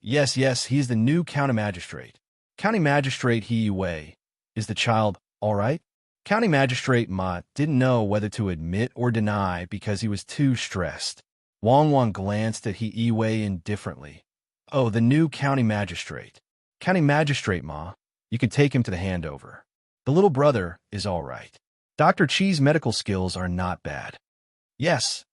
Yes, he's the new County Magistrate." "County Magistrate He Wei. Is the child all right?" County Magistrate Ma didn't know whether to admit or deny because he was too stressed. Wang glanced at He Wei indifferently. "Oh, the new County Magistrate." "County Magistrate, Ma. You can take him to the handover. The little brother is all right. Dr. Chi's medical skills are not bad." Yes,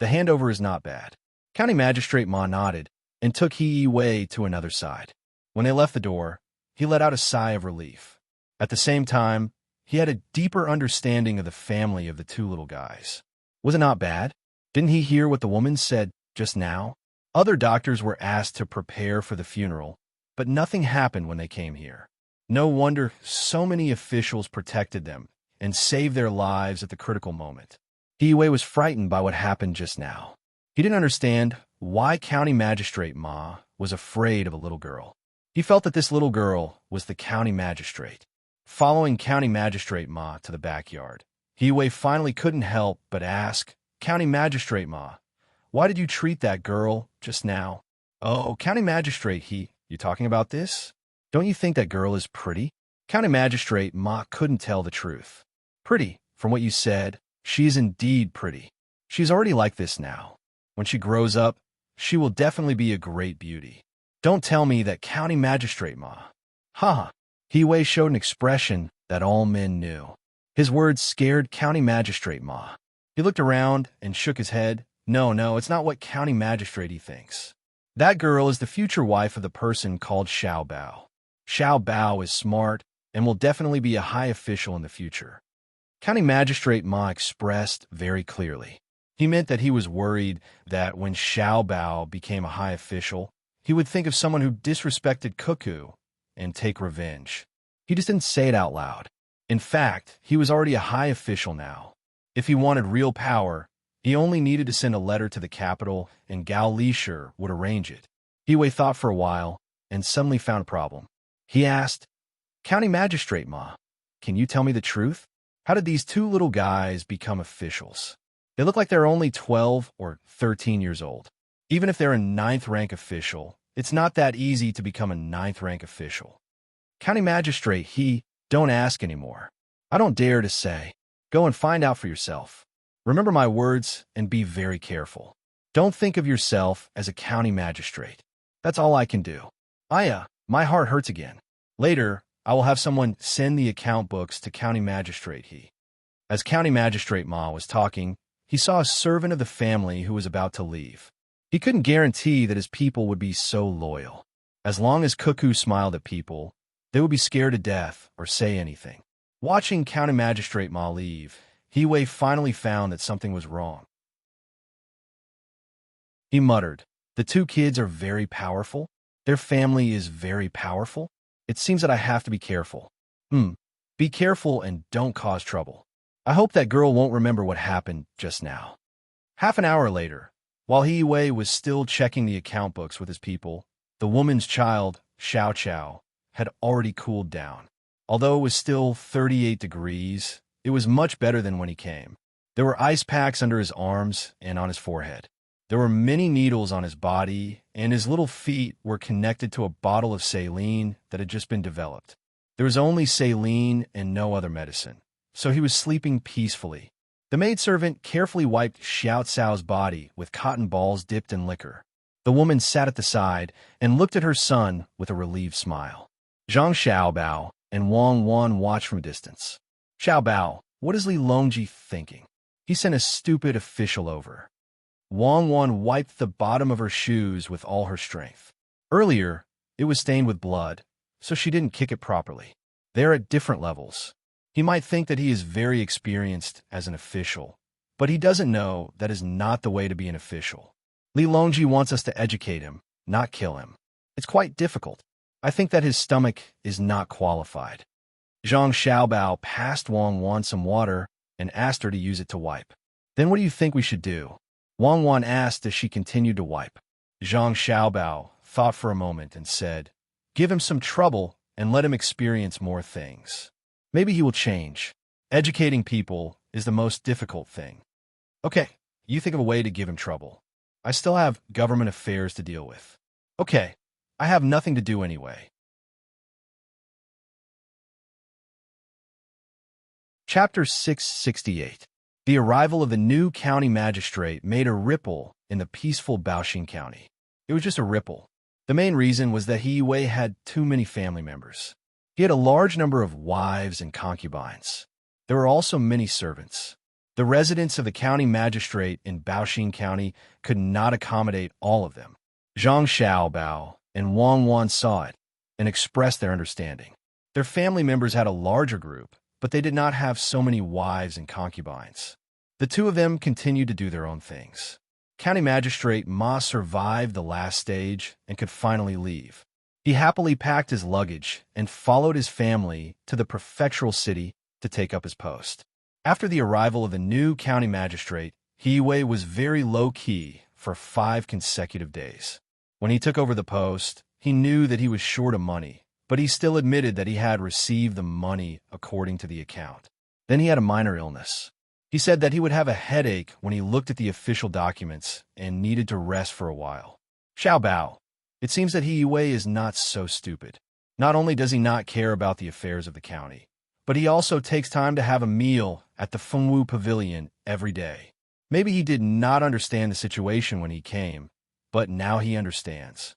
the handover is not bad." County Magistrate Ma nodded and took He Wei to another side. When they left the door, he let out a sigh of relief. At the same time, he had a deeper understanding of the family of the two little guys. Was it not bad? Didn't he hear what the woman said just now? Other doctors were asked to prepare for the funeral, but nothing happened when they came here. No wonder so many officials protected them and saved their lives at the critical moment. He Wei was frightened by what happened just now. He didn't understand why County Magistrate Ma was afraid of a little girl. He felt that this little girl was the county magistrate. Following County Magistrate Ma to the backyard, He Wei finally couldn't help but ask, "County Magistrate Ma, why did you treat that girl just now?" "Oh, County Magistrate you talking about this? Don't you think that girl is pretty?" County Magistrate Ma couldn't tell the truth. "Pretty, from what you said, she is indeed pretty. She's already like this now. When she grows up, she will definitely be a great beauty." "Don't tell me that, County Magistrate Ma." "Ha!" He Wei showed an expression that all men knew. His words scared County Magistrate Ma. He looked around and shook his head. No, it's not what County Magistrate he thinks. That girl is the future wife of the person called Xiao Bao. Xiao Bao is smart and will definitely be a high official in the future. County Magistrate Ma expressed very clearly. He meant that he was worried that when Xiao Bao became a high official, he would think of someone who disrespected Cuckoo and take revenge. He just didn't say it out loud. In fact, he was already a high official now. If he wanted real power, he only needed to send a letter to the capital and Gao Lisher would arrange it. He Wei thought for a while and suddenly found a problem. He asked, "County Magistrate Ma, can you tell me the truth? How did these two little guys become officials? They look like they're only 12 or 13 years old. Even if they're a 9th rank official, it's not that easy to become a 9th rank official." County Magistrate, don't ask anymore. I don't dare to say. Go and find out for yourself. Remember my words and be very careful. Don't think of yourself as a county magistrate. That's all I can do. My heart hurts again. Later, I will have someone send the account books to County Magistrate. As County Magistrate Ma was talking, he saw a servant of the family who was about to leave. He couldn't guarantee that his people would be so loyal. As long as Cuckoo smiled at people, they would be scared to death or say anything. Watching County Magistrate Ma leave, He Wei finally found that something was wrong. He muttered, "The two kids are very powerful. Their family is very powerful. It seems that I have to be careful. Be careful and don't cause trouble. I hope that girl won't remember what happened just now." Half an hour later, while He Wei was still checking the account books with his people, the woman's child, Xiao Chao, had already cooled down. Although it was still 38 degrees, it was much better than when he came. There were ice packs under his arms and on his forehead. There were many needles on his body, and his little feet were connected to a bottle of saline that had just been developed. There was only saline and no other medicine, so he was sleeping peacefully. The maidservant carefully wiped Xiao Cao's body with cotton balls dipped in liquor. The woman sat at the side and looked at her son with a relieved smile. Zhang Xiaobao and Wang watched from a distance. "Xiaobao, what is Li Longji thinking? He sent a stupid official over." Wang wiped the bottom of her shoes with all her strength. Earlier, it was stained with blood, so she didn't kick it properly. They're at different levels. He might think that he is very experienced as an official, But he doesn't know that is not the way to be an official. Li Longji wants us to educate him, not kill him. It's quite difficult. I think that his stomach is not qualified. Zhang Xiaobao passed Wang Wan some water and asked her to use it to wipe. Then what do you think we should do? Wang Wan asked as she continued to wipe. Zhang Xiaobao thought for a moment and said, "Give him some trouble and let him experience more things. Maybe he will change. Educating people is the most difficult thing." Okay, you think of a way to give him trouble. I still have government affairs to deal with. Okay, I have nothing to do anyway. Chapter 668. The arrival of the new county magistrate made a ripple in the peaceful Baoxing County. It was just a ripple. The main reason was that He Wei had too many family members. He had a large number of wives and concubines. There were also many servants. The residents of the county magistrate in Baoxing County could not accommodate all of them. Zhang Xiaobao and Wang Wan saw it and expressed their understanding. Their family members had a larger group, but they did not have so many wives and concubines. The two of them continued to do their own things. County Magistrate Ma survived the last stage and could finally leave. He happily packed his luggage and followed his family to the prefectural city to take up his post. After the arrival of the new county magistrate, He Wei was very low-key for 5 consecutive days. When he took over the post, he knew that he was short of money, but he still admitted that he had received the money according to the account. Then he had a minor illness. He said that he would have a headache when he looked at the official documents and needed to rest for a while. Xiaobao, it seems that He Wei is not so stupid. Not only does he not care about the affairs of the county, but he also takes time to have a meal at the Fengwu Pavilion every day. Maybe he did not understand the situation when he came, but now he understands.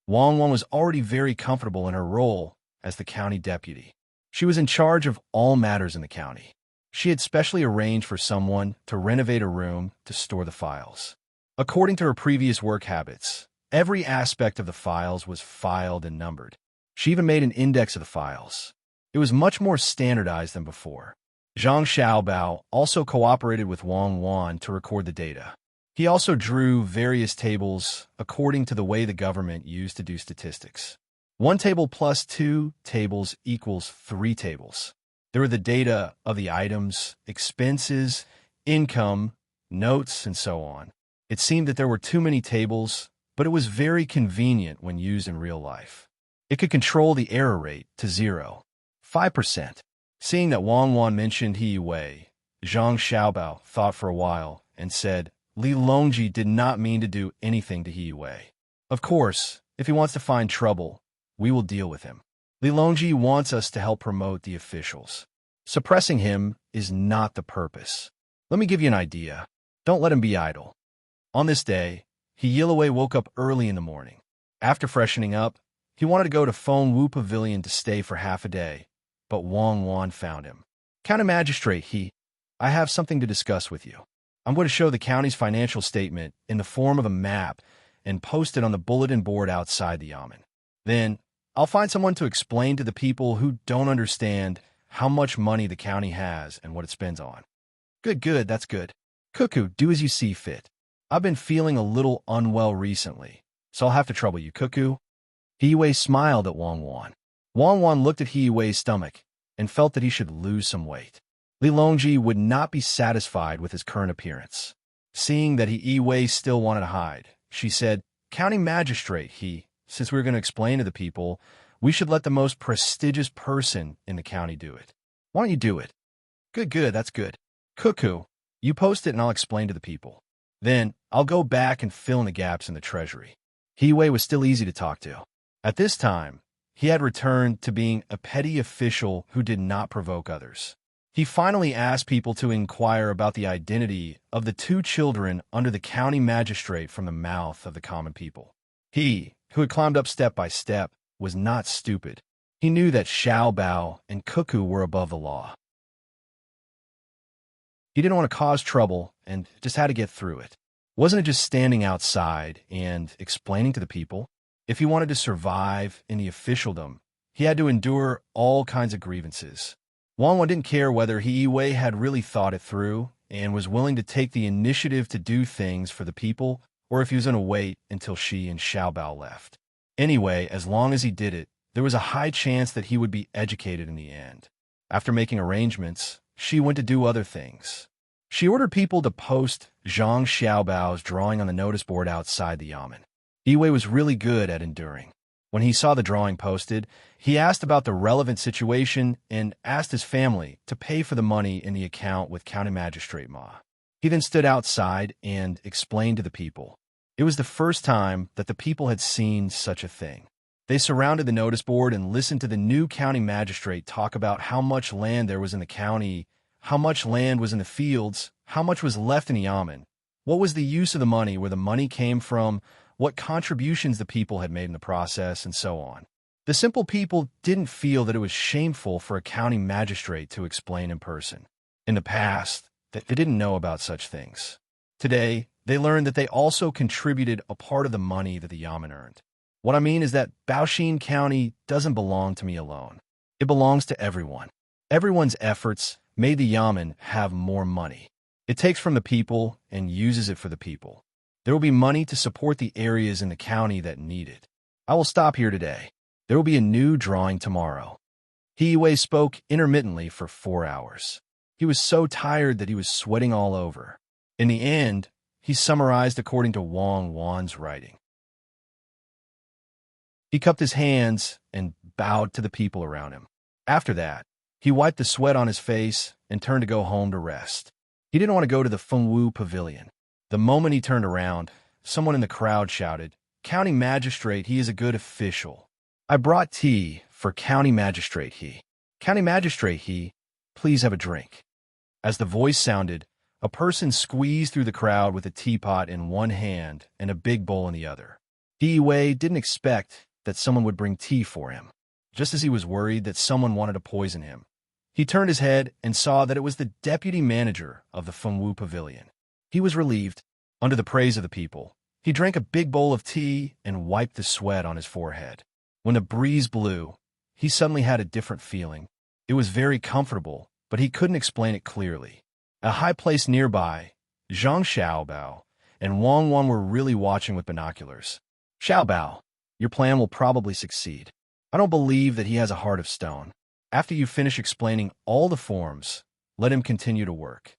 Wang Wan was already very comfortable in her role as the county deputy. She was in charge of all matters in the county. She had specially arranged for someone to renovate a room to store the files. According to her previous work habits, every aspect of the files was filed and numbered. She even made an index of the files. It was much more standardized than before. Zhang Xiaobao also cooperated with Wang Wan to record the data. He also drew various tables according to the way the government used to do statistics. 1 table plus 2 tables equals 3 tables. There were the data of the items, expenses, income, notes, and so on. It seemed that there were too many tables, but it was very convenient when used in real life. It could control the error rate to 0.5%. Seeing that Wang Wan mentioned He Wei, Zhang Xiaobao thought for a while and said, Li Longji did not mean to do anything to He Wei. Of course, if he wants to find trouble, we will deal with him. Li Longji wants us to help promote the officials. Suppressing him is not the purpose. Let me give you an idea. Don't let him be idle. On this day, He woke up early in the morning. After freshening up, he wanted to go to Fengwu Pavilion to stay for half a day, but Wang Wan found him. County Magistrate, I have something to discuss with you. I'm going to show the county's financial statement in the form of a map and post it on the bulletin board outside the yamen. Then, I'll find someone to explain to the people who don't understand how much money the county has and what it spends on. Good, that's good. Cuckoo, do as you see fit. I've been feeling a little unwell recently, so I'll have to trouble you, Cuckoo. He Wei smiled at Wang Wan. Wang Wan looked at He Wei's stomach and felt that he should lose some weight. Li Longji would not be satisfied with his current appearance. Seeing that He Wei still wanted to hide, she said, County Magistrate, since we're going to explain to the people, we should let the most prestigious person in the county do it. Why don't you do it? Good, that's good. Cuckoo, you post it and I'll explain to the people. Then, I'll go back and fill in the gaps in the treasury. He Wei was still easy to talk to. At this time, he had returned to being a petty official who did not provoke others. He finally asked people to inquire about the identity of the 2 children under the county magistrate from the mouth of the common people. He, who had climbed up step by step, was not stupid. He knew that Xiaobao and Cuckoo were above the law. He didn't want to cause trouble and just had to get through it. Wasn't it just standing outside and explaining to the people? If he wanted to survive in the officialdom, he had to endure all kinds of grievances. Wang Wan didn't care whether He Wei had really thought it through and was willing to take the initiative to do things for the people, or if he was going to wait until she and Xiaobao left. Anyway, as long as he did it, there was a high chance that he would be educated in the end. After making arrangements, she went to do other things. She ordered people to post Zhang Xiaobao's drawing on the notice board outside the yamen. Yiwei was really good at enduring. When he saw the drawing posted, he asked about the relevant situation and asked his family to pay for the money in the account with County Magistrate Ma. He then stood outside and explained to the people. It was the first time that the people had seen such a thing. They surrounded the notice board and listened to the new county magistrate talk about how much land there was in the county, how much land was in the fields, how much was left in the yamen, what was the use of the money, where the money came from, what contributions the people had made in the process, and so on. The simple people didn't feel that it was shameful for a county magistrate to explain in person. In the past, they didn't know about such things. Today, they learned that they also contributed a part of the money that the yamen earned. What I mean is that Baoxin County doesn't belong to me alone. It belongs to everyone. Everyone's efforts made the yamen have more money. It takes from the people and uses it for the people. There will be money to support the areas in the county that need it. I will stop here today. There will be a new drawing tomorrow. Yiwei spoke intermittently for 4 hours. He was so tired that he was sweating all over. In the end, he summarized according to Wang Wan's writing. He cupped his hands and bowed to the people around him. After that, he wiped the sweat on his face and turned to go home to rest. He didn't want to go to the Fengwu Pavilion. The moment he turned around, someone in the crowd shouted, "County Magistrate, he is a good official. I brought tea for County Magistrate he. County Magistrate he, please have a drink." As the voice sounded, a person squeezed through the crowd with a teapot in one hand and a big bowl in the other. Yiwei didn't expect that someone would bring tea for him. Just as he was worried that someone wanted to poison him, he turned his head and saw that it was the deputy manager of the Fengwu Pavilion. He was relieved. Under the praise of the people, he drank a big bowl of tea and wiped the sweat on his forehead. When the breeze blew, he suddenly had a different feeling. It was very comfortable, but he couldn't explain it clearly. At a high place nearby, Zhang Xiaobao and Wang Wan were really watching with binoculars. "Xiaobao, your plan will probably succeed. I don't believe that he has a heart of stone. After you finish explaining all the forms, let him continue to work."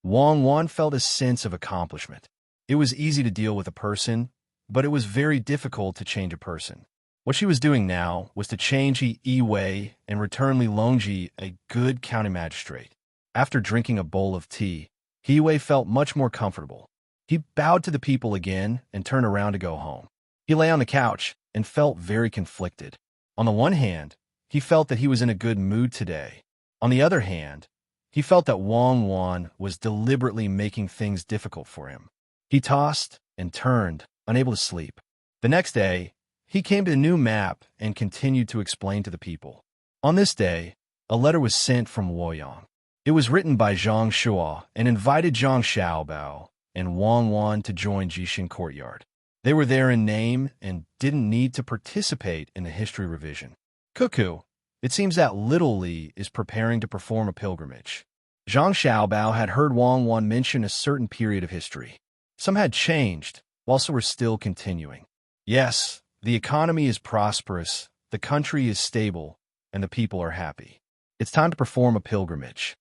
Wang Wan felt a sense of accomplishment. It was easy to deal with a person, but it was very difficult to change a person. What she was doing now was to change Yiwei and return Li Longji a good county magistrate. After drinking a bowl of tea, Yiwei felt much more comfortable. He bowed to the people again and turned around to go home. He lay on the couch and felt very conflicted. On the one hand, he felt that he was in a good mood today. On the other hand, he felt that Wang Wan was deliberately making things difficult for him. He tossed and turned, unable to sleep. The next day, he came to the new map and continued to explain to the people. On this day, a letter was sent from Luoyang. It was written by Zhang Shuo and invited Zhang Xiaobao and Wang Wan to join Jixin Courtyard. They were there in name and didn't need to participate in the history revision. Cuckoo, it seems that Little Li is preparing to perform a pilgrimage. Zhang Xiaobao had heard Wang Wan mention a certain period of history. Some had changed, while some were still continuing. Yes, the economy is prosperous, the country is stable, and the people are happy. It's time to perform a pilgrimage.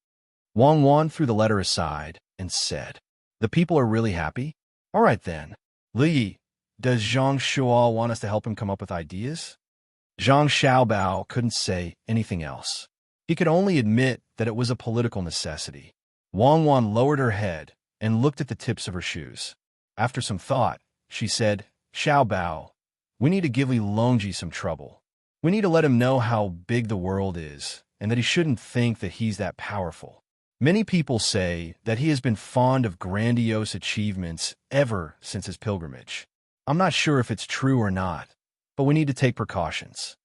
Wang Wan threw the letter aside and said, "The people are really happy? All right then. Li, does Zhang Shuo want us to help him come up with ideas?" Zhang Xiaobao couldn't say anything else. He could only admit that it was a political necessity. Wang Wan lowered her head and looked at the tips of her shoes. After some thought, she said, "Xiaobao, we need to give Li Longji some trouble. We need to let him know how big the world is and that he shouldn't think that he's that powerful. Many people say that he has been fond of grandiose achievements ever since his pilgrimage. I'm not sure if it's true or not, but we need to take precautions.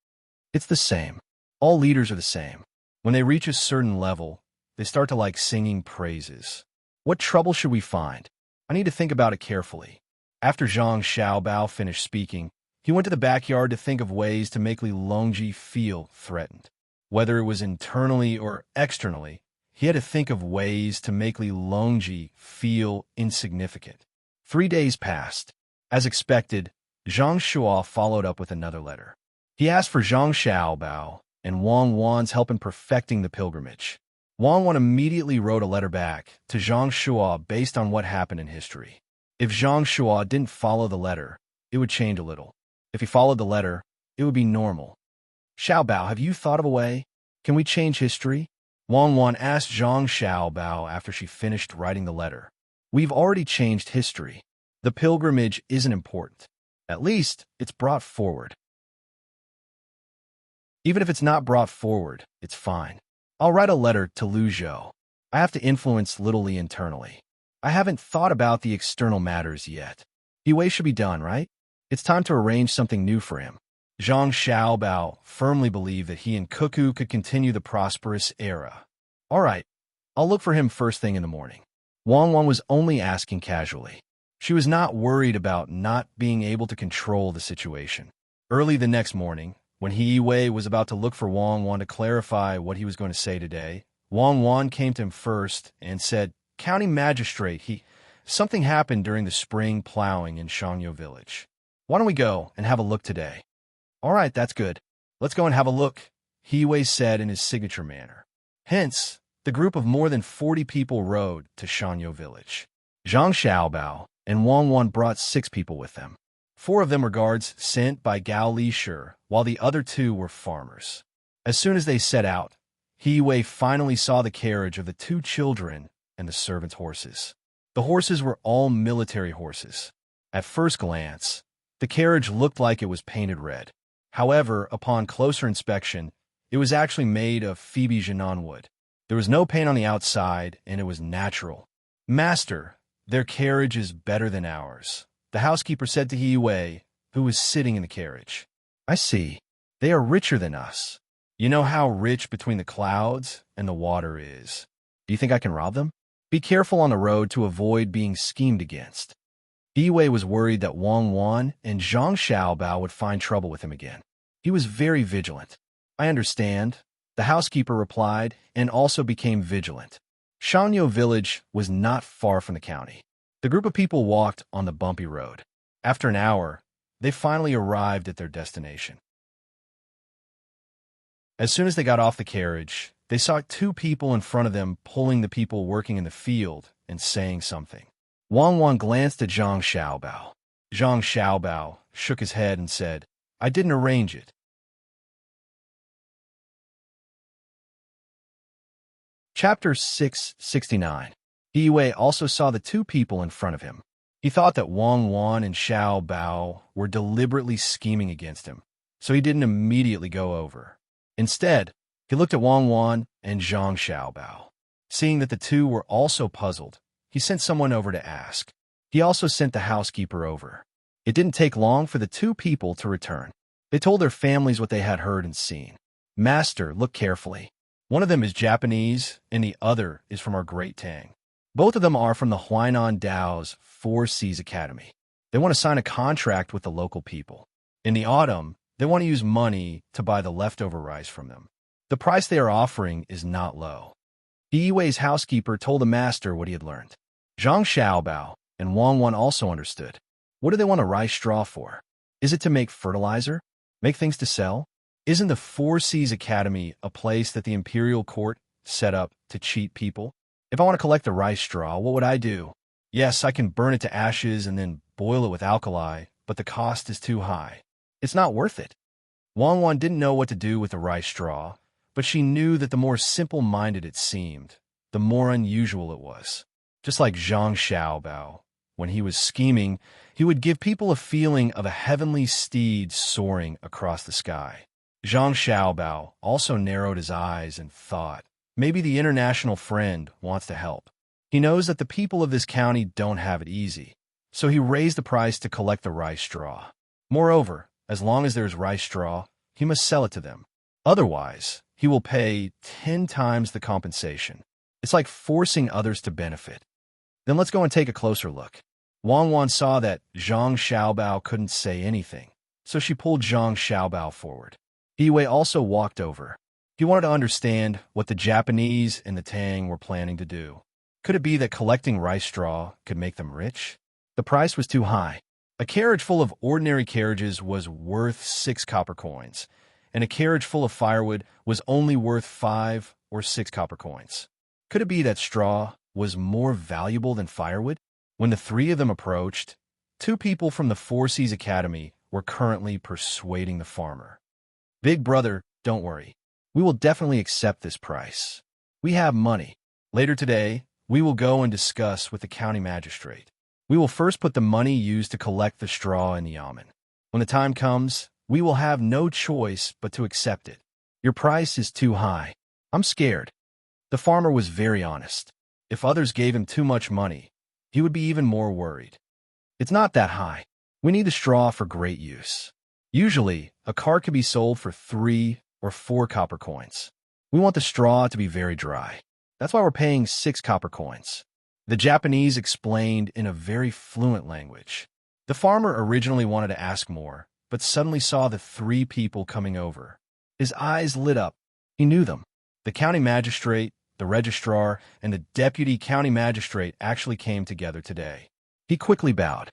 It's the same. All leaders are the same. When they reach a certain level, they start to like singing praises. What trouble should we find? I need to think about it carefully." After Zhang Xiaobao finished speaking, he went to the backyard to think of ways to make Li Longji feel threatened. Whether it was internally or externally, He had to think of ways to make Li Longji feel insignificant. 3 days passed. As expected, Zhang Shuo followed up with another letter. He asked for Zhang Xiaobao and Wang Wan's help in perfecting the pilgrimage. Wang Wan immediately wrote a letter back to Zhang Shuo based on what happened in history. If Zhang Shuo didn't follow the letter, it would change a little. If he followed the letter, it would be normal. Xiaobao, have you thought of a way? Can we change history? Wang Wan asked Zhang Xiaobao after she finished writing the letter. We've already changed history. The pilgrimage isn't important. At least, it's brought forward. Even if it's not brought forward, it's fine. I'll write a letter to Lu Zhou. I have to influence Little Li internally. I haven't thought about the external matters yet. Yue should be done, right? It's time to arrange something new for him. Zhang Xiaobao firmly believed that he and Cuckoo could continue the prosperous era. All right, I'll look for him first thing in the morning. Wang Wan was only asking casually. She was not worried about not being able to control the situation. Early the next morning, when Yue was about to look for Wang Wan to clarify what he was going to say today, Wang Wan came to him first and said, County Magistrate, something happened during the spring plowing in Shangyo Village. Why don't we go and have a look today? All right, that's good. Let's go and have a look, Yue said in his signature manner. Hence, the group of more than 40 people rode to Shangyo Village. Zhang Xiaobao and Wang Wan brought 6 people with them. 4 of them were guards sent by Gao Li-shi, while the other 2 were farmers. As soon as they set out, Yue finally saw the carriage of the 2 children and the servants' horses. The horses were all military horses. At first glance, the carriage looked like it was painted red. However, upon closer inspection, it was actually made of Phoebe Jinan wood. There was no paint on the outside, and it was natural. Master, their carriage is better than ours, the housekeeper said to Yue, who was sitting in the carriage. I see. They are richer than us. You know how rich between the clouds and the water is. Do you think I can rob them? Be careful on the road to avoid being schemed against. Yue was worried that Wang Wan and Zhang Xiaobao would find trouble with him again. He was very vigilant. I understand, the housekeeper replied, and also became vigilant. Shangyo Village was not far from the county. The group of people walked on the bumpy road. After an hour, they finally arrived at their destination. As soon as they got off the carriage, they saw 2 people in front of them pulling the people working in the field and saying something. Wang Wan glanced at Zhang Xiaobao. Zhang Xiaobao shook his head and said, I didn't arrange it. Chapter 669. Yue also saw the 2 people in front of him. He thought that Wang Wan and Xiaobao were deliberately scheming against him, so he didn't immediately go over. Instead, he looked at Wang Wan and Zhang Xiaobao. Seeing that the 2 were also puzzled, he sent someone over to ask. He also sent the housekeeper over. It didn't take long for the 2 people to return. They told their families what they had heard and seen. Master, look carefully. One of them is Japanese, and the other is from our great Tang. Both of them are from the Huainan Dao's 4 Seas Academy. They want to sign a contract with the local people. In the autumn, they want to use money to buy the leftover rice from them. The price they are offering is not low. Yue's housekeeper told the master what he had learned. Zhang Xiaobao and Wang Wan also understood. What do they want a rice straw for? Is it to make fertilizer? Make things to sell? Isn't the 4 Seas Academy a place that the imperial court set up to cheat people? If I want to collect the rice straw, what would I do? Yes, I can burn it to ashes and then boil it with alkali, but the cost is too high. It's not worth it. Wang Wan didn't know what to do with the rice straw, but she knew that the more simple-minded it seemed, the more unusual it was. Just like Zhang Xiaobao, when he was scheming, he would give people a feeling of a heavenly steed soaring across the sky. Zhang Xiaobao also narrowed his eyes and thought, maybe the international friend wants to help. He knows that the people of this county don't have it easy, so he raised the price to collect the rice straw. Moreover, as long as there's rice straw, he must sell it to them. Otherwise, he will pay 10 times the compensation. It's like forcing others to benefit. Then let's go and take a closer look. Wang Wan saw that Zhang Xiaobao couldn't say anything, so she pulled Zhang Xiaobao forward. Yue also walked over. He wanted to understand what the Japanese and the Tang were planning to do. Could it be that collecting rice straw could make them rich? The price was too high. A carriage full of ordinary carriages was worth 6 copper coins, and a carriage full of firewood was only worth 5 or 6 copper coins. Could it be that straw was more valuable than firewood? When the three of them approached, 2 people from the Four Seas Academy were currently persuading the farmer. Big brother, don't worry. We will definitely accept this price. We have money. Later today, we will go and discuss with the county magistrate. We will first put the money used to collect the straw in the yamen. When the time comes, we will have no choice but to accept it. Your price is too high. I'm scared. The farmer was very honest. If others gave him too much money, he would be even more worried. It's not that high. We need the straw for great use. Usually, a cart can be sold for 3 or 4 copper coins. We want the straw to be very dry. That's why we're paying 6 copper coins. The Japanese explained in a very fluent language. The farmer originally wanted to ask more, but suddenly saw the 3 people coming over. His eyes lit up. He knew them. The county magistrate, the registrar, and the deputy county magistrate actually came together today. He quickly bowed.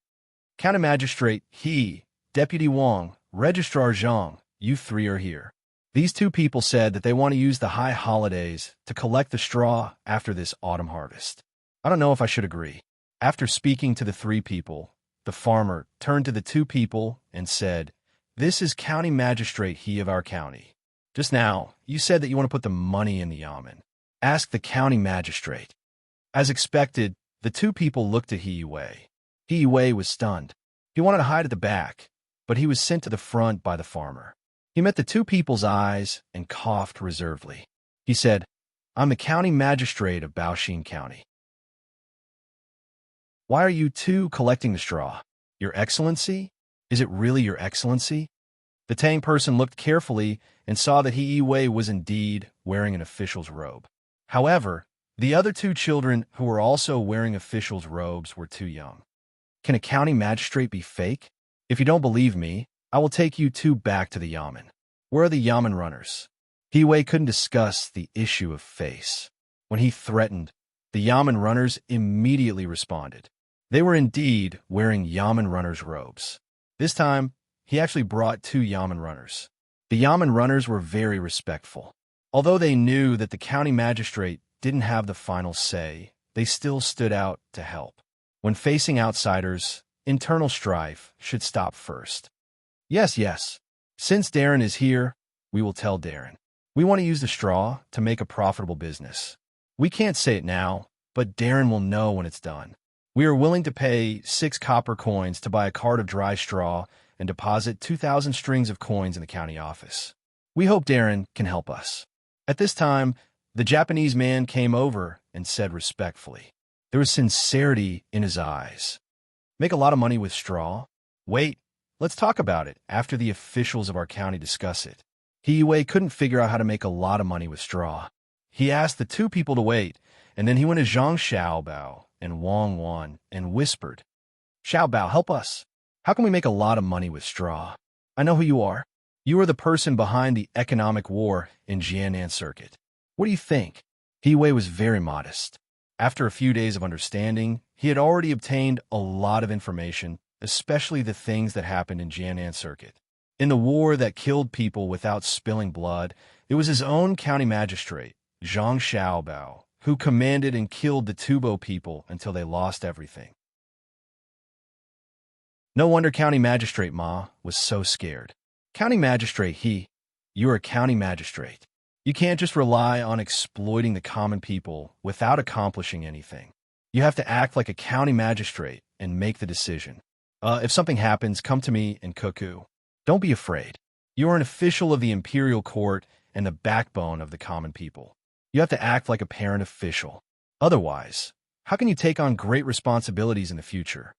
County magistrate He, Deputy Wang, Registrar Zhang, you 3 are here. These 2 people said that they want to use the high holidays to collect the straw after this autumn harvest. I don't know if I should agree. After speaking to the 3 people, the farmer turned to the 2 people and said, "This is County Magistrate He of our county. Just now, you said that you want to put the money in the yamen. Ask the county magistrate." As expected, the 2 people looked at He Wei. He Wei was stunned. He wanted to hide at the back, but he was sent to the front by the farmer. He met the 2 people's eyes and coughed reservedly. He said, "I'm the county magistrate of Baoxin County. Why are you 2 collecting the straw? Your Excellency? Is it really Your Excellency?" The Tang person looked carefully and saw that He Wei was indeed wearing an official's robe. However, the other 2 children who were also wearing official's robes were too young. Can a county magistrate be fake? If you don't believe me, I will take you 2 back to the yamen. Where are the yamen runners? He Wei couldn't discuss the issue of face. When he threatened, the yamen runners immediately responded. They were indeed wearing yamen runners' robes. This time, he actually brought 2 yamen runners. The yamen runners were very respectful. Although they knew that the county magistrate didn't have the final say, they still stood out to help. When facing outsiders, internal strife should stop first. Yes. Since Darren is here, we will tell Darren. We want to use the straw to make a profitable business. We can't say it now, but Darren will know when it's done. We are willing to pay 6 copper coins to buy a cart of dry straw and deposit 2,000 strings of coins in the county office. We hope Darren can help us. At this time, the Japanese man came over and said respectfully. There was sincerity in his eyes. Make a lot of money with straw? Wait, let's talk about it after the officials of our county discuss it. He Wei couldn't figure out how to make a lot of money with straw. He asked the 2 people to wait, and then he went to Zhang Xiaobao and Wang Wan and whispered, "Xiaobao, help us. How can we make a lot of money with straw? I know who you are. You are the person behind the economic war in Jianan Circuit. What do you think?" He Wei was very modest. After a few days of understanding, he had already obtained a lot of information, especially the things that happened in Jianan Circuit. In the war that killed people without spilling blood, it was his own county magistrate, Zhang Xiaobao, who commanded and killed the Tubo people until they lost everything. No wonder County Magistrate Ma was so scared. County Magistrate you're a county magistrate. You can't just rely on exploiting the common people without accomplishing anything. You have to act like a county magistrate and make the decision. If something happens, come to me and cuckoo. Don't be afraid. You are an official of the imperial court and the backbone of the common people. You have to act like a parent official. Otherwise, how can you take on great responsibilities in the future?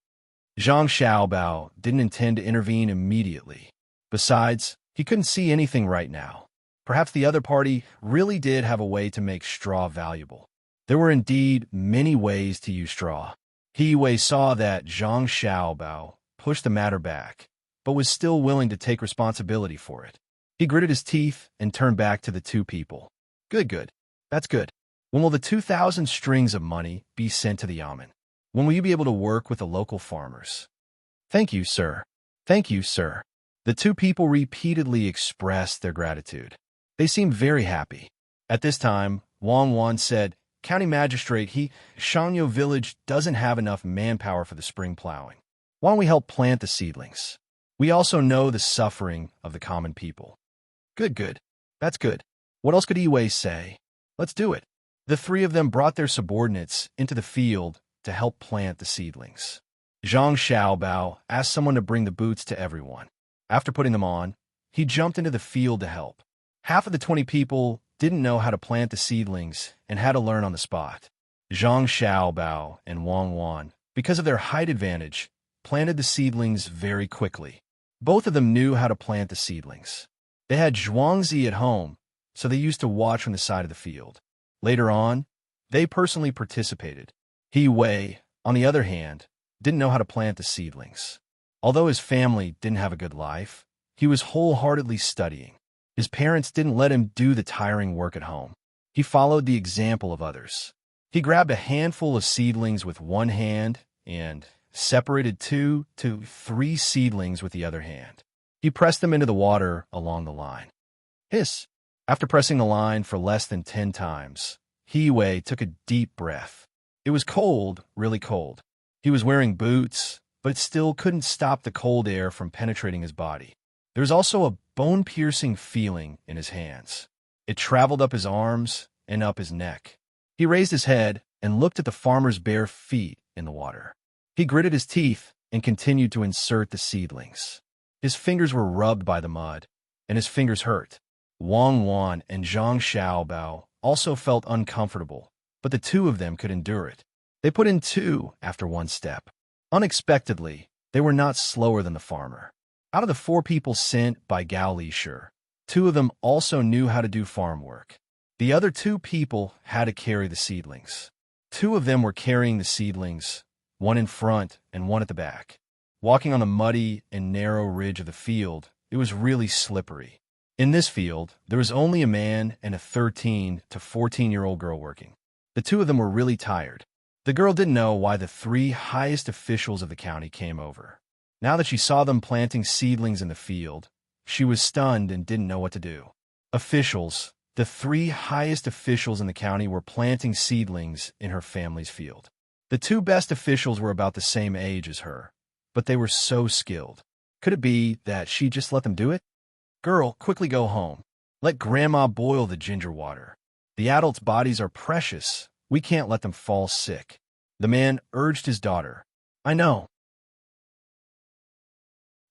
Zhang Xiaobao didn't intend to intervene immediately. Besides, he couldn't see anything right now. Perhaps the other party really did have a way to make straw valuable. There were indeed many ways to use straw. He Wei saw that Zhang Xiaobao pushed the matter back, but was still willing to take responsibility for it. He gritted his teeth and turned back to the two people. Good, good. That's good. When will the 2,000 strings of money be sent to the yamen? When will you be able to work with the local farmers? Thank you, sir. Thank you, sir. The two people repeatedly expressed their gratitude. They seemed very happy. At this time, Wang Wan said, County Magistrate, Shangyo Village doesn't have enough manpower for the spring plowing. Why don't we help plant the seedlings? We also know the suffering of the common people. Good, good. That's good. What else could Iwei say? Let's do it. The three of them brought their subordinates into the field to help plant the seedlings. Zhang Xiaobao asked someone to bring the boots to everyone. After putting them on, he jumped into the field to help. Half of the 20 people didn't know how to plant the seedlings and had to learn on the spot. Zhang Xiaobao and Wang Wan, because of their height advantage, planted the seedlings very quickly. Both of them knew how to plant the seedlings. They had Zhuangzi at home, so they used to watch from the side of the field. Later on, they personally participated. He Wei, on the other hand, didn't know how to plant the seedlings. Although his family didn't have a good life, he was wholeheartedly studying. His parents didn't let him do the tiring work at home. He followed the example of others. He grabbed a handful of seedlings with one hand and separated 2 to 3 seedlings with the other hand. He pressed them into the water along the line. Hiss! After pressing the line for less than 10 times, He Wei took a deep breath. It was cold, really cold. He was wearing boots, but it still couldn't stop the cold air from penetrating his body. There was also a bone-piercing feeling in his hands. It traveled up his arms and up his neck. He raised his head and looked at the farmer's bare feet in the water. He gritted his teeth and continued to insert the seedlings. His fingers were rubbed by the mud, and his fingers hurt. Wang Wan and Zhang Xiaobao also felt uncomfortable, but the two of them could endure it. They put in 2 after 1 step. Unexpectedly, they were not slower than the farmer. Out of the 4 people sent by Gao Lisher, 2 of them also knew how to do farm work. The other 2 people had to carry the seedlings. 2 of them were carrying the seedlings, one in front and one at the back. Walking on the muddy and narrow ridge of the field, it was really slippery. In this field, there was only a man and a 13 to 14-year-old girl working. The 2 of them were really tired. The girl didn't know why the 3 highest officials of the county came over. Now that she saw them planting seedlings in the field, she was stunned and didn't know what to do. Officials, the 3 highest officials in the county, were planting seedlings in her family's field. The 2 best officials were about the same age as her, but they were so skilled. Could it be that she just let them do it? Girl, quickly go home. Let Grandma boil the ginger water. The adults' bodies are precious. We can't let them fall sick. The man urged his daughter. I know.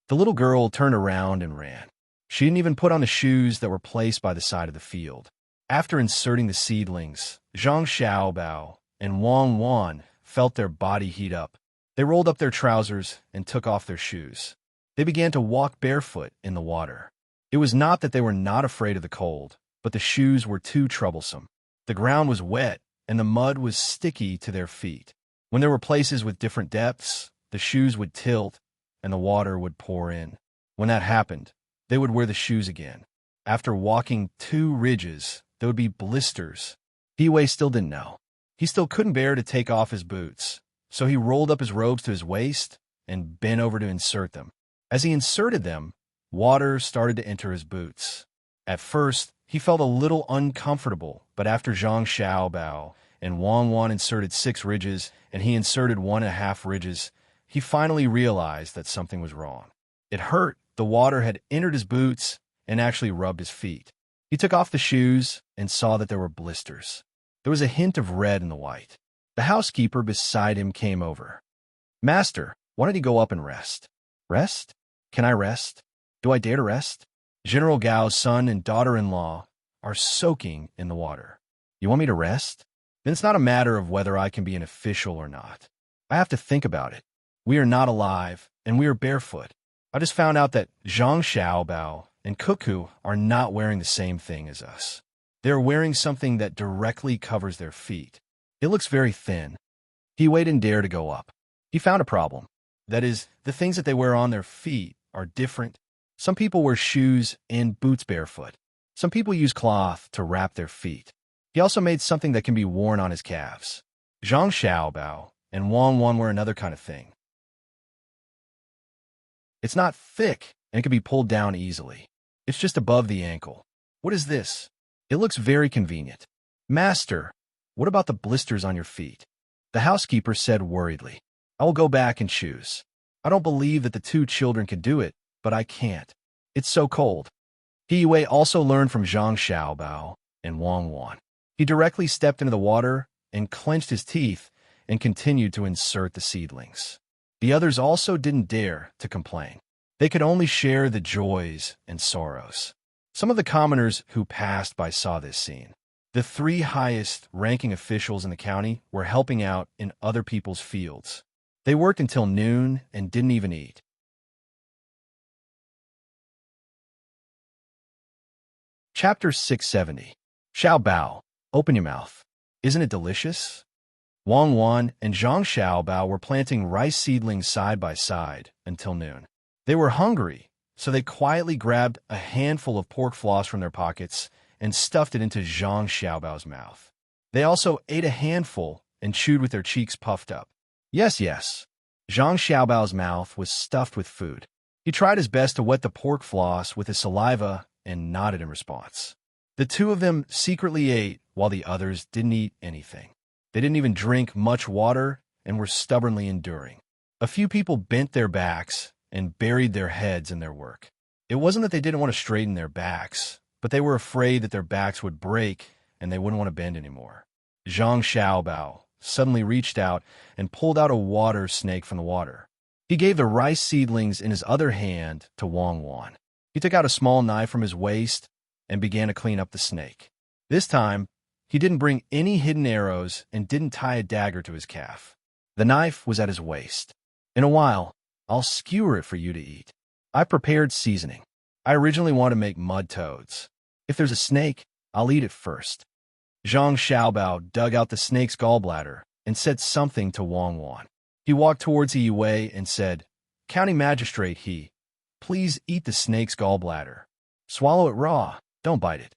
The little girl turned around and ran. She didn't even put on the shoes that were placed by the side of the field. After inserting the seedlings, Zhang Xiaobao and Wang Wan felt their body heat up. They rolled up their trousers and took off their shoes. They began to walk barefoot in the water. It was not that they were not afraid of the cold, but the shoes were too troublesome. The ground was wet, and the mud was sticky to their feet. When there were places with different depths, the shoes would tilt, and the water would pour in. When that happened, they would wear the shoes again. After walking 2 ridges, there would be blisters. He Wei still didn't know. He still couldn't bear to take off his boots, so he rolled up his robes to his waist and bent over to insert them. As he inserted them, water started to enter his boots. At first, he felt a little uncomfortable, but after Zhang Xiaobao and Wang Wan inserted 6 ridges and he inserted 1.5 ridges, he finally realized that something was wrong. It hurt. The water had entered his boots and actually rubbed his feet. He took off the shoes and saw that there were blisters. There was a hint of red in the white. The housekeeper beside him came over. Master, why don't you go up and rest? Rest? Can I rest? Do I dare to rest? General Gao's son and daughter-in-law are soaking in the water. You want me to rest? Then it's not a matter of whether I can be an official or not. I have to think about it. We are not alive, and we are barefoot. I just found out that Zhang Xiaobao and Cuckoo are not wearing the same thing as us. They are wearing something that directly covers their feet. It looks very thin. He waited and dared to go up. He found a problem. That is, the things that they wear on their feet are different. Some people wear shoes and boots barefoot. Some people use cloth to wrap their feet. He also made something that can be worn on his calves. Zhang Xiaobao and Wang Wan were another kind of thing. It's not thick and it can be pulled down easily. It's just above the ankle. What is this? It looks very convenient. Master, what about the blisters on your feet? The housekeeper said worriedly. I will go back and choose. I don't believe that the two children can do it, but I can't. It's so cold. He Yue also learned from Zhang Xiaobao and Wang Wan. He directly stepped into the water and clenched his teeth and continued to insert the seedlings. The others also didn't dare to complain. They could only share the joys and sorrows. Some of the commoners who passed by saw this scene. The three highest-ranking officials in the county were helping out in other people's fields. They worked until noon and didn't even eat. Chapter 670. Xiao Bao, open your mouth. Isn't it delicious? Wang Wan and Zhang Xiaobao were planting rice seedlings side by side until noon. They were hungry, so they quietly grabbed a handful of pork floss from their pockets and stuffed it into Zhang Xiaobao's mouth. They also ate a handful and chewed with their cheeks puffed up. Yes. Zhang Xiaobao's mouth was stuffed with food. He tried his best to wet the pork floss with his saliva and nodded in response. The two of them secretly ate while the others didn't eat anything. They didn't even drink much water and were stubbornly enduring. A few people bent their backs and buried their heads in their work. It wasn't that they didn't want to straighten their backs, but they were afraid that their backs would break and they wouldn't want to bend anymore. Zhang Xiaobao suddenly reached out and pulled out a water snake from the water. He gave the rice seedlings in his other hand to Wang Wan. He took out a small knife from his waist and began to clean up the snake. This time, he didn't bring any hidden arrows and didn't tie a dagger to his calf. The knife was at his waist. In a while, I'll skewer it for you to eat. I prepared seasoning. I originally wanted to make mud toads. If there's a snake, I'll eat it first. Zhang Xiaobao dug out the snake's gallbladder and said something to Wang Wan. He walked towards He Yue and said, County Magistrate He, please eat the snake's gallbladder. Swallow it raw, don't bite it.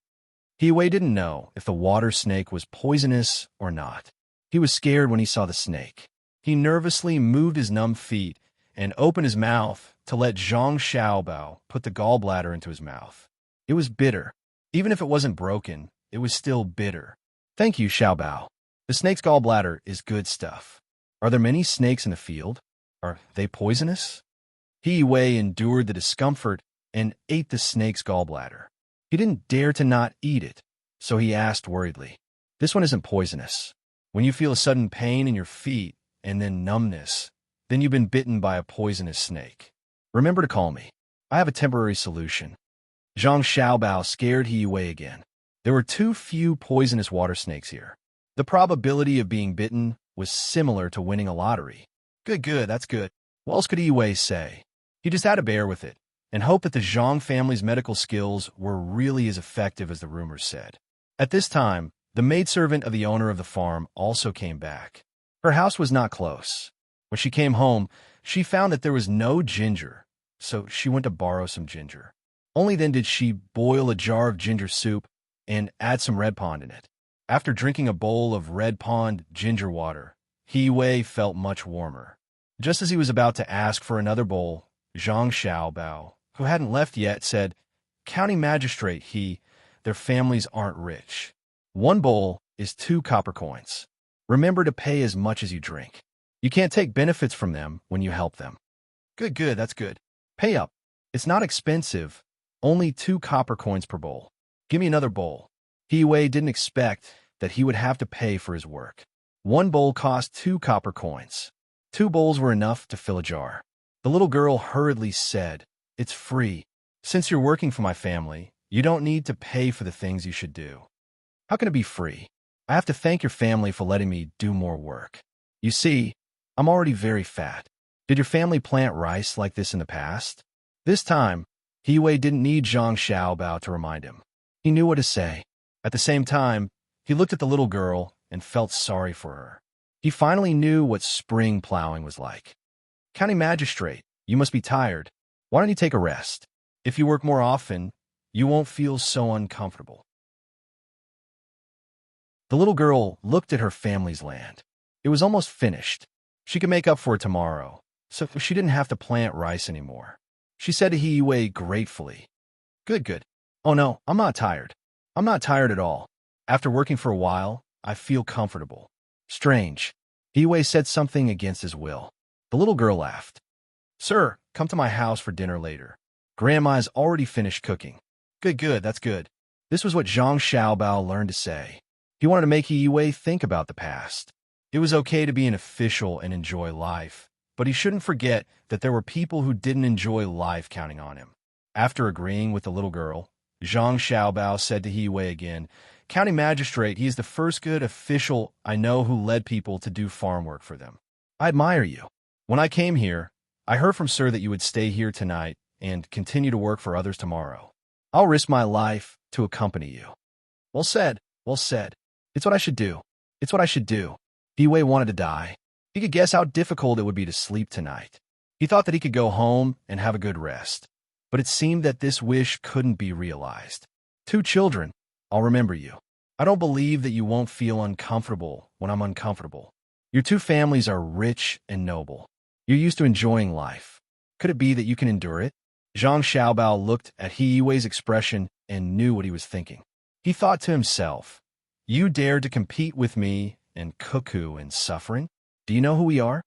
He Yue didn't know if the water snake was poisonous or not. He was scared when he saw the snake. He nervously moved his numb feet and opened his mouth to let Zhang Xiaobao put the gallbladder into his mouth. It was bitter. Even if it wasn't broken, it was still bitter. Thank you, Xiaobao. The snake's gallbladder is good stuff. Are there many snakes in the field? Are they poisonous? He Yue endured the discomfort and ate the snake's gallbladder. He didn't dare to not eat it, so he asked worriedly, This one isn't poisonous. When you feel a sudden pain in your feet and then numbness, then you've been bitten by a poisonous snake. Remember to call me. I have a temporary solution. Zhang Xiaobao scared He Yue again. There were too few poisonous water snakes here. The probability of being bitten was similar to winning a lottery. Good, that's good. What else could He Yue say? He just had to bear with it and hope that the Zhang family's medical skills were really as effective as the rumors said. At this time, the maidservant of the owner of the farm also came back. Her house was not close. When she came home, she found that there was no ginger, so she went to borrow some ginger. Only then did she boil a jar of ginger soup and add some red pond in it. After drinking a bowl of red pond ginger water, He Yue felt much warmer. Just as he was about to ask for another bowl, Zhang Xiaobao, who hadn't left yet, said, County Magistrate He, their families aren't rich. 1 bowl is 2 copper coins. Remember to pay as much as you drink. You can't take benefits from them when you help them. Good, that's good. Pay up. It's not expensive. Only 2 copper coins per bowl. Give me another bowl. He Yue didn't expect that he would have to pay for his work. 1 bowl cost 2 copper coins. 2 bowls were enough to fill a jar. The little girl hurriedly said, It's free. Since you're working for my family, you don't need to pay for the things you should do. How can it be free? I have to thank your family for letting me do more work. You see, I'm already very fat. Did your family plant rice like this in the past? This time, He Yue didn't need Zhang Xiaobao to remind him. He knew what to say. At the same time, he looked at the little girl and felt sorry for her. He finally knew what spring plowing was like. County Magistrate, you must be tired. Why don't you take a rest? If you work more often, you won't feel so uncomfortable. The little girl looked at her family's land. It was almost finished. She could make up for it tomorrow, so she didn't have to plant rice anymore. She said to Hiyue gratefully, "Good, good. Oh no, I'm not tired. I'm not tired at all. After working for a while, I feel comfortable." Strange. Hiyue said something against his will. The little girl laughed. "Sir, come to my house for dinner later. Grandma has already finished cooking." Good, good, that's good. This was what Zhang Xiaobao learned to say. He wanted to make Hiyue think about the past. It was okay to be an official and enjoy life, but he shouldn't forget that there were people who didn't enjoy life counting on him. After agreeing with the little girl, Zhang Xiaobao said to Hiyue again, "County magistrate, he is the first good official I know who led people to do farm work for them. I admire you. When I came here, I heard from sir that you would stay here tonight and continue to work for others tomorrow. I'll risk my life to accompany you." Well said, well said. It's what I should do. It's what I should do. Hiyue wanted to die. He could guess how difficult it would be to sleep tonight. He thought that he could go home and have a good rest. But it seemed that this wish couldn't be realized. "Two children, I'll remember you. I don't believe that you won't feel uncomfortable when I'm uncomfortable. Your two families are rich and noble. You're used to enjoying life. Could it be that you can endure it?" Zhang Xiaobao looked at Hiyue's expression and knew what he was thinking. He thought to himself, "You dared to compete with me and cuckoo and suffering? Do you know who we are?"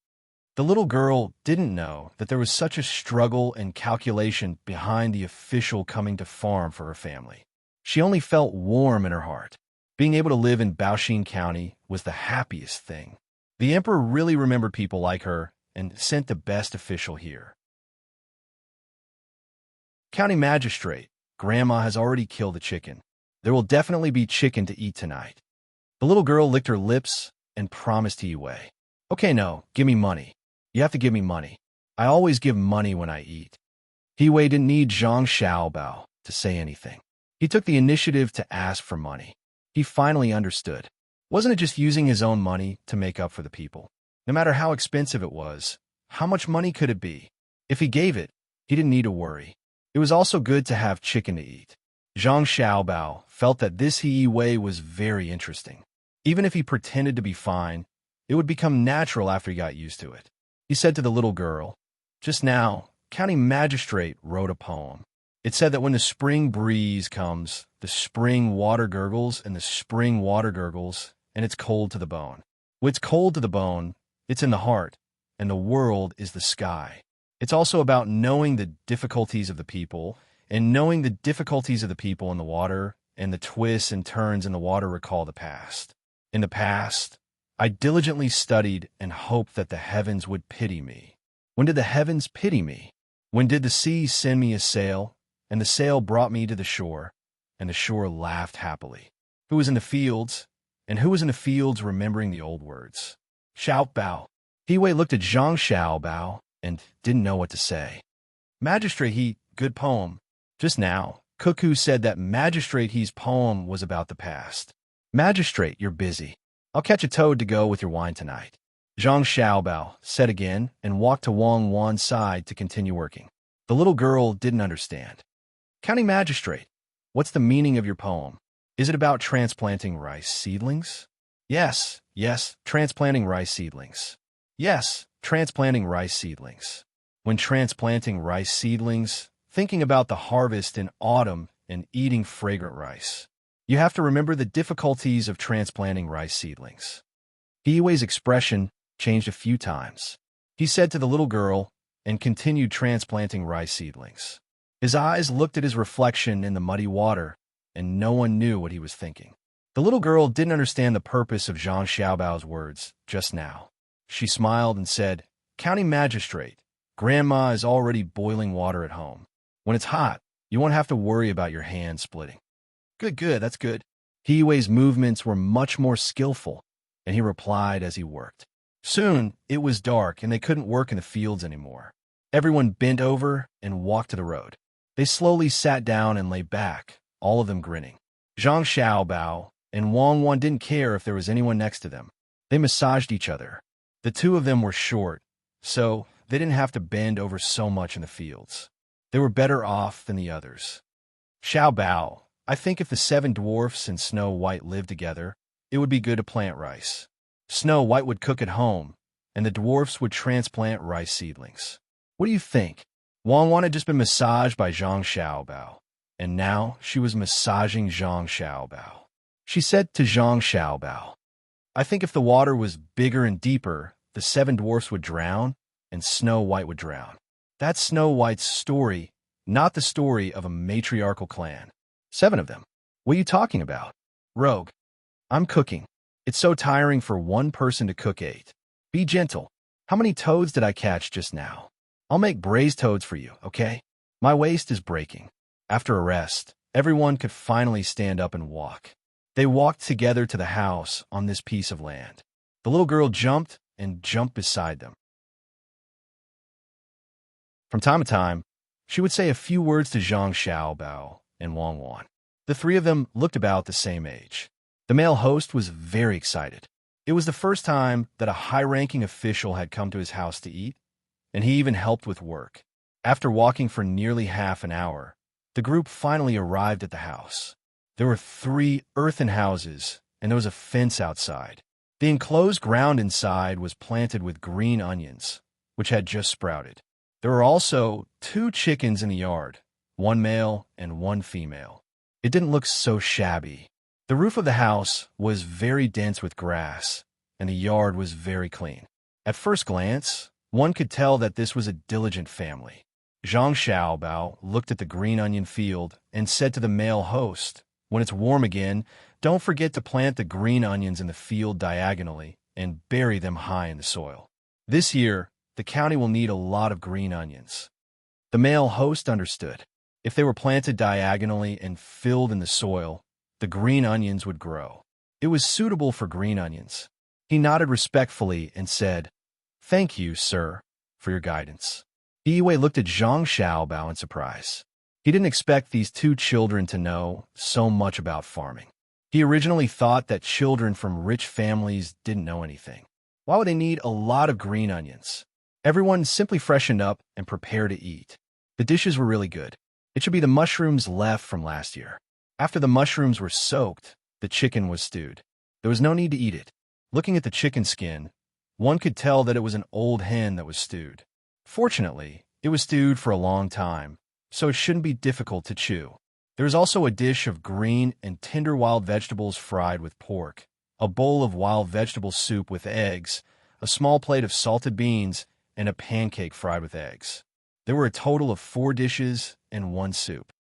The little girl didn't know that there was such a struggle and calculation behind the official coming to farm for her family. She only felt warm in her heart. Being able to live in Baoxin County was the happiest thing. The emperor really remembered people like her and sent the best official here. "County magistrate, Grandma has already killed the chicken. There will definitely be chicken to eat tonight." The little girl licked her lips and promised Hiyue, "Okay, no, give me money. You have to give me money. I always give money when I eat." Hiyue didn't need Zhang Xiaobao to say anything. He took the initiative to ask for money. He finally understood. Wasn't it just using his own money to make up for the people? No matter how expensive it was, how much money could it be? If he gave it, he didn't need to worry. It was also good to have chicken to eat. Zhang Xiaobao felt that this Hiyue was very interesting. Even if he pretended to be fine, it would become natural after he got used to it. He said to the little girl, "Just now, County Magistrate wrote a poem. It said that when the spring breeze comes, the spring water gurgles and the spring water gurgles, and it's cold to the bone. When it's cold to the bone, it's in the heart, and the world is the sky. It's also about knowing the difficulties of the people, and knowing the difficulties of the people in the water, and the twists and turns in the water recall the past. In the past, I diligently studied and hoped that the heavens would pity me. When did the heavens pity me? When did the sea send me a sail, and the sail brought me to the shore, and the shore laughed happily? Who was in the fields, and who was in the fields remembering the old words?" Xiaobao. Hiyue looked at Zhang Xiaobao and didn't know what to say. "Magistrate He, good poem. Just now, Cuckoo said that Magistrate He's poem was about the past. Magistrate, you're busy. I'll catch a toad to go with your wine tonight." Zhang Xiaobao said again and walked to Wang Wan's side to continue working. The little girl didn't understand. "County Magistrate, what's the meaning of your poem? Is it about transplanting rice seedlings?" Yes, transplanting rice seedlings. Yes, transplanting rice seedlings. When transplanting rice seedlings, thinking about the harvest in autumn and eating fragrant rice. You have to remember the difficulties of transplanting rice seedlings." Hiyue's expression changed a few times. He said to the little girl and continued transplanting rice seedlings. His eyes looked at his reflection in the muddy water, and no one knew what he was thinking. The little girl didn't understand the purpose of Zhang Xiaobao's words just now. She smiled and said, "County Magistrate, Grandma is already boiling water at home. When it's hot, you won't have to worry about your hands splitting." Good, good, that's good. Hiyue's movements were much more skillful, and he replied as he worked. Soon, it was dark and they couldn't work in the fields anymore. Everyone bent over and walked to the road. They slowly sat down and lay back, all of them grinning. Zhang Xiaobao and Wang Wan didn't care if there was anyone next to them. They massaged each other. The two of them were short, so they didn't have to bend over so much in the fields. They were better off than the others. Xiao Bao, I think if the 7 dwarfs and Snow White lived together, it would be good to plant rice. Snow White would cook at home, and the dwarfs would transplant rice seedlings. What do you think? Wang Wan had just been massaged by Zhang Xiaobao, and now she was massaging Zhang Xiaobao. She said to Zhang Xiaobao, I think if the water was bigger and deeper, the 7 dwarfs would drown, and Snow White would drown. That's Snow White's story, not the story of a matriarchal clan. 7 of them. What are you talking about? Rogue. I'm cooking. It's so tiring for one person to cook 8. Be gentle. How many toads did I catch just now? I'll make braised toads for you, okay? My waist is breaking. After a rest, everyone could finally stand up and walk. They walked together to the house on this piece of land. The little girl jumped and jumped beside them. From time to time, she would say a few words to Zhang Xiaobao and Wang Wan. The 3 of them looked about the same age. The male host was very excited. It was the first time that a high-ranking official had come to his house to eat, and he even helped with work. After walking for nearly half an hour, the group finally arrived at the house. There were 3 earthen houses, and there was a fence outside. The enclosed ground inside was planted with green onions, which had just sprouted. There were also 2 chickens in the yard, 1 male and 1 female. It didn't look so shabby. The roof of the house was very dense with grass, and the yard was very clean. At first glance, one could tell that this was a diligent family. Zhang Xiaobao looked at the green onion field and said to the male host, when it's warm again, don't forget to plant the green onions in the field diagonally and bury them high in the soil. This year, the county will need a lot of green onions. The male host understood. If they were planted diagonally and filled in the soil, the green onions would grow. It was suitable for green onions. He nodded respectfully and said, Thank you, sir, for your guidance. Yiwei looked at Zhang Xiaobao in surprise. He didn't expect these 2 children to know so much about farming. He originally thought that children from rich families didn't know anything. Why would they need a lot of green onions? Everyone simply freshened up and prepared to eat. The dishes were really good. It should be the mushrooms left from last year. After the mushrooms were soaked, the chicken was stewed. There was no need to eat it. Looking at the chicken skin, one could tell that it was an old hen that was stewed. Fortunately, it was stewed for a long time, so it shouldn't be difficult to chew. There is also a dish of green and tender wild vegetables fried with pork, a bowl of wild vegetable soup with eggs, a small plate of salted beans, and a pancake fried with eggs. There were a total of 4 dishes and 1 soup.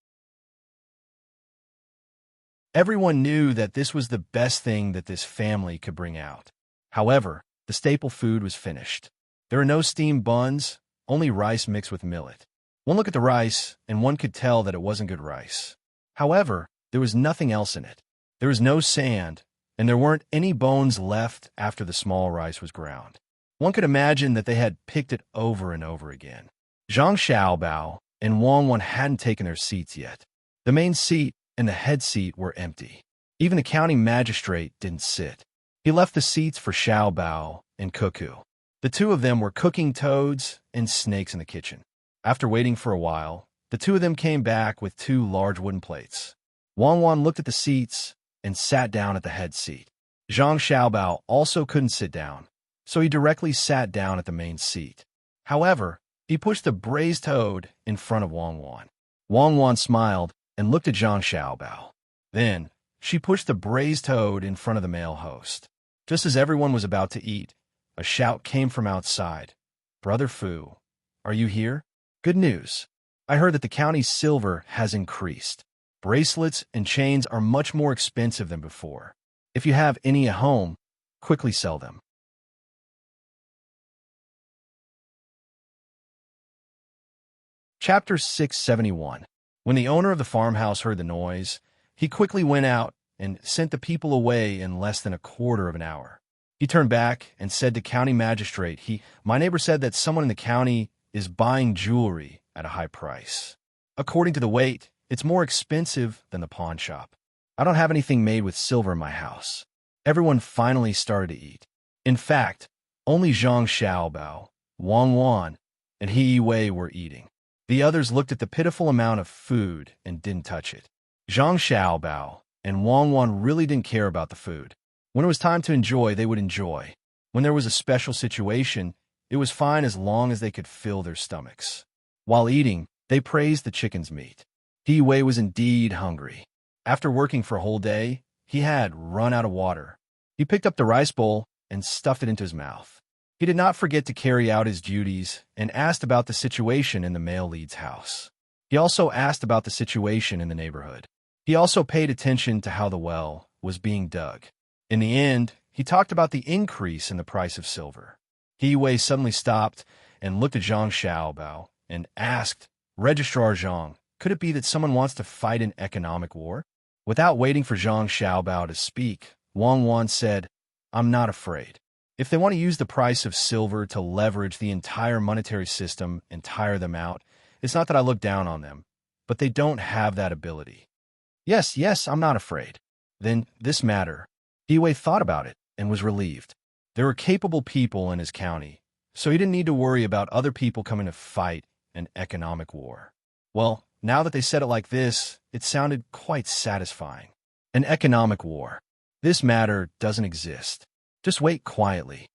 Everyone knew that this was the best thing that this family could bring out. However, the staple food was finished. There are no steamed buns, only rice mixed with millet. One looked at the rice, and one could tell that it wasn't good rice. However, there was nothing else in it. There was no sand, and there weren't any bones left after the small rice was ground. One could imagine that they had picked it over and over again. Zhang Xiaobao and Wang Wan hadn't taken their seats yet. The main seat and the head seat were empty. Even the county magistrate didn't sit. He left the seats for Xiaobao and Cuckoo. The 2 of them were cooking toads and snakes in the kitchen. After waiting for a while, the 2 of them came back with 2 large wooden plates. Wang Wan looked at the seats and sat down at the head seat. Zhang Xiaobao also couldn't sit down, so he directly sat down at the main seat. However, he pushed the braised toad in front of Wang Wan. Wang Wan smiled and looked at Zhang Xiaobao. Then, she pushed the braised toad in front of the male host. Just as everyone was about to eat, a shout came from outside. Brother Fu, are you here? Good news. I heard that the county's silver has increased. Bracelets and chains are much more expensive than before. If you have any at home, quickly sell them. Chapter 671. When the owner of the farmhouse heard the noise, he quickly went out and sent the people away in less than a quarter of an hour. He turned back and said to county magistrate, My neighbor said that someone in the county is buying jewelry at a high price. According to the weight, it's more expensive than the pawn shop. I don't have anything made with silver in my house. Everyone finally started to eat. In fact, only Zhang Xiaobao, Wang Wan, and He Wei were eating. The others looked at the pitiful amount of food and didn't touch it. Zhang Xiaobao and Wang Wan really didn't care about the food. When it was time to enjoy, they would enjoy. When there was a special situation, it was fine as long as they could fill their stomachs. While eating, they praised the chicken's meat. He Wei was indeed hungry. After working for a whole day, he had run out of water. He picked up the rice bowl and stuffed it into his mouth. He did not forget to carry out his duties and asked about the situation in the male lead's house. He also asked about the situation in the neighborhood. He also paid attention to how the well was being dug. In the end, he talked about the increase in the price of silver. He Wei suddenly stopped and looked at Zhang Xiaobao and asked, "Registrar Zhang, could it be that someone wants to fight an economic war?" Without waiting for Zhang Xiaobao to speak, Wang Wan said, "I'm not afraid. If they want to use the price of silver to leverage the entire monetary system and tire them out, it's not that I look down on them, but they don't have that ability." Yes, I'm not afraid." Then this matter. He Wei thought about it and was relieved. There were capable people in his county, so he didn't need to worry about other people coming to fight an economic war. Well, now that they said it like this, it sounded quite satisfying. An economic war. This matter doesn't exist. Just wait quietly.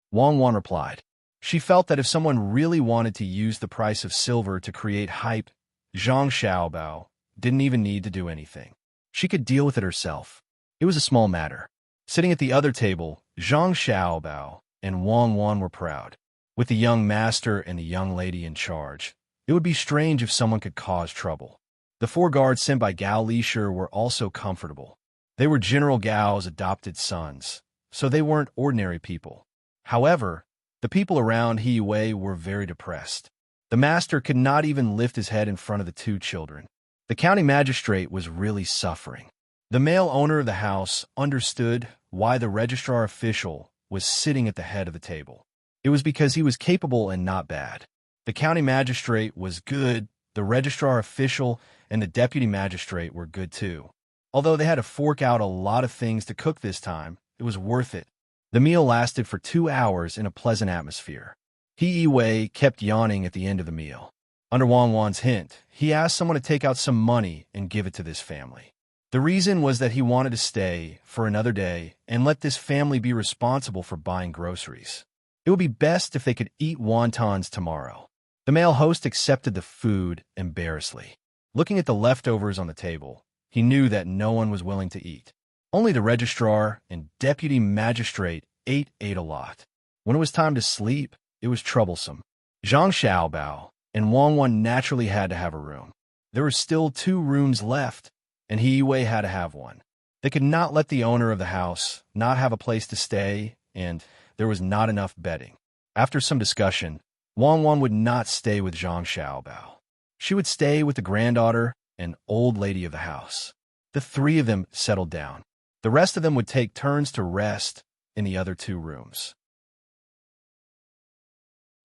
Wang Wan replied. She felt that if someone really wanted to use the price of silver to create hype, Zhang Xiaobao didn't even need to do anything. She could deal with it herself. It was a small matter. Sitting at the other table, Zhang Xiaobao and Wang Wan were proud. With the young master and the young lady in charge, it would be strange if someone could cause trouble. The 4 guards sent by Gao Lishir were also comfortable. They were General Gao's adopted sons, so they weren't ordinary people. However, the people around He Wei were very depressed. The master could not even lift his head in front of the 2 children. The county magistrate was really suffering. The male owner of the house understood why the registrar official was sitting at the head of the table. It was because he was capable and not bad. The county magistrate was good, the registrar official and the deputy magistrate were good too. Although they had to fork out a lot of things to cook this time, it was worth it. The meal lasted for 2 hours in a pleasant atmosphere. He Wei kept yawning at the end of the meal. Under Wang Wan's hint, he asked someone to take out some money and give it to this family. The reason was that he wanted to stay for another day and let this family be responsible for buying groceries. It would be best if they could eat wontons tomorrow. The male host accepted the food embarrassedly. Looking at the leftovers on the table, he knew that no one was willing to eat. Only the registrar and deputy magistrate ate a lot. When it was time to sleep, it was troublesome. Zhang Xiaobao and Wang Wan naturally had to have a room. There were still 2 rooms left, and He Wei had to have one. They could not let the owner of the house not have a place to stay, and there was not enough bedding. After some discussion, Wang Wan would not stay with Zhang Xiaobao. She would stay with the granddaughter and old lady of the house. The 3 of them settled down. The rest of them would take turns to rest in the other 2 rooms.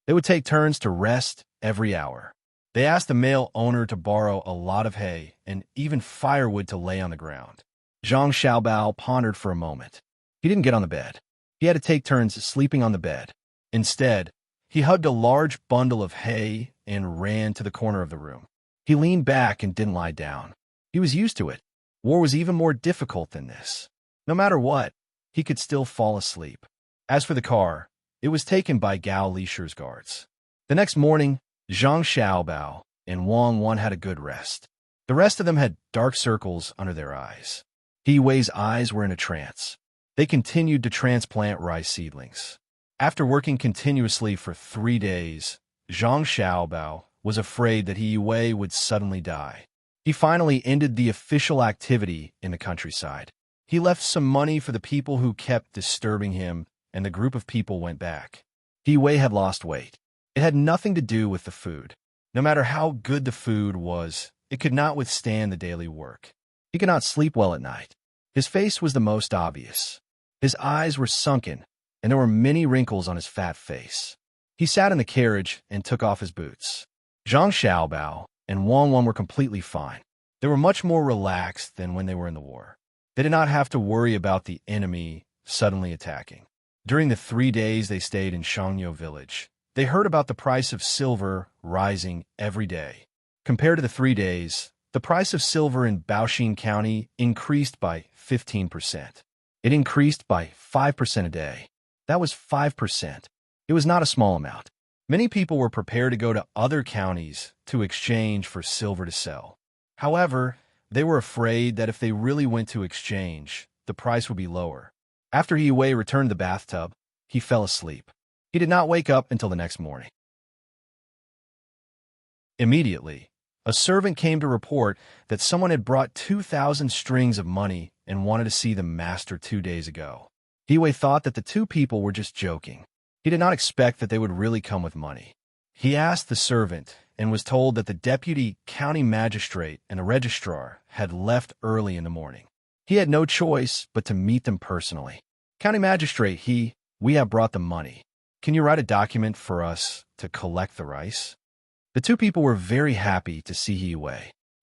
They would take turns to rest every hour. They asked the male owner to borrow a lot of hay and even firewood to lay on the ground. Zhang Xiaobao pondered for a moment. He didn't get on the bed. He had to take turns sleeping on the bed. Instead, he hugged a large bundle of hay and ran to the corner of the room. He leaned back and didn't lie down. He was used to it. War was even more difficult than this. No matter what, he could still fall asleep. As for the car, it was taken by Gao Lishir's guards. The next morning, Zhang Xiaobao and Wang Wan had a good rest. The rest of them had dark circles under their eyes. He Wei's eyes were in a trance. They continued to transplant rice seedlings. After working continuously for 3 days, Zhang Xiaobao was afraid that He Wei would suddenly die. He finally ended the official activity in the countryside. He left some money for the people who kept disturbing him, and the group of people went back. He Wei had lost weight. It had nothing to do with the food. No matter how good the food was, it could not withstand the daily work. He could not sleep well at night. His face was the most obvious. His eyes were sunken, and there were many wrinkles on his fat face. He sat in the carriage and took off his boots. Zhang Xiaobao and Wang Wan were completely fine. They were much more relaxed than when they were in the war. They did not have to worry about the enemy suddenly attacking. During the 3 days they stayed in Shangyo village, They heard about the price of silver rising every day. Compared to the 3 days, the price of silver in Baoxin County increased by 15%. It increased by 5% a day. That was 5%. It was not a small amount. Many people were prepared to go to other counties to exchange for silver to sell. However, they were afraid that if they really went to exchange, the price would be lower. After Yue returned to the bathtub, he fell asleep. He did not wake up until the next morning. Immediately, a servant came to report that someone had brought 2,000 strings of money and wanted to see the master 2 days ago. Yue thought that the two people were just joking. He did not expect that they would really come with money. He asked the servant and was told that the deputy county magistrate and a registrar had left early in the morning. He had no choice but to meet them personally. County magistrate, we have brought the money. Can you write a document for us to collect the rice? The two people were very happy to see Yue.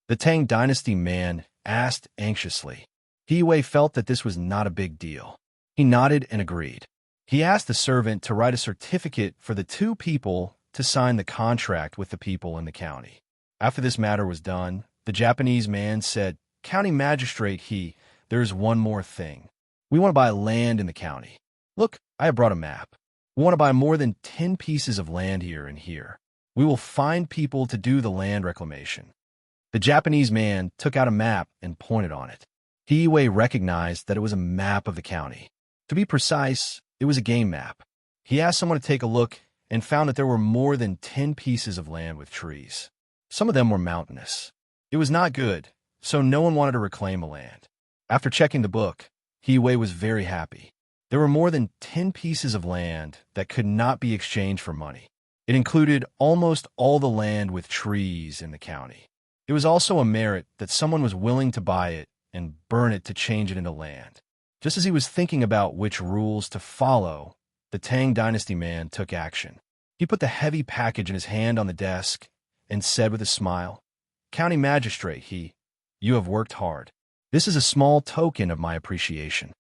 The Tang dynasty man asked anxiously. Yue felt that this was not a big deal. He nodded and agreed. He asked the servant to write a certificate for the two people to sign the contract with the people in the county. After this matter was done, the Japanese man said, "County magistrate, there's one more thing. We want to buy land in the county. Look, I have brought a map. We want to buy more than 10 pieces of land here and here. We will find people to do the land reclamation." The Japanese man took out a map and pointed on it. Yue recognized that it was a map of the county. To be precise, it was a game map. He asked someone to take a look and found that there were more than 10 pieces of land with trees. Some of them were mountainous. It was not good, so no one wanted to reclaim the land. After checking the book, Yue was very happy. There were more than 10 pieces of land that could not be exchanged for money. It included almost all the land with trees in the county. It was also a merit that someone was willing to buy it and burn it to change it into land. Just as he was thinking about which rules to follow, the Tang dynasty man took action. He put the heavy package in his hand on the desk and said with a smile, "County magistrate, you have worked hard. This is a small token of my appreciation."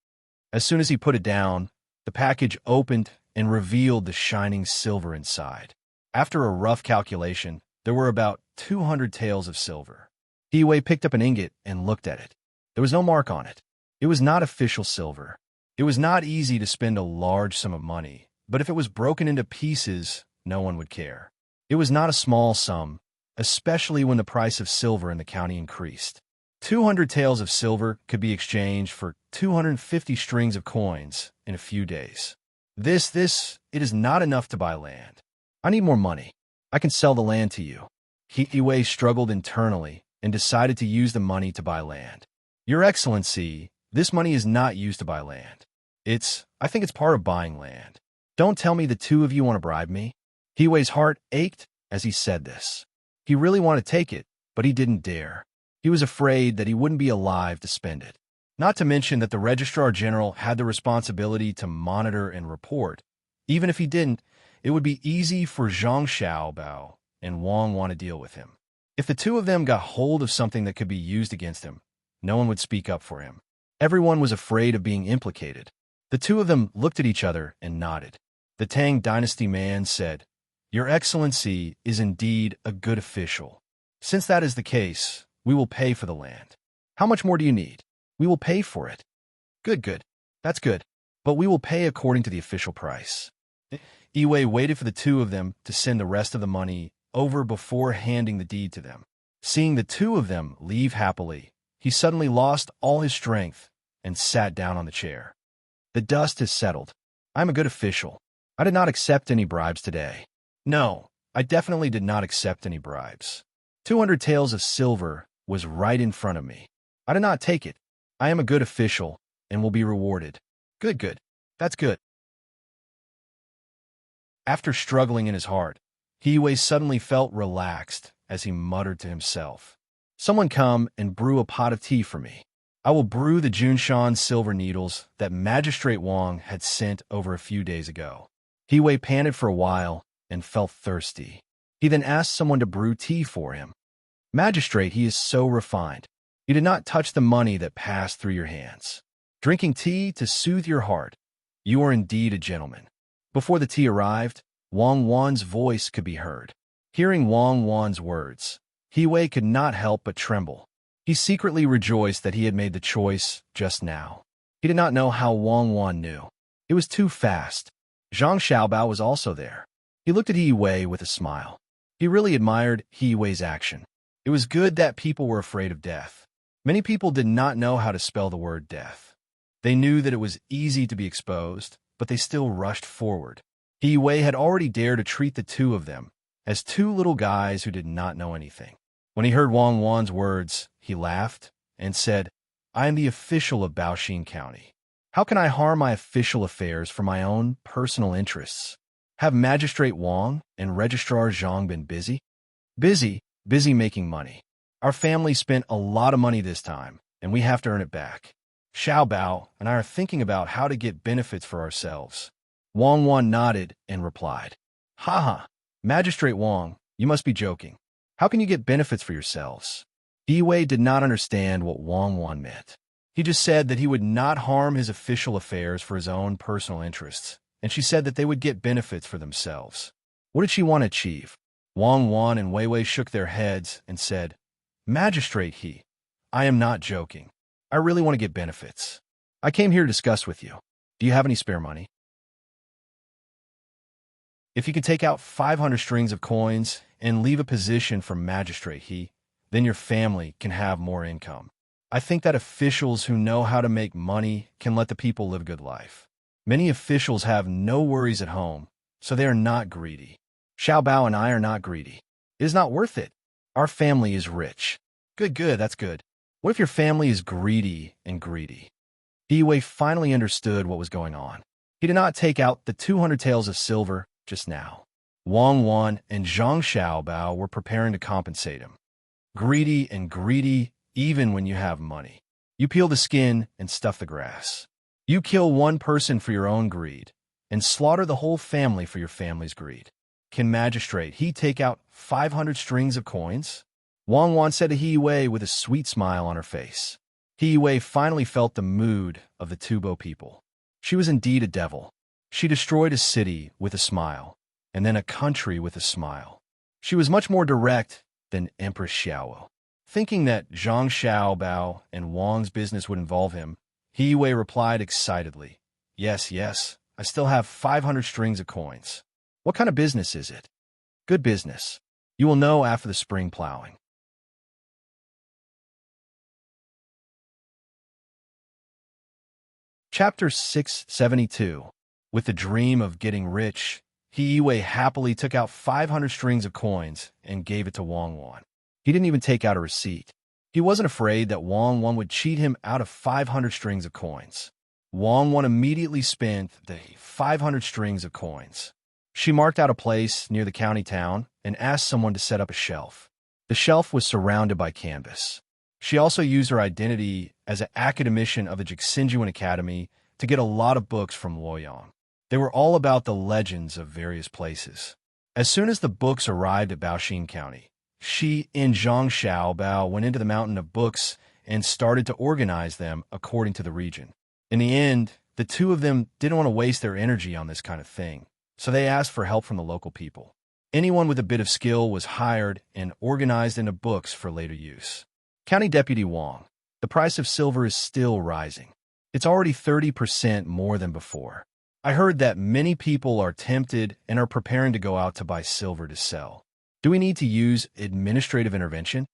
As soon as he put it down, the package opened and revealed the shining silver inside. After a rough calculation, there were about 200 taels of silver. Yue picked up an ingot and looked at it. There was no mark on it. It was not official silver. It was not easy to spend a large sum of money, but if it was broken into pieces, no one would care. It was not a small sum, especially when the price of silver in the county increased. 200 taels of silver could be exchanged for 250 strings of coins in a few days. It is not enough to buy land. I need more money. I can sell the land to you. Yue struggled internally and decided to use the money to buy land. Your Excellency, this money is not used to buy land. I think it's part of buying land. Don't tell me the two of you want to bribe me. Yue's heart ached as he said this. He really wanted to take it, but he didn't dare. He was afraid that he wouldn't be alive to spend it. Not to mention that the Registrar General had the responsibility to monitor and report. Even if he didn't, it would be easy for Zhang Xiaobao and Wang want to deal with him. If the two of them got hold of something that could be used against him, no one would speak up for him. Everyone was afraid of being implicated. The two of them looked at each other and nodded. The Tang dynasty man said, "Your Excellency is indeed a good official. Since that is the case, we will pay for the land. How much more do you need? We will pay for it." Good. That's good. But we will pay according to the official price." Yue waited for the two of them to send the rest of the money over before handing the deed to them. Seeing the two of them leave happily, he suddenly lost all his strength and sat down on the chair. "The dust has settled. I'm a good official. I did not accept any bribes today. No, I definitely did not accept any bribes. 200 taels of silver was right in front of me. I did not take it. I am a good official and will be rewarded." Good. That's good. After struggling in his heart, Yue suddenly felt relaxed as he muttered to himself, "Someone come and brew a pot of tea for me. I will brew the Junshan silver needles that Magistrate Wang had sent over a few days ago." Yue panted for a while and felt thirsty. He then asked someone to brew tea for him. "Magistrate, he is so refined. You did not touch the money that passed through your hands. Drinking tea to soothe your heart. You are indeed a gentleman." Before the tea arrived, Wang Wan's voice could be heard. Hearing Wang Wan's words, He Wei could not help but tremble. He secretly rejoiced that he had made the choice just now. He did not know how Wang Wan knew. It was too fast. Zhang Xiaobao was also there. He looked at He Wei with a smile. He really admired He Wei's action. It was good that people were afraid of death. Many people did not know how to spell the word death. They knew that it was easy to be exposed, but they still rushed forward. He Wei had already dared to treat the two of them as two little guys who did not know anything. When he heard Wang Wan's words, he laughed and said, I am the official of Baoxin County. How can I harm my official affairs for my own personal interests? Have Magistrate Wang and Registrar Zhang been busy? Busy making money. Our family spent a lot of money this time, and we have to earn it back. Xiaobao and I are thinking about how to get benefits for ourselves. Wang Wan nodded and replied, Haha, Magistrate Wang, you must be joking. How can you get benefits for yourselves? He Wei did not understand what Wang Wan meant. He just said that he would not harm his official affairs for his own personal interests, and she said that they would get benefits for themselves. What did she want to achieve? Wang Wan and Wei Wei shook their heads and said, Magistrate He, I am not joking. I really want to get benefits. I came here to discuss with you. Do you have any spare money? If you can take out 500 strings of coins and leave a position for Magistrate He, then your family can have more income. I think that officials who know how to make money can let the people live a good life. Many officials have no worries at home, so they are not greedy. Xiaobao and I are not greedy. It is not worth it. Our family is rich. Good, that's good. What if your family is greedy and greedy? He Wei finally understood what was going on. He did not take out the 200 taels of silver just now. Wang Wan and Zhang Xiaobao were preparing to compensate him. Greedy and greedy even when you have money. You peel the skin and stuff the grass. You kill one person for your own greed and slaughter the whole family for your family's greed. Can Magistrate He take out 500 strings of coins? Wang Wan said to He Wei with a sweet smile on her face. He Wei finally felt the mood of the Tubo people. She was indeed a devil. She destroyed a city with a smile, and then a country with a smile. She was much more direct than Empress Xiao. Thinking that Zhang Xiaobao and Wang's business would involve him, He Wei replied excitedly, Yes, I still have 500 strings of coins. What kind of business is it? Good business. You will know after the spring plowing. Chapter 672. With the dream of getting rich, He Wei happily took out 500 strings of coins and gave it to Wang Wan. He didn't even take out a receipt. He wasn't afraid that Wang Wan would cheat him out of 500 strings of coins. Wang Wan immediately spent the 500 strings of coins. She marked out a place near the county town and asked someone to set up a shelf. The shelf was surrounded by canvas. She also used her identity as an academician of the Jixinjuan Academy to get a lot of books from Luoyang. They were all about the legends of various places. As soon as the books arrived at Baoxin County, she and Zhang Xiaobao went into the mountain of books and started to organize them according to the region. In the end, the two of them didn't want to waste their energy on this kind of thing, so they asked for help from the local people. Anyone with a bit of skill was hired and organized into books for later use. County Deputy Wang, the price of silver is still rising. It's already 30% more than before. I heard that many people are tempted and are preparing to go out to buy silver to sell. Do we need to use administrative intervention?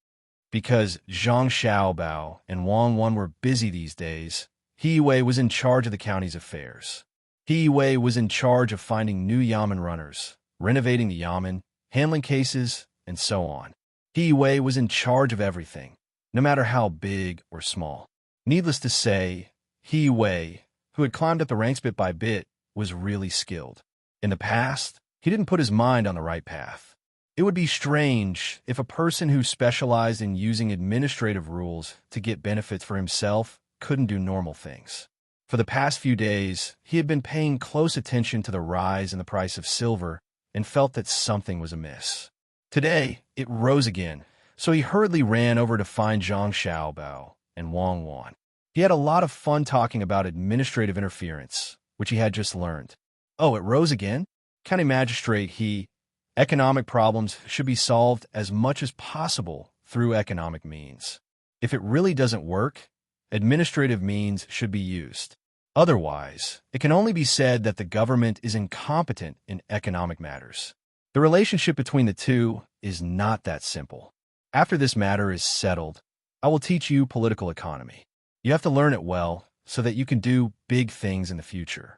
Because Zhang Xiaobao and Wang Wan were busy these days, He Wei was in charge of the county's affairs. He Wei was in charge of finding new yamen runners, renovating the yamen, handling cases, and so on. He Wei was in charge of everything, no matter how big or small. Needless to say, He Wei, who had climbed up the ranks bit by bit, was really skilled. In the past, he didn't put his mind on the right path. It would be strange if a person who specialized in using administrative rules to get benefits for himself couldn't do normal things. For the past few days, he had been paying close attention to the rise in the price of silver and felt that something was amiss. Today, it rose again, so he hurriedly ran over to find Zhang Xiaobao and Wang Wan. He had a lot of fun talking about administrative interference, which he had just learned. Oh, it rose again? County magistrate, he. Economic problems should be solved as much as possible through economic means. If it really doesn't work, administrative means should be used. Otherwise, it can only be said that the government is incompetent in economic matters. The relationship between the two is not that simple. After this matter is settled, I will teach you political economy. You have to learn it well so that you can do big things in the future.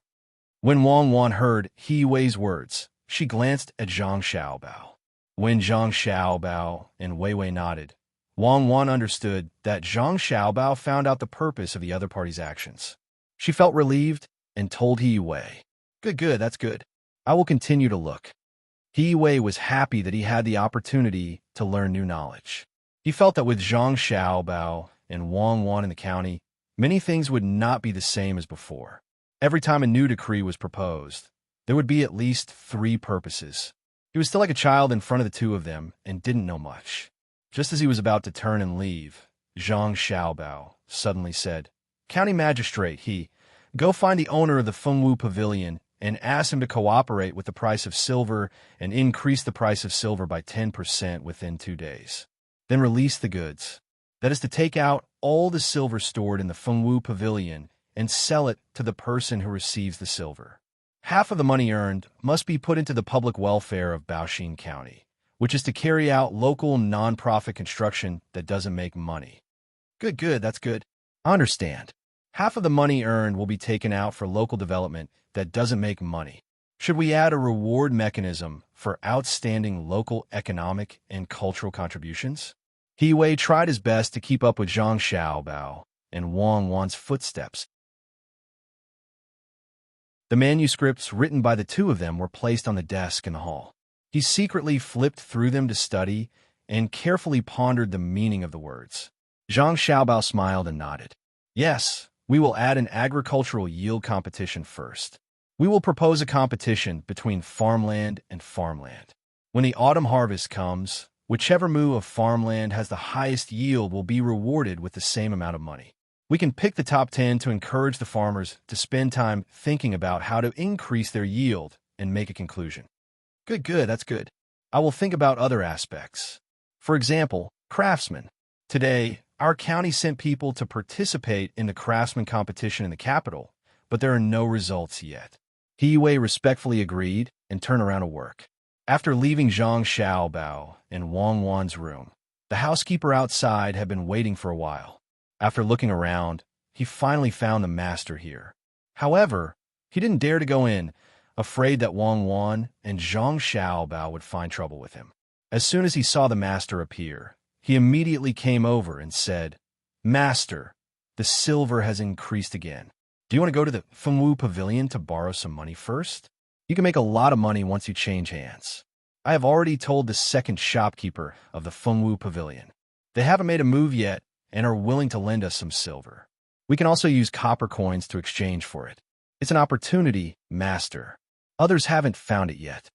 When Wang Wan heard He Wei's words, she glanced at Zhang Xiaobao. When Zhang Xiaobao and Wei Wei nodded, Wang Wan understood that Zhang Xiaobao found out the purpose of the other party's actions. She felt relieved and told He Wei, Good, that's good. I will continue to look. He Wei was happy that he had the opportunity to learn new knowledge. He felt that with Zhang Xiaobao and Wang Wan in the county, many things would not be the same as before. Every time a new decree was proposed, there would be at least 3 purposes. He was still like a child in front of the two of them and didn't know much. Just as he was about to turn and leave, Zhang Xiaobao suddenly said, County magistrate, he, go find the owner of the Fengwu Pavilion and ask him to cooperate with the price of silver and increase the price of silver by 10% within 2 days. Then release the goods. That is to take out all the silver stored in the Fengwu Pavilion and sell it to the person who receives the silver. Half of the money earned must be put into the public welfare of Baoxin County, which is to carry out local non-profit construction that doesn't make money. Good, that's good. I understand. Half of the money earned will be taken out for local development that doesn't make money. Should we add a reward mechanism for outstanding local economic and cultural contributions? He Wei tried his best to keep up with Zhang Xiaobao and Wang Wan's footsteps. The manuscripts written by the two of them were placed on the desk in the hall. He secretly flipped through them to study and carefully pondered the meaning of the words. Zhang Xiaobao smiled and nodded. Yes, we will add an agricultural yield competition first. We will propose a competition between farmland and farmland. When the autumn harvest comes, whichever mu of farmland has the highest yield will be rewarded with the same amount of money. We can pick the top 10 to encourage the farmers to spend time thinking about how to increase their yield and make a conclusion. Good, that's good. I will think about other aspects. For example, craftsmen. Today, our county sent people to participate in the craftsman competition in the capital, but there are no results yet. He Wei respectfully agreed and turned around to work. After leaving Zhang Xiaobao and Wang Wan's room, the housekeeper outside had been waiting for a while. After looking around, he finally found the master here. However, he didn't dare to go in, afraid that Wang Wan and Zhang Xiaobao would find trouble with him. As soon as he saw the master appear, he immediately came over and said, Master, the silver has increased again. Do you want to go to the Fengwu Pavilion to borrow some money first? You can make a lot of money once you change hands. I have already told the second shopkeeper of the Fengwu Pavilion. They haven't made a move yet and are willing to lend us some silver. We can also use copper coins to exchange for it. It's an opportunity, Master. Others haven't found it yet.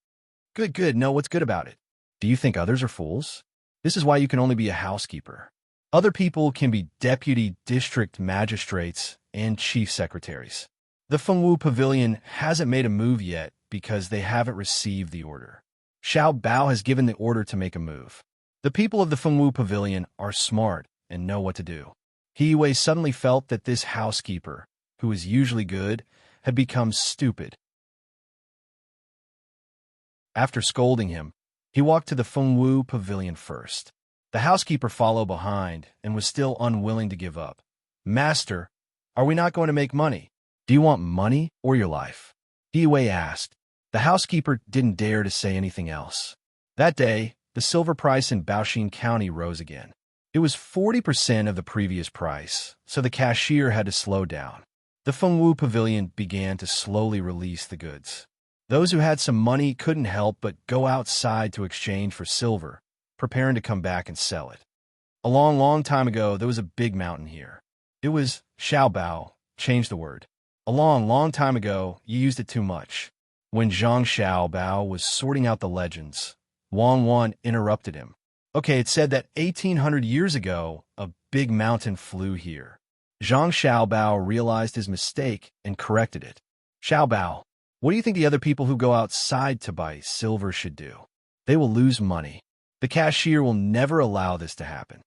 Good. No, what's good about it? Do you think others are fools? This is why you can only be a housekeeper. Other people can be deputy district magistrates and chief secretaries. The Fengwu Pavilion hasn't made a move yet because they haven't received the order. Xiao Bao has given the order to make a move. The people of the Fengwu Pavilion are smart and know what to do. He Wei suddenly felt that this housekeeper, who is usually good, had become stupid. After scolding him, he walked to the Fengwu Pavilion first. The housekeeper followed behind and was still unwilling to give up. Master, are we not going to make money? Do you want money or your life? He Wei asked. The housekeeper didn't dare to say anything else. That day, the silver price in Baoxin County rose again. It was 40% of the previous price, so the cashier had to slow down. The Fengwu Pavilion began to slowly release the goods. Those who had some money couldn't help but go outside to exchange for silver, preparing to come back and sell it. A long time ago, there was a big mountain here. It was Xiaobao, change the word. A long time ago, you used it too much. When Zhang Xiaobao was sorting out the legends, Wang Wan interrupted him. Okay, it said that 1800 years ago, a big mountain flew here. Zhang Xiaobao realized his mistake and corrected it. Xiaobao, What do you think the other people who go outside to buy silver should do? They will lose money. The cashier will never allow this to happen.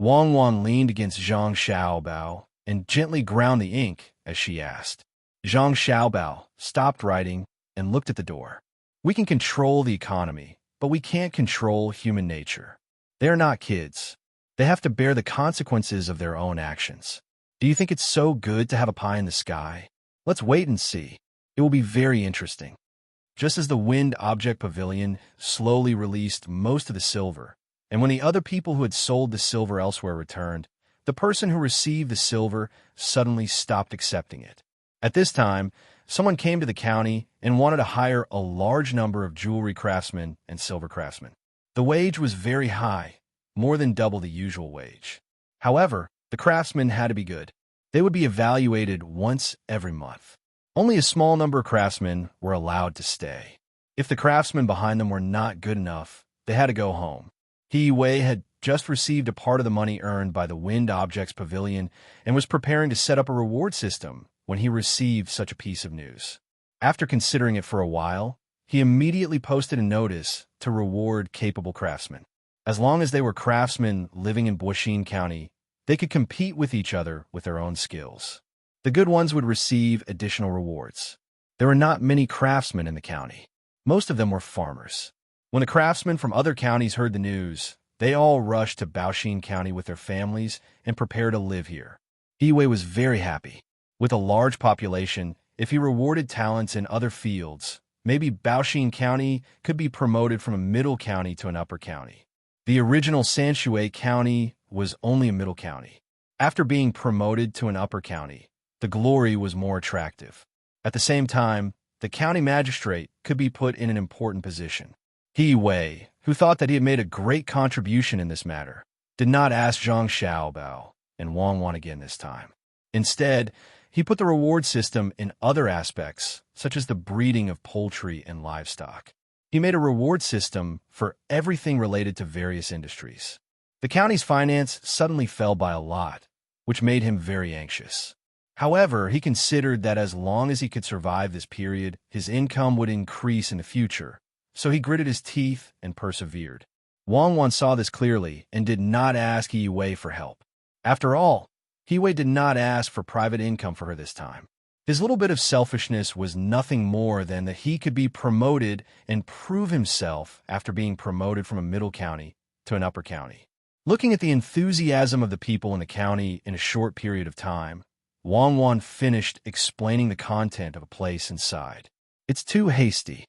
Wang Wan leaned against Zhang Xiaobao and gently ground the ink as she asked. Zhang Xiaobao stopped writing and looked at the door. We can control the economy, but we can't control human nature. They are not kids. They have to bear the consequences of their own actions. Do you think it's so good to have a pie in the sky? Let's wait and see. It will be very interesting. Just as the wind object pavilion slowly released most of the silver, and when the other people who had sold the silver elsewhere returned, the person who received the silver suddenly stopped accepting it. At this time, someone came to the county and wanted to hire a large number of jewelry craftsmen and silver craftsmen. The wage was very high, more than double the usual wage. However, the craftsmen had to be good. They would be evaluated once every month. Only a small number of craftsmen were allowed to stay. If the craftsmen behind them were not good enough, they had to go home. He Wei had just received a part of the money earned by the Wind Objects Pavilion and was preparing to set up a reward system when he received such a piece of news. After considering it for a while, he immediately posted a notice to reward capable craftsmen. As long as they were craftsmen living in Buixin County, they could compete with each other with their own skills. The good ones would receive additional rewards. There were not many craftsmen in the county. Most of them were farmers. When the craftsmen from other counties heard the news, they all rushed to Baoxin County with their families and prepared to live here. He Wei was very happy. With a large population, if he rewarded talents in other fields, maybe Baoxin County could be promoted from a middle county to an upper county. The original Sanshui County was only a middle county. After being promoted to an upper county, the glory was more attractive. At the same time, the county magistrate could be put in an important position. He Wei, who thought that he had made a great contribution in this matter, did not ask Zhang Xiaobao and Wang Wan again this time. Instead, he put the reward system in other aspects, such as the breeding of poultry and livestock. He made a reward system for everything related to various industries. The county's finance suddenly fell by a lot, which made him very anxious. However, he considered that as long as he could survive this period, his income would increase in the future, so he gritted his teeth and persevered. Wang Wan saw this clearly and did not ask Yi Wei for help. After all, Yi Wei did not ask for private income for her this time. His little bit of selfishness was nothing more than that he could be promoted and prove himself after being promoted from a middle county to an upper county. Looking at the enthusiasm of the people in the county in a short period of time, Wang Wan finished explaining the content of a place inside. It's too hasty.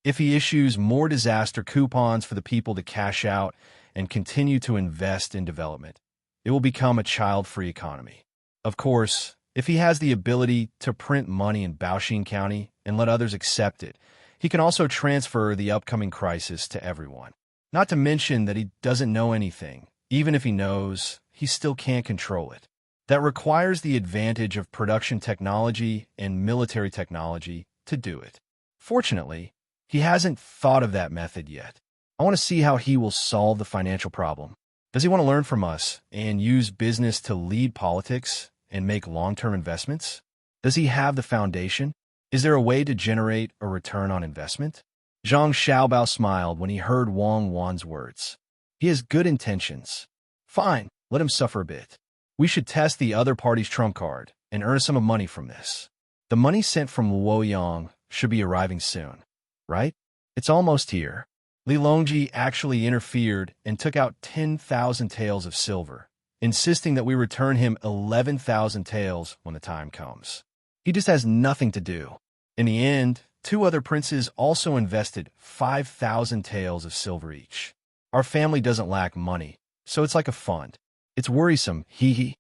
If he issues more disaster coupons for the people to cash out and continue to invest in development, it will become a child-free economy. Of course, if he has the ability to print money in Baoxin County and let others accept it, he can also transfer the upcoming crisis to everyone. Not to mention that he doesn't know anything. Even if he knows, he still can't control it. That requires the advantage of production technology and military technology to do it. Fortunately, he hasn't thought of that method yet. I want to see how he will solve the financial problem. Does he want to learn from us and use business to lead politics and make long-term investments? Does he have the foundation? Is there a way to generate a return on investment? Zhang Xiaobao smiled when he heard Wang Wan's words. He has good intentions. Fine, let him suffer a bit. We should test the other party's trump card and earn some money from this. The money sent from Luoyang should be arriving soon, right? It's almost here. Li Longji actually interfered and took out 10,000 taels of silver, insisting that we return him 11,000 taels when the time comes. He just has nothing to do. In the end, two other princes also invested 5,000 taels of silver each. Our family doesn't lack money, so it's like a fund. It's worrisome, hee.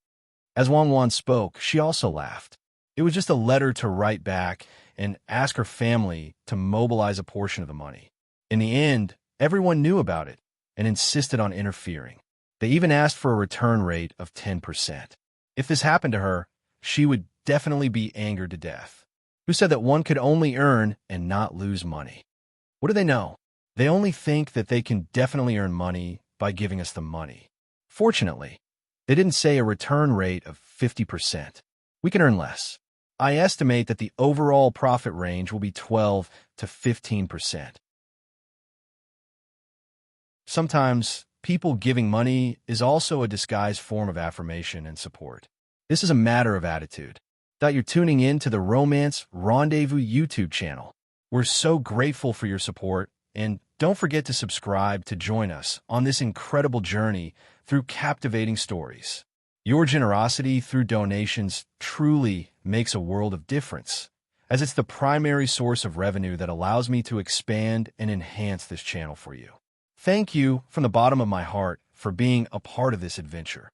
As Wang Wan spoke, she also laughed. It was just a letter to write back and ask her family to mobilize a portion of the money. In the end, everyone knew about it and insisted on interfering. They even asked for a return rate of 10%. If this happened to her, she would definitely be angered to death. Who said that one could only earn and not lose money? What do they know? They only think that they can definitely earn money by giving us the money. Fortunately, they didn't say a return rate of 50%. We can earn less. I estimate that the overall profit range will be 12 to 15%. Sometimes, people giving money is also a disguised form of affirmation and support. This is a matter of attitude. That you're tuning in to the Romance Rendezvous YouTube channel. We're so grateful for your support, and don't forget to subscribe to join us on this incredible journey through captivating stories. Your generosity through donations truly makes a world of difference, as it's the primary source of revenue that allows me to expand and enhance this channel for you. Thank you from the bottom of my heart for being a part of this adventure.